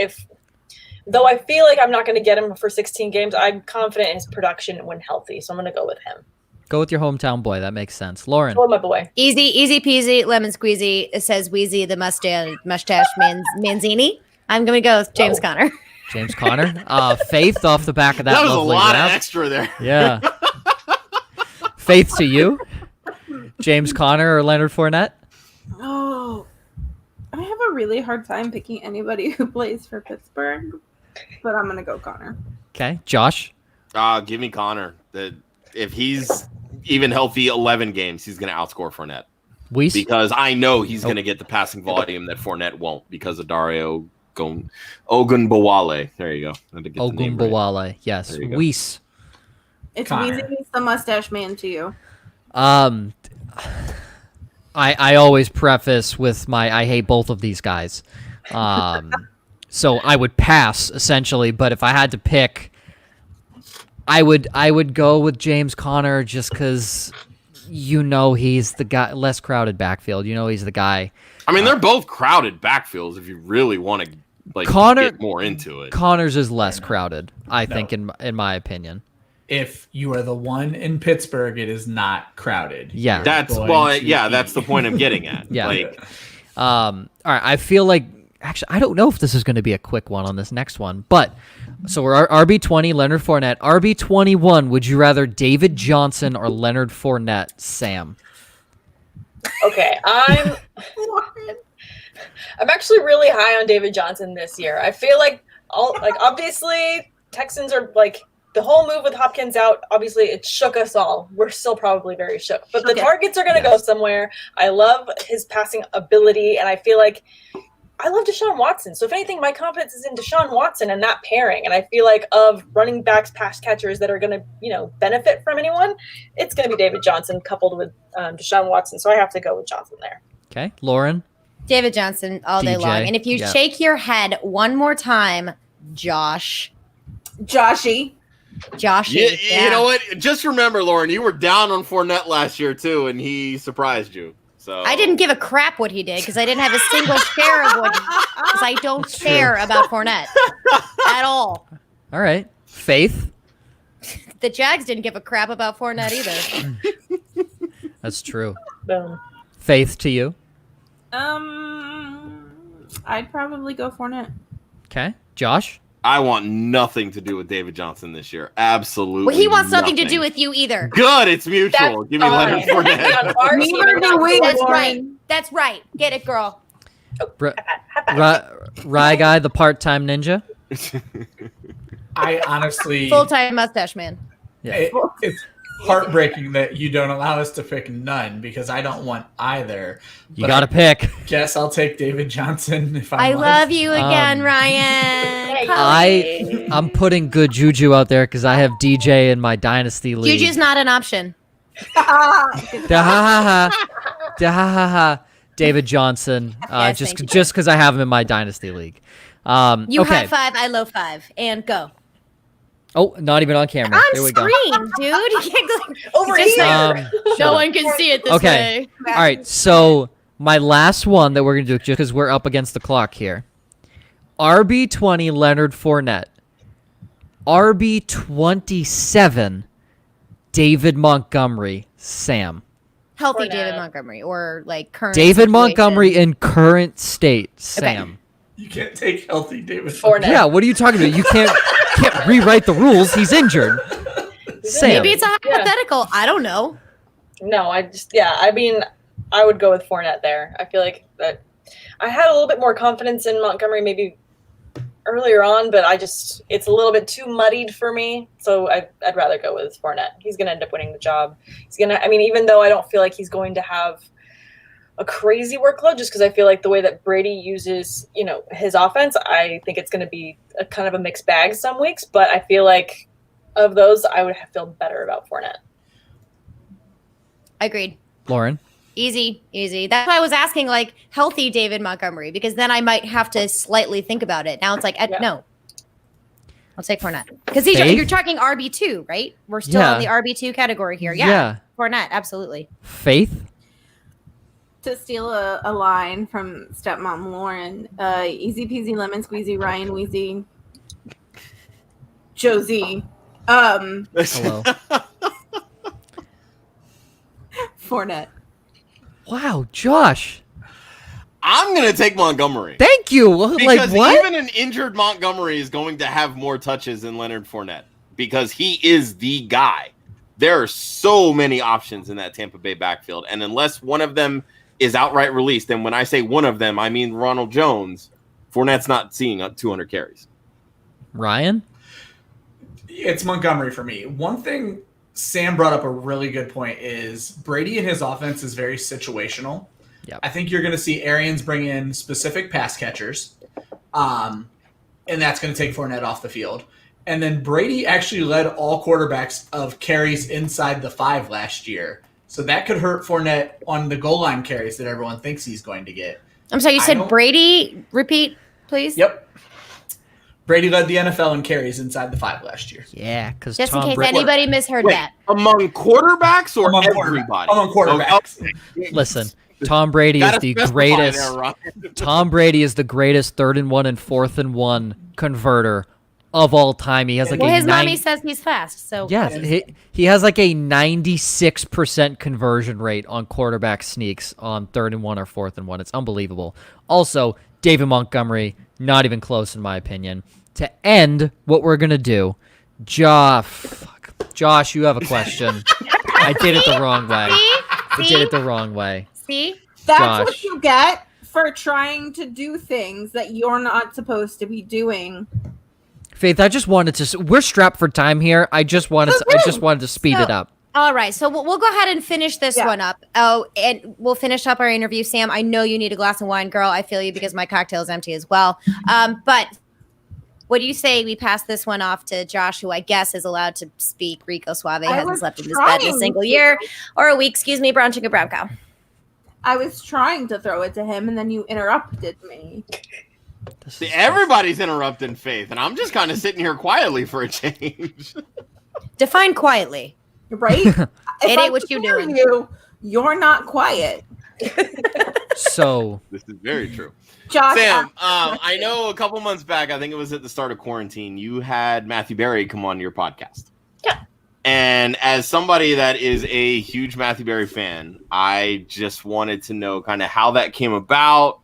though I feel like I'm not going to get him for 16 games, I'm confident in his production when healthy. So I'm going to go with him. Go with your hometown boy. That makes sense. Lauren. Oh, my boy. Easy peasy, lemon squeezy. It says Wheezy the mustache Manzini. I'm going to go with James Conner. James Conner. Faith off the back of that. That was a lovely lot rap. of extra there. Yeah. Faith to you. James Conner or Leonard Fournette? Oh, I have a really hard time picking anybody who plays for Pittsburgh, but I'm gonna go Connor. Okay, Josh. Give me Connor. If he's even healthy 11 games, he's going to outscore Fournette. Weiss? Because I know he's going to get the passing volume that Fournette won't because of Dario Ogunbowale. There you go. Ogunbowale, yes. There you go. Weiss. It's Connor. Weezy, the mustache man to you. I always preface with I hate both of these guys. So I would pass essentially, but if I had to pick, I would go with James Conner just because he's the guy, less crowded backfield. He's the guy. I mean, they're both crowded backfields if you really want to get more into it. Connor's is less crowded, I think, in my opinion. If you are the one in Pittsburgh, it is not crowded. Yeah. That's the point I'm getting at. Yeah. All right. I feel like actually I don't know if this is going to be a quick one on this next one, but so we're RB20 Leonard Fournette. RB21. Would you rather David Johnson or Leonard Fournette? Sam. Okay, I'm actually really high on David Johnson this year. I feel like obviously Texans are the whole move with Hopkins out, obviously it shook us all. We're still probably very shook. But the targets are going to go somewhere. I love his passing ability, and I feel like I love Deshaun Watson. So if anything, my confidence is in Deshaun Watson and that pairing. And I feel like of running backs, pass catchers that are going to, benefit from anyone, it's going to be David Johnson coupled with Deshaun Watson. So I have to go with Johnson there. Okay. Lauren? David Johnson all day DJ, long. And if you shake your head one more time, Joshy. You know what? Just remember, Lauren, you were down on Fournette last year too, and he surprised you. So I didn't give a crap what he did because I didn't have a single share of because I don't care about Fournette at all. All right. Faith? The Jags didn't give a crap about Fournette either. That's true. Boom. Faith to you? I'd probably go Fournette. Okay. Josh? I want nothing to do with David Johnson this year. Absolutely. Well, he wants nothing to do with you either. Good. It's mutual. Give me Leonard Fournette. That's right. Get it, girl. Rye Guy, the part-time ninja? I honestly... Full-time mustache man. Yeah. It's heartbreaking that you don't allow us to pick none because I don't want either. You got to pick. Guess I'll take David Johnson if I love you again, Ryan. I'm putting good juju out there because I have DJ in my dynasty league. Juju's not an option. David Johnson, Yes, just thank you. because I have him in my dynasty league. You okay. high five, I low five, and go. Oh, not even on camera. On There we go. screen, dude. You can't go Over here. no one can see it this Okay. way. All right. So my last one that we're gonna do, just because we're up against the clock here. RB20 Leonard Fournette. RB27 David Montgomery. Sam. Healthy Fournette. David Montgomery or current David situation. Montgomery in current state. Sam. You can't take healthy David Fournette. Yeah. What are you talking about? You can't rewrite the rules. He's injured. Sam. Maybe it's a hypothetical. I don't know. No, I mean, I would go with Fournette there. I feel like that I had a little bit more confidence in Montgomery maybe earlier on, but it's a little bit too muddied for me. So I'd rather go with Fournette. He's going to end up winning the job. Even though I don't feel like he's going to have a crazy workload, just because I feel like the way that Brady uses, his offense, I think it's going to be a kind of a mixed bag some weeks, but I feel like of those, I would feel better about Fournette. Agreed. Lauren. Easy. That's why I was asking healthy David Montgomery, because then I might have to slightly think about it. Now it's no. I'll take Fournette. Because you're talking RB2, right? We're still on the RB2 category here. Yeah. Fournette, absolutely. Faith. To steal a line from stepmom Lauren, easy peasy lemon squeezy Ryan Weezy Josie. Hello. Fournette. Wow, Josh. I'm going to take Montgomery. Thank you. Because what? even an injured Montgomery is going to have more touches than Leonard Fournette because he is the guy. There are so many options in that Tampa Bay backfield. And unless one of them is outright released, and when I say one of them, I mean Ronald Jones, Fournette's not seeing 200 carries. Ryan? It's Montgomery for me. One thing Sam brought up a really good point is Brady and his offense is very situational. Yep. I think you're going to see Arians bring in specific pass catchers, and that's going to take Fournette off the field. And then Brady actually led all quarterbacks of carries inside the 5 last year. So that could hurt Fournette on the goal line carries that everyone thinks he's going to get. I'm sorry, you said Brady? Repeat, please. Yep. Brady led the NFL in carries inside the 5 last year. Yeah, because Just in case anybody misheard that. Among quarterbacks or Among everybody? Among quarterbacks. Okay. Listen, Tom Brady is the greatest. Tom Brady is the greatest 3rd and 1 and 4th and 1 converter of all time. He has like his mommy says he's fast. So yes, he has like a 96% conversion rate on quarterback sneaks on 3rd and 1 or 4th and 1. It's unbelievable. Also, David Montgomery, not even close in my opinion. To end what we're gonna do, Josh, you have a question. I did it the wrong way. I did it the wrong way. See? That's Josh. what you get for trying to do things that you're not supposed to be doing. Faith, I just wanted to. We're strapped for time here. I just wanted to speed it up. All right, so we'll go ahead and finish this one up. Oh, and we'll finish up our interview. Sam, I know you need a glass of wine, girl. I feel you because my cocktail is empty as well. But what do you say we pass this one off to Josh, who I guess is allowed to speak? Rico Suave hasn't slept in his bed in a single year or a week. Excuse me, brown chicken, brown cow. I was trying to throw it to him, and then you interrupted me. See, everybody's interrupting Faith, and I'm just kind of sitting here quietly for a change. Define quietly. Right? It ain't what you doing. You're not quiet. So this is very true. Josh, Sam, I know a couple months back, I think it was at the start of quarantine, you had Matthew Berry come on your podcast. Yeah. And as somebody that is a huge Matthew Berry fan, I just wanted to know kind of how that came about.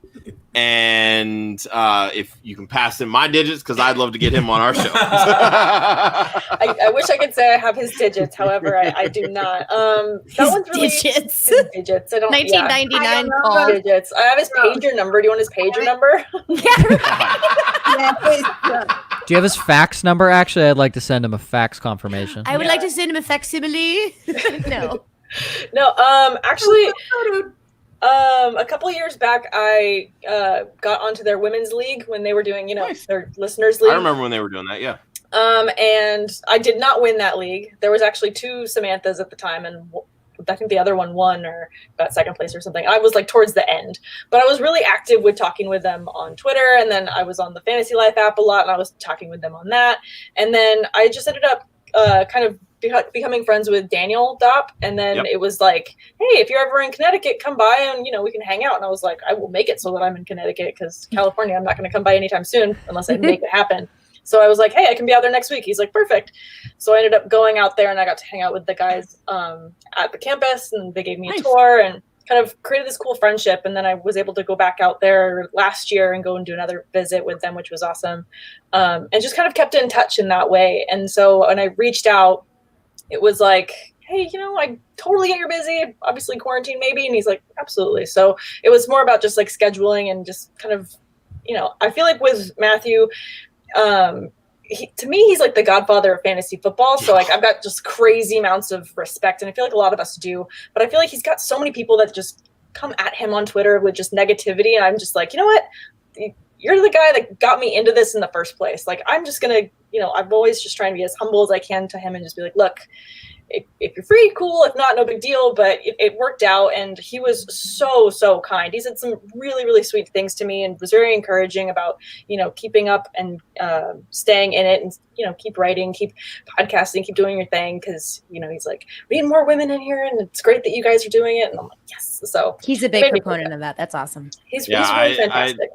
And if you can pass him my digits, because I'd love to get him on our show. I wish I could say I have his digits. However, I do not. That one's really digits. His digits. I don't. 1999 call digits. I have his pager number. Do you want his pager number? do you have his fax number? Actually, I'd like to send him a fax confirmation. I would like to send him a facsimile. No. No. Actually. A couple of years back, I got onto their women's league when they were doing, their listeners league. I remember when they were doing that, yeah. And I did not win that league. There was actually 2 Samanthas at the time, and I think the other one won or got second place or something. I was like towards the end, but I was really active with talking with them on Twitter, and then I was on the Fantasy Life app a lot, and I was talking with them on that. And then I just ended up kind of becoming friends with Daniel Dopp, and then it was like, hey, if you're ever in Connecticut, come by and we can hang out. And I was like, I will make it so that I'm in Connecticut, because California, I'm not going to come by anytime soon unless I make it happen. So I was like, hey, I can be out there next week. He's like, perfect. So I ended up going out there, and I got to hang out with the guys at the campus, and they gave me a tour and kind of created this cool friendship. And then I was able to go back out there last year and go and do another visit with them, which was awesome. And just kind of kept in touch in that way. And so when I reached out, it was like, hey, I totally get you're busy, obviously quarantine maybe. And he's like, absolutely. So it was more about just like scheduling and just kind of, I feel like with Matthew, to me, he's like the godfather of fantasy football. So like I've got just crazy amounts of respect, and I feel like a lot of us do, but I feel like he's got so many people that just come at him on Twitter with just negativity. And I'm just like, you know what? You're the guy that got me into this in the first place. Like, I'm just going to, I'm always just trying to be as humble as I can to him and just be like, look, if you're free, cool. If not, no big deal. But it worked out, and he was so kind. He said some really, really sweet things to me and was very encouraging about, keeping up and staying in it and, keep writing, keep podcasting, keep doing your thing. Because, he's like, we need more women in here, and it's great that you guys are doing it. And I'm like, yes. So he's a big proponent of that. That's awesome. He's really fantastic.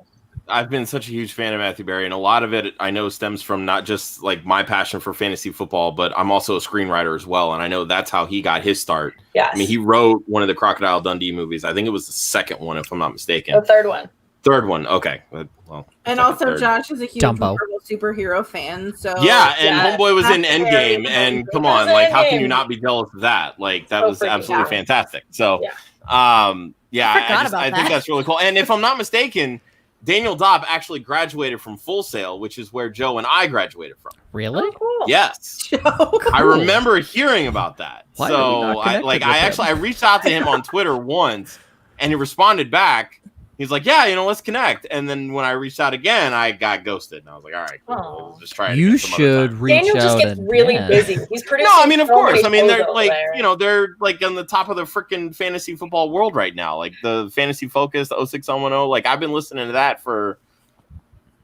I've been such a huge fan of Matthew Berry, and a lot of it I know stems from not just like my passion for fantasy football, but I'm also a screenwriter as well, and I know that's how he got his start. Yes. I mean, he wrote one of the Crocodile Dundee movies. I think it was the second one, if I'm not mistaken. The third one. Third one, okay. well. And second, also, third. Josh is a huge Dumbo. Marvel superhero fan. So Yeah, and Yeah. Homeboy was in That's very Endgame, and amazing. come He was on, in like, how can Endgame. you not be jealous of that? Like, that So was freaking absolutely cool. fantastic. So, Yeah. yeah, I forgot about I think that. that's really cool. And if I'm not mistaken, Daniel Dobb actually graduated from Full Sail, which is where Joe and I graduated from. Really? Oh, cool. Yes, I remember hearing about that. Why are we so not connected with him? I reached out to him on Twitter once, and he responded back. He's like, "Yeah, let's connect." And then when I reached out again, I got ghosted, and I was like, "All right, cool. Aw. We'll just try it." You again some other should time." reach Daniel just out gets and really yeah. busy. He's producing. No, I mean, of so course. many I mean, shows they're over like, there. they're like on the top of the freaking fantasy football world right now. Like the Fantasy Focus, the 06010. Like I've been listening to that for.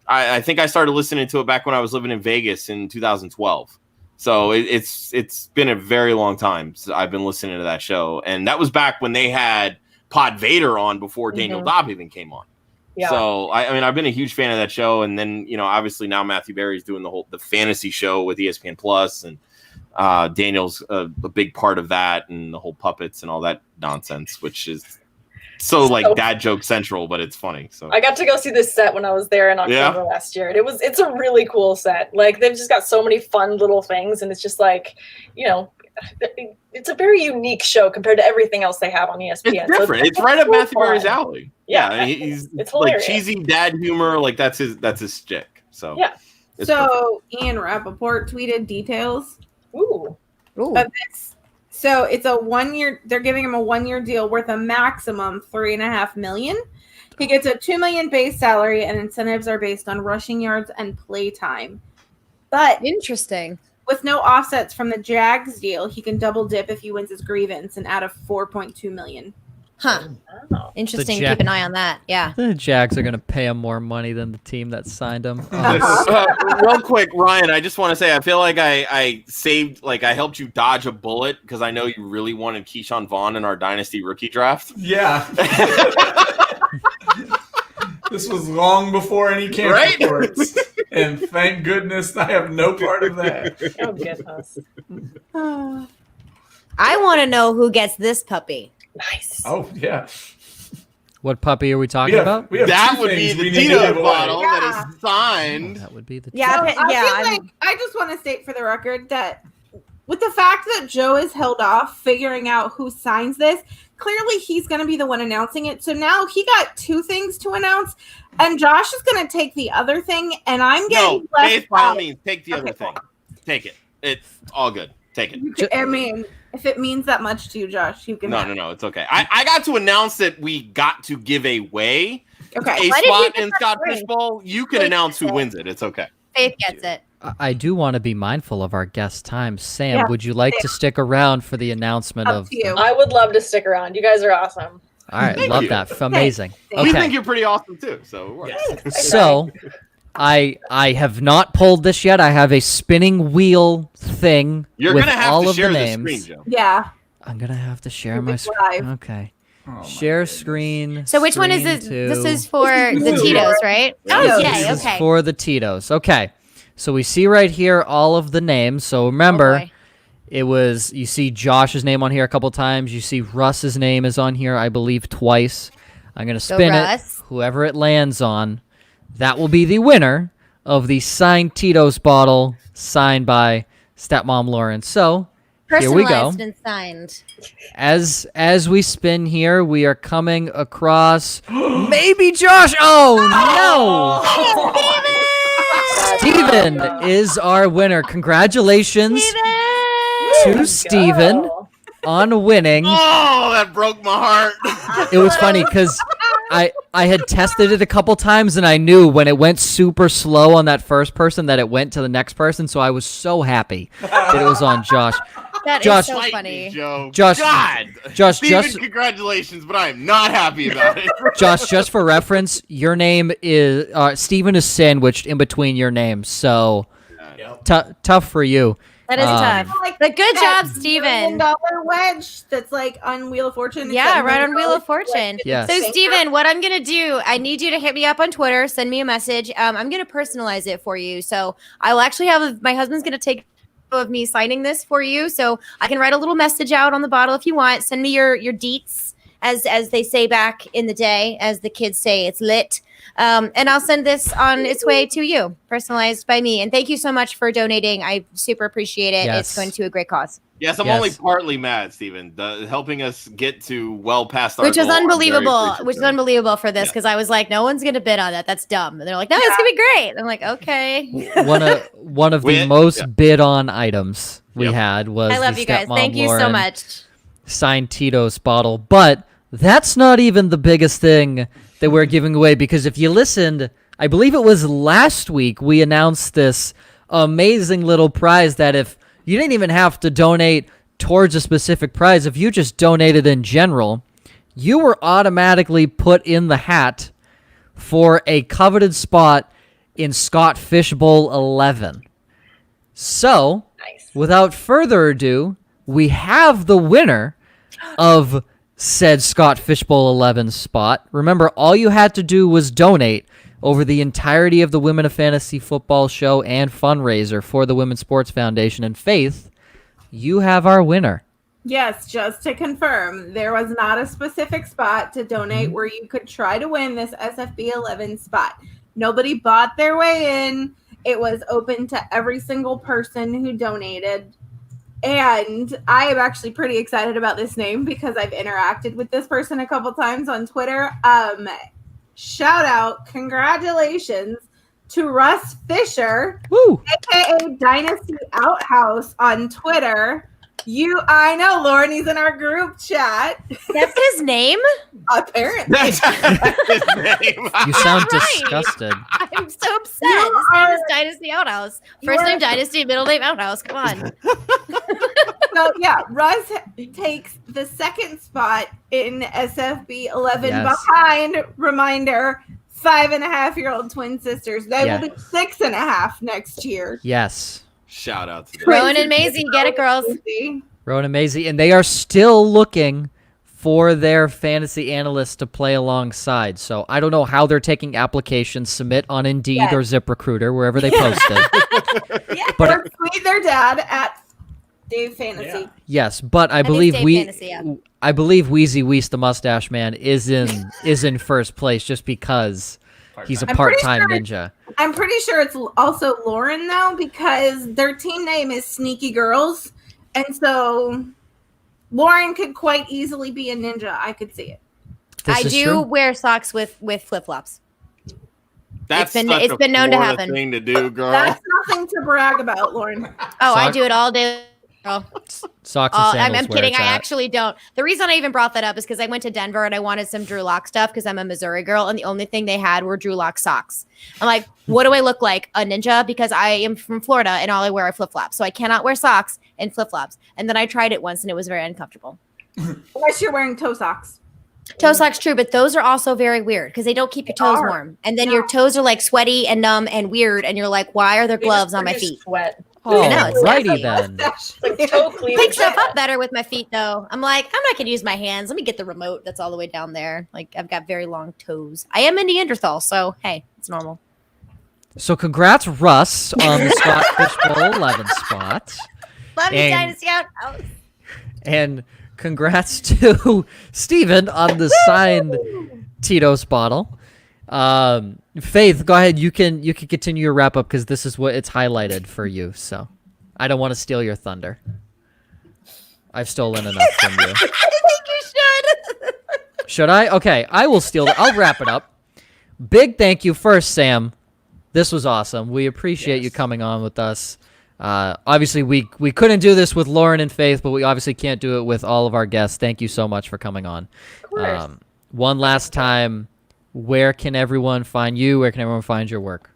I think I started listening to it back when I was living in Vegas in 2012. So it's been a very long time since I've been listening to that show, and that was back when they had Pod Vader on before Daniel Dobb even came on. Yeah. So I mean, I've been a huge fan of that show, and then obviously now Matthew Berry's doing the fantasy show with ESPN Plus, and Daniel's a big part of that, and the whole puppets and all that nonsense, which is so like dad joke central, but it's funny. So I got to go see this set when I was there in October last year, and it's a really cool set. Like they've just got so many fun little things, and it's just like, it's a very unique show compared to everything else they have on ESPN. it's different. It's right up so Matthew Berry's fun. alley. Yeah, he's it's like hilarious. cheesy dad humor. Like that's his stick. So Yeah. it's perfect. So Ian Rappaport tweeted details Ooh. Ooh. of this. So it's a 1 year. They're giving him a 1 year deal worth a maximum $3.5 million. He gets a $2 million base salary, and incentives are based on rushing yards and play time. But Interesting. with no offsets from the Jags deal, he can double dip if he wins his grievance and add a $4.2 million. Huh. Oh. Interesting. The Keep an eye on that. Yeah. The Jags are going to pay him more money than the team that signed him. Real quick, Ryan, I just want to say I feel like I saved, like I helped you dodge a bullet because I know you really wanted Keyshawn Vaughn in our Dynasty rookie draft. Yeah. This was long before any camp Right? reports. And thank goodness I have no part of that. Oh goodness. I want to know who gets this puppy. Nice. Oh, yeah. What puppy are we talking about? We have That two would be things the we need to Tito give away. bottle that Yeah. is signed. That would be the Yeah. So I I yeah. feel like I just want to state for the record that with the fact that Joe is held off figuring out who signs this, clearly he's going to be the one announcing it. So now he got two things to announce, and Josh is going to take the other thing, and I'm No, getting left Faith, by all out. means, take the other Okay, thing. Take it. It's all good. Take it. I mean, if it means that much to you, Josh, you can. have it. No, it's okay. I got to announce that we got to give away Okay. a Why did you spot get in that Scott ring? Fishbowl. You can Faith announce who gets it. wins it. It's okay. Faith gets it. I do want to be mindful of our guest time. Sam, Yeah, would you like to stick around for the announcement Up of? to you. I would love to stick around. You guys are awesome. All right, Thank love you. that. Amazing. Thank We Okay. think you're pretty awesome too. So it works. So, I have not pulled this yet. I have a spinning wheel thing You're with gonna have all to of share the the names. screen, Joe. Yeah. I'm gonna have to share Keep my it screen. live. Okay, Oh, my share goodness. screen. So which one is screen this? two. This is for This the is Tito's, yours. right? Yeah, Oh, this yay. This is Okay. for the Tito's. Okay, so we see right here all of the names. So remember, Oh, boy. it was you see Josh's name on here a couple times. You see Russ's name is on here, I believe, twice. I'm gonna Go, spin it. Russ. Whoever it lands on, that will be the winner of the signed Tito's bottle, signed by Stepmom Lauren. So here we go. Personalized and signed. As we spin here, we are coming across maybe Josh. Oh no! Steven is our winner. Congratulations to Steven on winning. Oh, that broke my heart. It was funny because I had tested it a couple times and I knew when it went super slow on that first person that it went to the next person. So I was so happy that it was on Josh. That is Josh- so Fight funny. me, Joe. Josh- God. Josh, Steven, just congratulations, but I am not happy about it. Josh, just for reference, your name is Steven is sandwiched in between your names. So Yep. tough for you. That is tough. Like But good that job, $1 Steven. million wedge that's like on Wheel of Fortune. It's Yeah, that right on $1 Wheel of million Fortune. Yes. So, Steven, what I'm going to do, I need you to hit me up on Twitter, send me a message. I'm going to personalize it for you. So, I will actually have my husband's going to take of me signing this for you. So, I can write a little message out on the bottle if you want. Send me your deets. as they say back in the day, as the kids say, it's lit. And I'll send this on its way to you, personalized by me. And thank you so much for donating. I super appreciate it. Yes. It's going to a great cause. Yes, I'm only partly mad, Steven. Helping us get to well past our Which was goal, I'm very unbelievable. appreciative. Which is unbelievable for this because I was like, no one's going to bid on that. That's dumb. And they're like, no, it's going to be great. I'm like, okay. One of the most bid on items we had was I love the you guys. Stepmom Thank you so Lauren much. signed Tito's bottle. But that's not even the biggest thing that we're giving away, because if you listened, I believe it was last week, we announced this amazing little prize that if you didn't even have to donate towards a specific prize, if you just donated in general, you were automatically put in the hat for a coveted spot in Scott Fishbowl 11. So, without further ado, we have the winner of said Scott Fishbowl 11 spot. Remember, all you had to do was donate over the entirety of the Women of Fantasy Football show and fundraiser for the Women's Sports Foundation. And Faith, you have our winner. Yes, just to confirm, there was not a specific spot to donate where you could try to win this SFB 11 spot. Nobody bought their way in. It was open to every single person who donated. And I am actually pretty excited about this name because I've interacted with this person a couple times on Twitter. Shout out, congratulations to Russ Fisher, aka Dynasty Outhouse on Twitter. I know, Lauren, he's in our group chat. That's his name? Apparently. That's his name. You sound disgusted. I'm so upset. His name is Dynasty Outhouse. First name Dynasty, middle name Outhouse. Come on. So, yeah, Russ takes the second spot in SFB 11 behind, reminder, 5.5-year-old twin sisters. They will be 6.5 next year. Yes. Shout out to them. Rowan and Maisie, get it, girls. Rowan and Maisie, and they are still looking for their fantasy analysts to play alongside. So I don't know how they're taking applications. Submit on Indeed or ZipRecruiter, wherever they post it. But or tweet their dad at Dave Fantasy. Yes, but I believe Wheezy Weese, the Mustache Man, is in first place just because he's a part-time ninja. I'm pretty sure it's also Lauren, though, because their team name is Sneaky Girls. And so Lauren could quite easily be a ninja. I could see it. I do wear socks with flip-flops. It's been known to happen. Thing to do, girl. That's nothing to brag about, Lauren. I do it all day. Girl. Socks and sandals. I'm kidding. I actually don't. The reason I even brought that up is because I went to Denver and I wanted some Drew Lock stuff because I'm a Missouri girl, and the only thing they had were Drew Lock socks. I'm like, what do I look like? A ninja? Because I am from Florida and all I wear are flip-flops. So I cannot wear socks and flip-flops. And then I tried it once and it was very uncomfortable. Unless you're wearing toe socks. Toe socks, true, but those are also very weird because they don't keep your toes warm. And then your toes are like sweaty and numb and weird. And you're like, why are there gloves on my feet? Sweat. Oh, I know, it's righty then. Like toe cleavage. Picks stuff up better with my feet, though. I'm like, I'm not going to use my hands. Let me get the remote that's all the way down there. Like, I've got very long toes. I am a Neanderthal, so hey, it's normal. So congrats, Russ, on the Scott Fishbowl 11 spot. Love you, Dynasty Outhouse. And congrats to Steven on the signed Tito's bottle. Faith, go ahead. You can continue your wrap up because this is what it's highlighted for you. So I don't want to steal your thunder. I've stolen enough from you. I think you should. Should I? Okay, I will steal it. I'll wrap it up. Big thank you first, Sam. This was awesome. We appreciate you coming on with us. Obviously, we couldn't do this with Lauren and Faith, but we obviously can't do it with all of our guests. Thank you so much for coming on. One last time, where can everyone find you? Where can everyone find your work?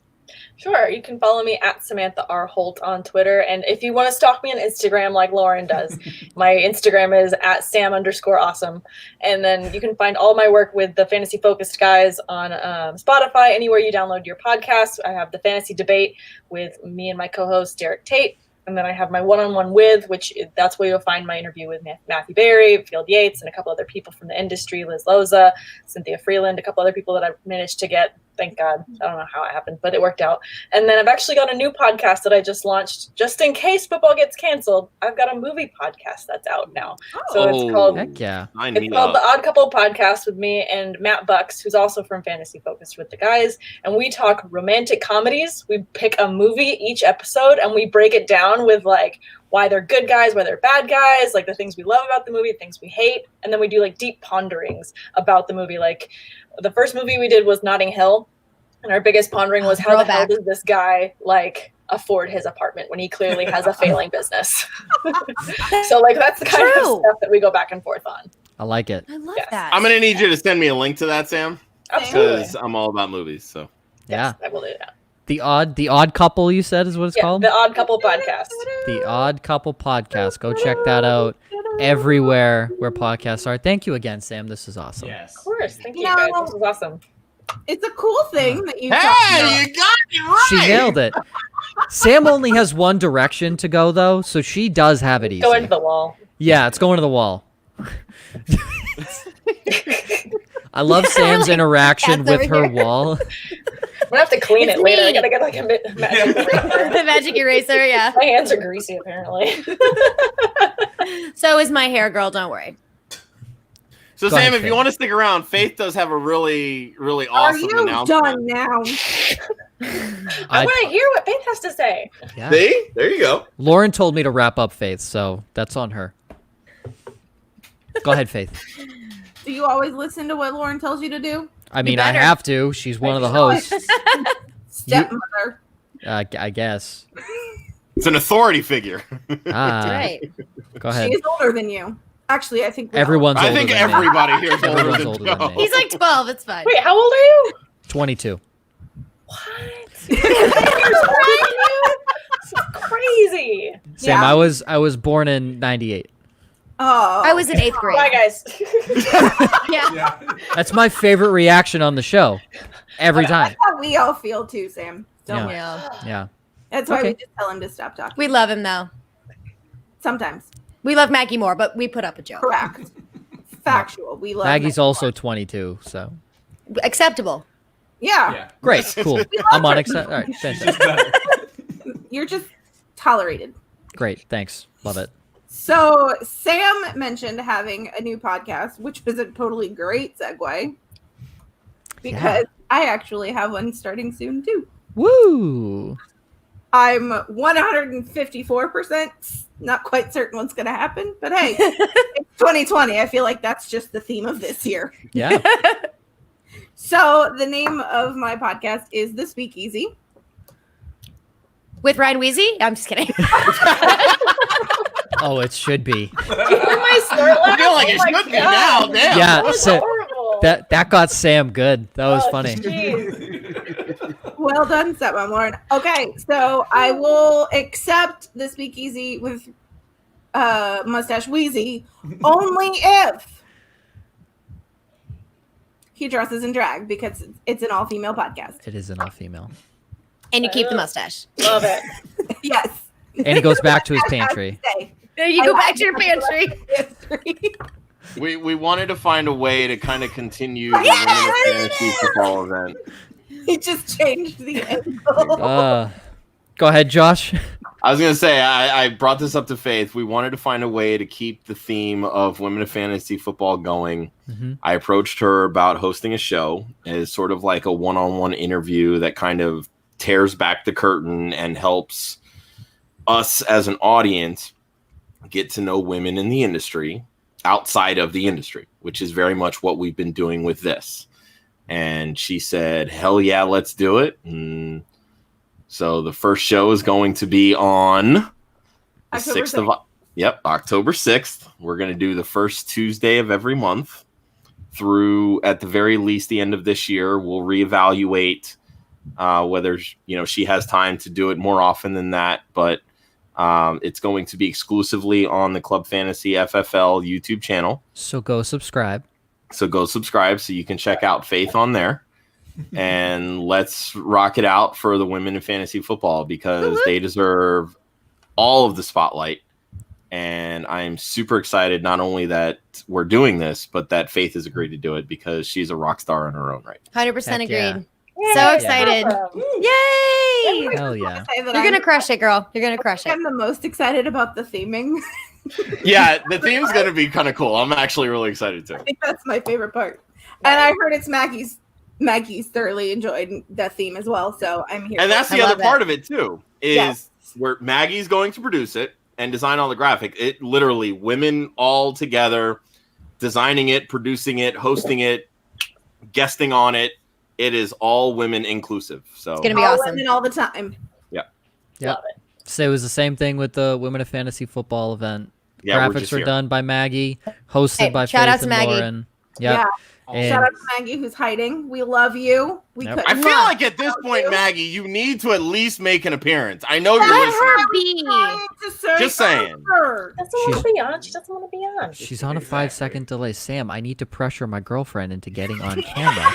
Sure. You can follow me at Samantha R. Holt on Twitter. And if you want to stalk me on Instagram like Lauren does, my Instagram is at Sam_awesome. And then you can find all my work with the Fantasy Focused guys on Spotify, anywhere you download your podcast. I have the Fantasy Debate with me and my co-host, Derek Tate. And then I have my one-on-one with, that's where you'll find my interview with Matthew Berry, Field Yates, and a couple other people from the industry, Liz Loza, Cynthia Freeland, a couple other people that I've managed to get Thank God. I don't know how it happened, but it worked out. And then I've actually got a new podcast that I just launched just in case football gets canceled. I've got a movie podcast that's out now. So it's called Heck yeah. It's called The Odd Couple Podcast with me and Matt Bucks, who's also from Fantasy Focused with the guys. And we talk romantic comedies. We pick a movie each episode and we break it down with like why they're good guys, why they're bad guys, like the things we love about the movie, the things we hate. And then we do like deep ponderings about the movie. Like the first movie we did was Notting Hill. And our biggest pondering was how the hell does this guy like afford his apartment when he clearly has a failing business? So like that's the kind of stuff that we go back and forth on. I like it. I love that. I'm gonna need you to send me a link to that, Sam, Absolutely. because I'm all about movies. So Yeah. I will do that. The odd couple, you said, is what it's called? The Odd Couple Podcast. The Odd Couple Podcast. Go check that out everywhere where podcasts are. Thank you again, Sam. This is awesome. Yes. Of course. Thank you No. guys. This was awesome. It's a cool thing that you. hey, you got it right. She nailed it. Sam only has one direction to go, though, so she does have it easy. Go into the wall. Yeah, it's going to the wall. I love Sam's interaction That's with over her here. wall. I'm gonna have to clean It's it later. I me. gotta get like a magic eraser. The magic eraser, yeah. My hands are greasy apparently. So is my hair, girl. Don't worry. So Go Sam, ahead, if you Faith. want to stick around, Faith does have a really, really Are awesome you announcement. done now? I want to hear what Faith has to say. Yeah. See, there you go. Lauren told me to wrap up, Faith, so that's on her. Go ahead, Faith. Do you always listen to what Lauren tells you to do? I mean, I better. have to. She's one of the hosts. Stepmother. I guess. It's an authority figure. Ah, Right. go ahead. She's older than you. Actually, I think we all- Everyone's I older think than me. everybody here is older Everyone's than older than Joe. me. He's like 12. It's fine. Wait, how old are you? 22. What? This is crazy. Sam, Yeah. I was born in 98. Oh, I was in 8th grade. Bye, guys. Yeah. Yeah. That's my favorite reaction on the show. Every time. That's how we all feel too, Sam. Don't we? Yeah. Yeah. That's why Okay. we just tell him to stop talking. We love him though. Sometimes. We love Maggie more, but we put up a joke. Correct. Factual. We love Maggie's Maggie also more. 22, so. Acceptable. Yeah. Yeah. Great. Cool. I'm on accept. All right. Just Fantastic. better. You're just tolerated. Great. Thanks. Love it. So Sam mentioned having a new podcast, which was a totally great segue. Because I actually have one starting soon too. Woo. I'm 154% not quite certain what's going to happen, but hey, it's 2020. I feel like that's just the theme of this year. Yeah. So the name of my podcast is The Speakeasy. With Ryan Weezy? I'm just kidding. Oh, it should be. My snort I feel like laugh? it Oh my should be God. now. Damn. Yeah. That was So horrible. that got Sam good. That was Oh, funny. jeez. Well done, Stepmom Lauren. Okay, so I will accept The Speakeasy with Mustache Wheezy only if he dresses in drag, because it's an all-female podcast. It is an all-female. And you keep the mustache. Love it. Yes. And he goes back to his pantry. There you go back to your pantry. History. We wanted to find a way to kind of continue the Women of Fantasy Football event. He just changed the angle. Go ahead, Josh. I was going to say, I brought this up to Faith. We wanted to find a way to keep the theme of Women of Fantasy Football going. Mm-hmm. I approached her about hosting a show as sort of like a one-on-one interview that kind of tears back the curtain and helps us as an audience get to know women in the industry outside of the industry, which is very much what we've been doing with this. And she said, hell yeah, let's do it. And so the first show is going to be on the October 6th of October 6th. We're going to do the first Tuesday of every month through, at the very least, the end of this year. We'll reevaluate whether she has time to do it more often than that, but it's going to be exclusively on the Club Fantasy FFL YouTube channel. So go subscribe. So go subscribe so you can check out Faith on there. And let's rock it out for the women in fantasy football, because they deserve all of the spotlight. And I'm super excited not only that we're doing this, but that Faith has agreed to do it, because she's a rock star in her own right. 100% Heck agreed. yeah. So excited. Awesome. Yay! Hell yeah. You're going to crush it, girl. You're going to crush it. I'm the most excited about the theming. Yeah, the theme's gonna be kind of cool. I'm actually really excited too. I think that's my favorite part. And I heard it's Maggie's thoroughly enjoyed the theme as well, so I'm here. And that's I the other love part of it too, is Yes. where Maggie's going to produce it and design all the graphic. It literally women all together, designing it, producing it, hosting it, guesting on it. It is all women inclusive. So It's going to be all awesome. women all the time. Yep. Love it. So it was the same thing with the Women of Fantasy Football event. yeah, we're Graphics just were here. done by Maggie, hosted Hey, by shout Faith out to and Maggie. Lauren. Yep. And Shout out to Maggie who's hiding. We love you. We Yep. couldn't I feel like at this without point, you. Maggie, you need to at least make an appearance. I know you're Let listening. her be. Trying to serve Just saying. her. She doesn't want to be on. She doesn't want to be on. she's on a Exactly. 5-second delay. Sam, I need to pressure my girlfriend into getting on camera.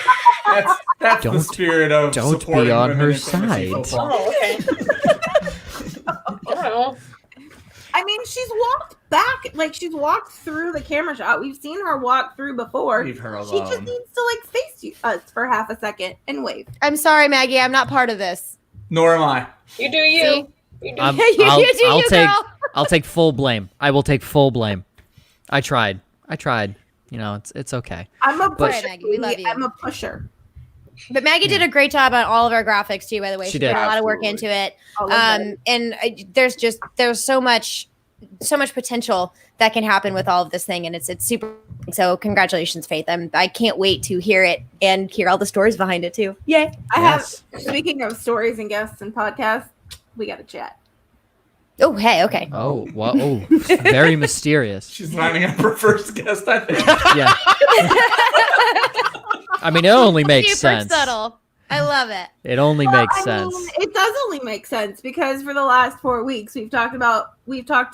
That's the Don't- spirit of don't be supporting on women her in fantasy side. football. Oh, okay. I don't know. I mean, she's walked back, like she's walked through the camera shot. We've seen her walk through before. Leave her She just alone. needs to like face us for half a second and wave. I'm sorry, Maggie. I'm not part of this. Nor am I. You do you. See? You do I'm- You do I'll you, take girl. I'll take full blame. I will take full blame. I tried. You know, it's okay. I'm a But- pusher. Maggie, we love you. I'm a pusher. But Maggie did a great job on all of our graphics too. By the way, She she did. put a lot of work Absolutely. into it. All of them. And there's so much potential that can happen with all of this thing, and it's super. So congratulations, Faith. I can't wait to hear it and hear all the stories behind it too. Yay! I Yes. have. Speaking of stories and guests and podcasts, we got to chat. Oh, hey, okay. Oh, wow. Oh, very mysterious. She's lining up her first guest, I think. Yeah. I mean, it only makes Super sense. subtle. I love it. It only makes I sense. mean, it does only make sense because for the last 4 weeks we've talked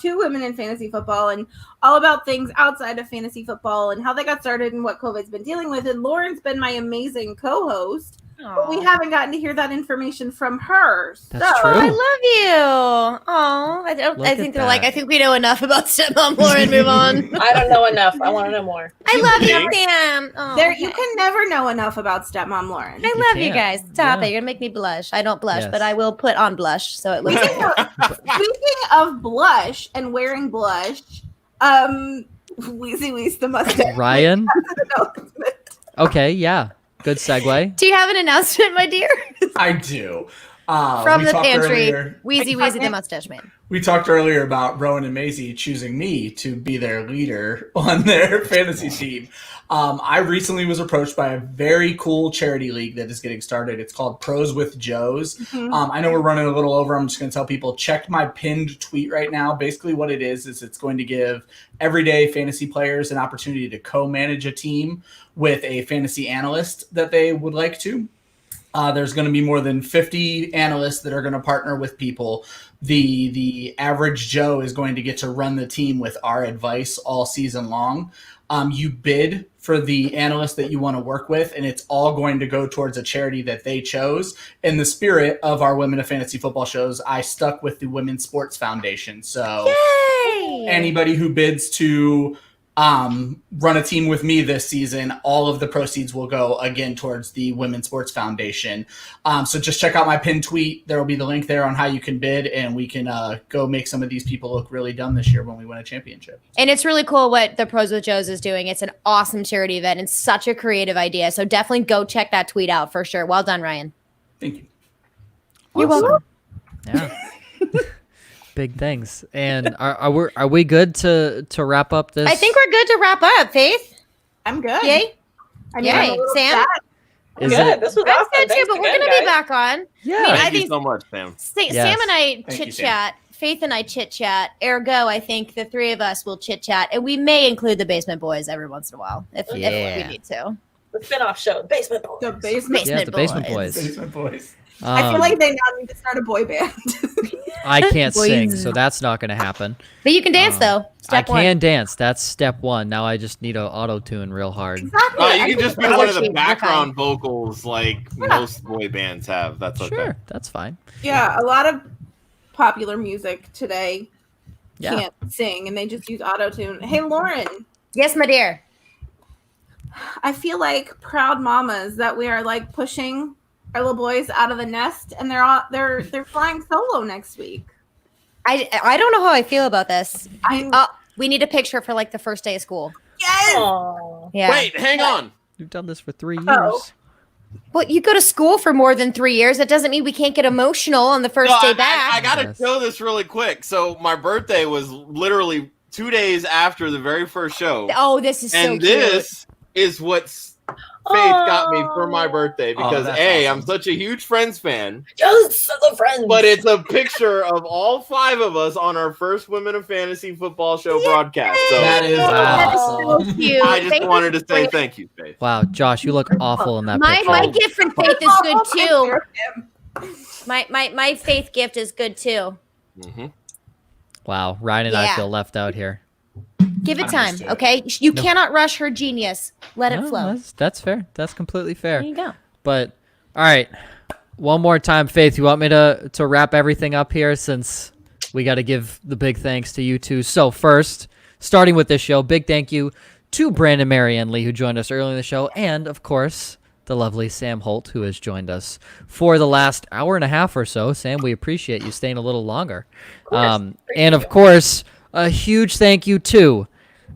to women in fantasy football and all about things outside of fantasy football and how they got started and what COVID's been dealing with. And Lauren's been my amazing co-host, but we haven't gotten to hear that information from her. That's so, true. I love you. Oh, I Look think at they're like, that. I think we know enough about stepmom Lauren. Move on. I don't know enough. I want to know more. I love you, think? Sam. Oh, There, okay. you can never know enough about stepmom Lauren. I love you can't. guys. Stop Yeah. it. You're gonna make me blush. I don't blush, Yes. but I will put on blush so it looks. Speaking of blush and wearing blush, Weezy Weez the mustache. Ryan? Okay, yeah. Good segue. Do you have an announcement, my dear? I do. From We the talked pantry, earlier- Wheezy Wheezy the mustache man. We talked earlier about Rowan and Maisie choosing me to be their leader on their fantasy team. I recently was approached by a very cool charity league that is getting started. It's called Pros with Joes. Mhm. I know we're running a little over. I'm just going to tell people, check my pinned tweet right now. Basically what it is it's going to give everyday fantasy players an opportunity to co-manage a team with a fantasy analyst that they would like to. There's going to be more than 50 analysts that are going to partner with people. The average Joe is going to get to run the team with our advice all season long. You bid for the analyst that you want to work with, and it's all going to go towards a charity that they chose. In the spirit of our Women of Fantasy Football shows, I stuck with the Women's Sports Foundation. So Yay! anybody who bids to run a team with me this season, all of the proceeds will go again towards the Women's Sports Foundation. So just check out my pinned tweet. There will be the link there on how you can bid, and we can go make some of these people look really dumb this year when we win a championship. And it's really cool what the Pros with Joes is doing. It's an awesome charity event and such a creative idea. So definitely go check that tweet out for sure. Well done, Ryan. Thank you. You're welcome. Yeah. Big things. And are we good to wrap up this? I think we're good to wrap up, Faith. I'm good. Yay. I Yay. I'm a little Sam? sad. Is Good. it? This was I'm awesome. good too, Thanks but we're again, going to be guys. back on. Yeah. I Thank you think- so much, Sam. Yes. Sam and I Thank you, chit Sam. chat. Faith and I chit chat. Ergo, I think the three of us will chit chat, and we may include the Basement Boys every once in a while if we Yeah. need to. The spin-off show, Basement Boys. The basement. Yeah, the Basement Boys. Basement Boys. I feel like they now need to start a boy band. I can't Boys. sing, so that's not going to happen. But you can dance though. I Step one. can dance. That's step one. Now I just need to auto-tune real hard. Exactly. I You think can just be that's one of the actually background vocals like most boy bands have. That's okay. Sure, that's fine. yeah, a lot of popular music today Yeah. can't sing and they just use auto tune. Hey, Lauren, Yes, my dear. I feel like proud mamas that we are like pushing our little boys out of the nest, and they're flying solo next week. I don't know how I feel about this. I We need a picture for like the first day of school. yes. Aw. Yeah. Wait, hang on. You've done this for 3 years. Oh. Well, you go to school for more than 3 years. That doesn't mean we can't get emotional on the first day back. I gotta Yes. show this really quick. So my birthday was literally 2 days after the very first show. Oh, this is so And cute. this is what Faith got me for my birthday because that's I'm awesome. such a huge Friends fan. Yes, the friends. But it's a picture of all 5 of us on our first Women of Fantasy football show broadcast. So That is Wow. awesome. Cute. I just Thank you wanted to for say your- thank you, Faith. Wow, Josh, you look awful in that My picture. gift from Faith is good too. Him. My Faith gift is good too. Mm-hmm. Wow, Ryan and I Yeah. feel left out here. Give it I'm time, used to it. okay? You No. cannot rush her genius. Let it No, flow. That's fair. That's completely fair. There you go. But all right, one more time, Faith. You want me to wrap everything up here since we got to give the big thanks to you two. So first, starting with this show, big thank you to Brandon, Marianne, Lee, who joined us early in the show, and of course the lovely Sam Holt, who has joined us for the last hour and a half or so. Sam, we appreciate you staying a little longer. And of course, a huge thank you to,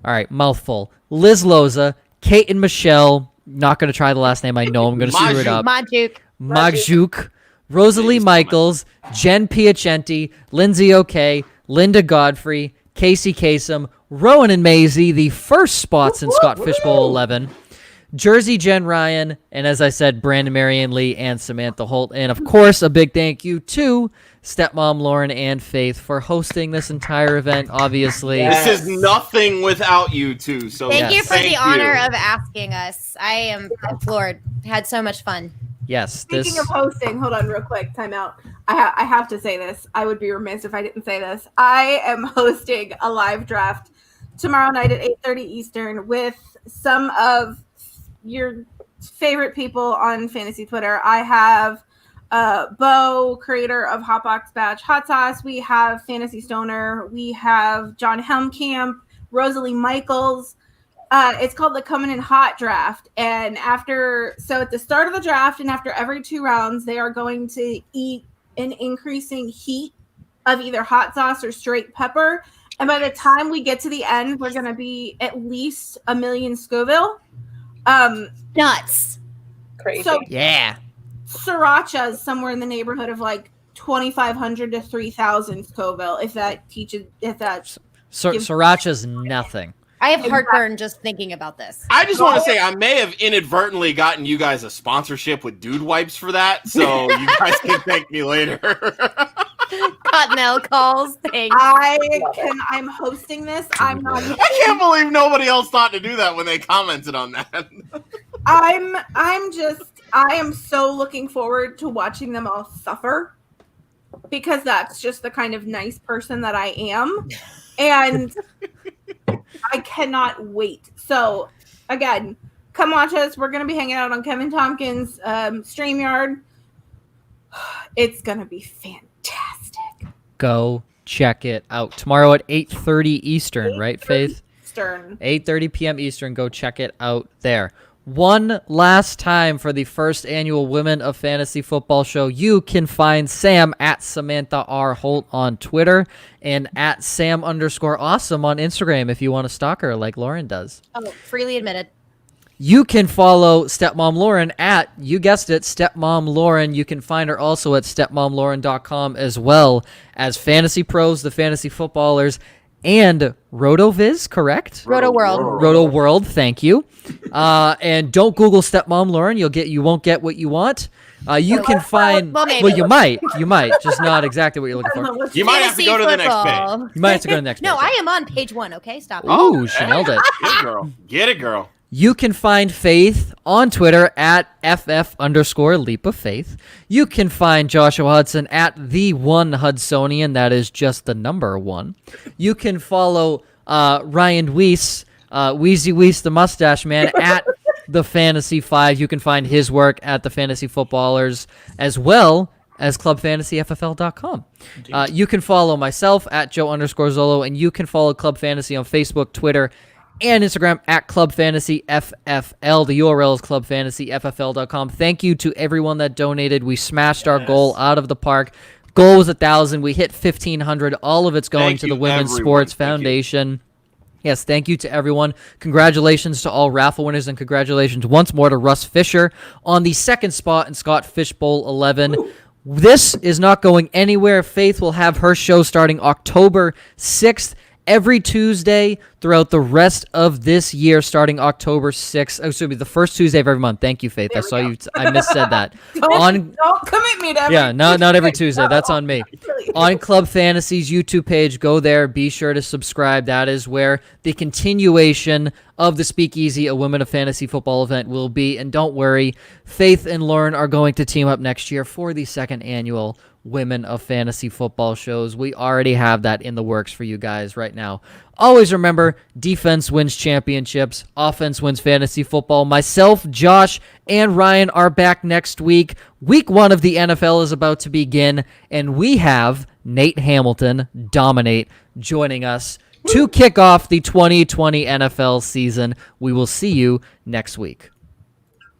all right, mouthful, Liz Loza, Kate and Michelle. Not going to try the last name. I know I'm going to screw it up. Majuk. Magjuk, Rosalie Ladies' Michaels, Jen Piacenti, Lindsay O'Kay, Linda Godfrey, Casey Kasem, Rowan and Maisie, the first spots in Scott Fishbowl 11, Jersey Jen Ryan, and as I said, Brandon, Marianne Lee, and Samantha Holt. And of course, a big thank you to Stepmom Lauren and Faith for hosting this entire event, obviously. Yes. This is nothing without you two. So Thank you for thank the honor you. of asking us. I am floored. Had so much fun. Yes, Speaking of hosting, hold on real quick, time out. I have to say this. I would be remiss if I didn't say this. I am hosting a live draft tomorrow night at 8:30 Eastern with some of your favorite people on fantasy Twitter. I have Bo, creator of Hotbox Batch Hot Sauce. We have Fantasy Stoner. We have John Helmkamp, Rosalie Michaels. It's called the Coming in Hot Draft. And at the start of the draft and after every 2 rounds, they are going to eat an increasing heat of either hot sauce or straight pepper. And by the time we get to the end, we're going to be at least 1 million Scoville. Nuts. Crazy. So yeah. Sriracha is somewhere in the neighborhood of like 2,500 to 3,000 Scoville. If that's Sriracha's nothing. I have heartburn just thinking about this. I just want to say I may have inadvertently gotten you guys a sponsorship with Dude Wipes for that, so you guys can thank me later. Cottonelle calls. Thanks. I'm hosting this. I'm not. I can't believe nobody else thought to do that when they commented on that. I am so looking forward to watching them all suffer because that's just the kind of nice person that I am. And I cannot wait. So again, come watch us. We're going to be hanging out on Kevin Tompkins' StreamYard. It's going to be fantastic. Go check it out. Tomorrow at 8:30 Eastern, right, Faith? Stern. 8:30 p.m. Eastern. Go check it out there. One last time for the first annual Women of Fantasy Football Show. You can find Sam at Samantha R. Holt on Twitter and at Sam_awesome on Instagram if you want to stalk her like Lauren does. Oh, freely admitted. You can follow Stepmom Lauren at, you guessed it, Stepmom Lauren. You can find her also at stepmomlauren.com as well as Fantasy Pros, the Fantasy Footballers, and RotoViz, correct? Roto World. Roto World, thank you. And don't Google Stepmom Lauren. You won't get what you want. You can find, well, maybe. well, you might, just not exactly what you're looking for. You might have to go to the next page. You might have to go to the next No, page. I am on page 1, okay? Stop it. Ooh, she nailed it. Get it, girl. Get it, girl. You can find Faith on Twitter at FF_Leap of Faith. You can find Joshua Hudson at the one Hudsonian. That is just the number 1. You can follow Ryan Weiss, Wheezy Weiss, the Mustache Man, at the Fantasy 5. You can find his work at the Fantasy Footballers as well as ClubFantasyFFL.com. You can follow myself at Joe_Zolo, and you can follow Club Fantasy on Facebook, Twitter, and Instagram at Club Fantasy FFL. The URL is clubfantasyffl.com. Thank you to everyone that donated. We smashed our goal out of the park. Goal was 1,000. We hit 1,500. All of it's going to the Women's Sports Foundation. Yes, thank you to everyone. Congratulations to all raffle winners, and congratulations once more to Russ Fisher on the second spot in Scott Fishbowl 11. Ooh. This is not going anywhere. Faith will have her show starting October 6th. Every Tuesday throughout the rest of this year, starting October 6th. Oh, excuse me, the first Tuesday of every month. Thank you, Faith. I saw you. I missaid that. Don't commit me to every Yeah, not every Tuesday. That's on me. On Club Fantasy's YouTube page, go there. Be sure to subscribe. That is where the continuation of the Speakeasy, a Women of Fantasy Football event, will be. And don't worry, Faith and Lauren are going to team up next year for the second annual Women of Fantasy Football shows. We already have that in the works for you guys right now. Always remember, defense wins championships, offense wins fantasy football. Myself, Josh, and Ryan are back next week. Week 1 of the NFL is about to begin, and we have Nate Hamilton, Dominate, joining us to kick off the 2020 NFL season. We will see you next week.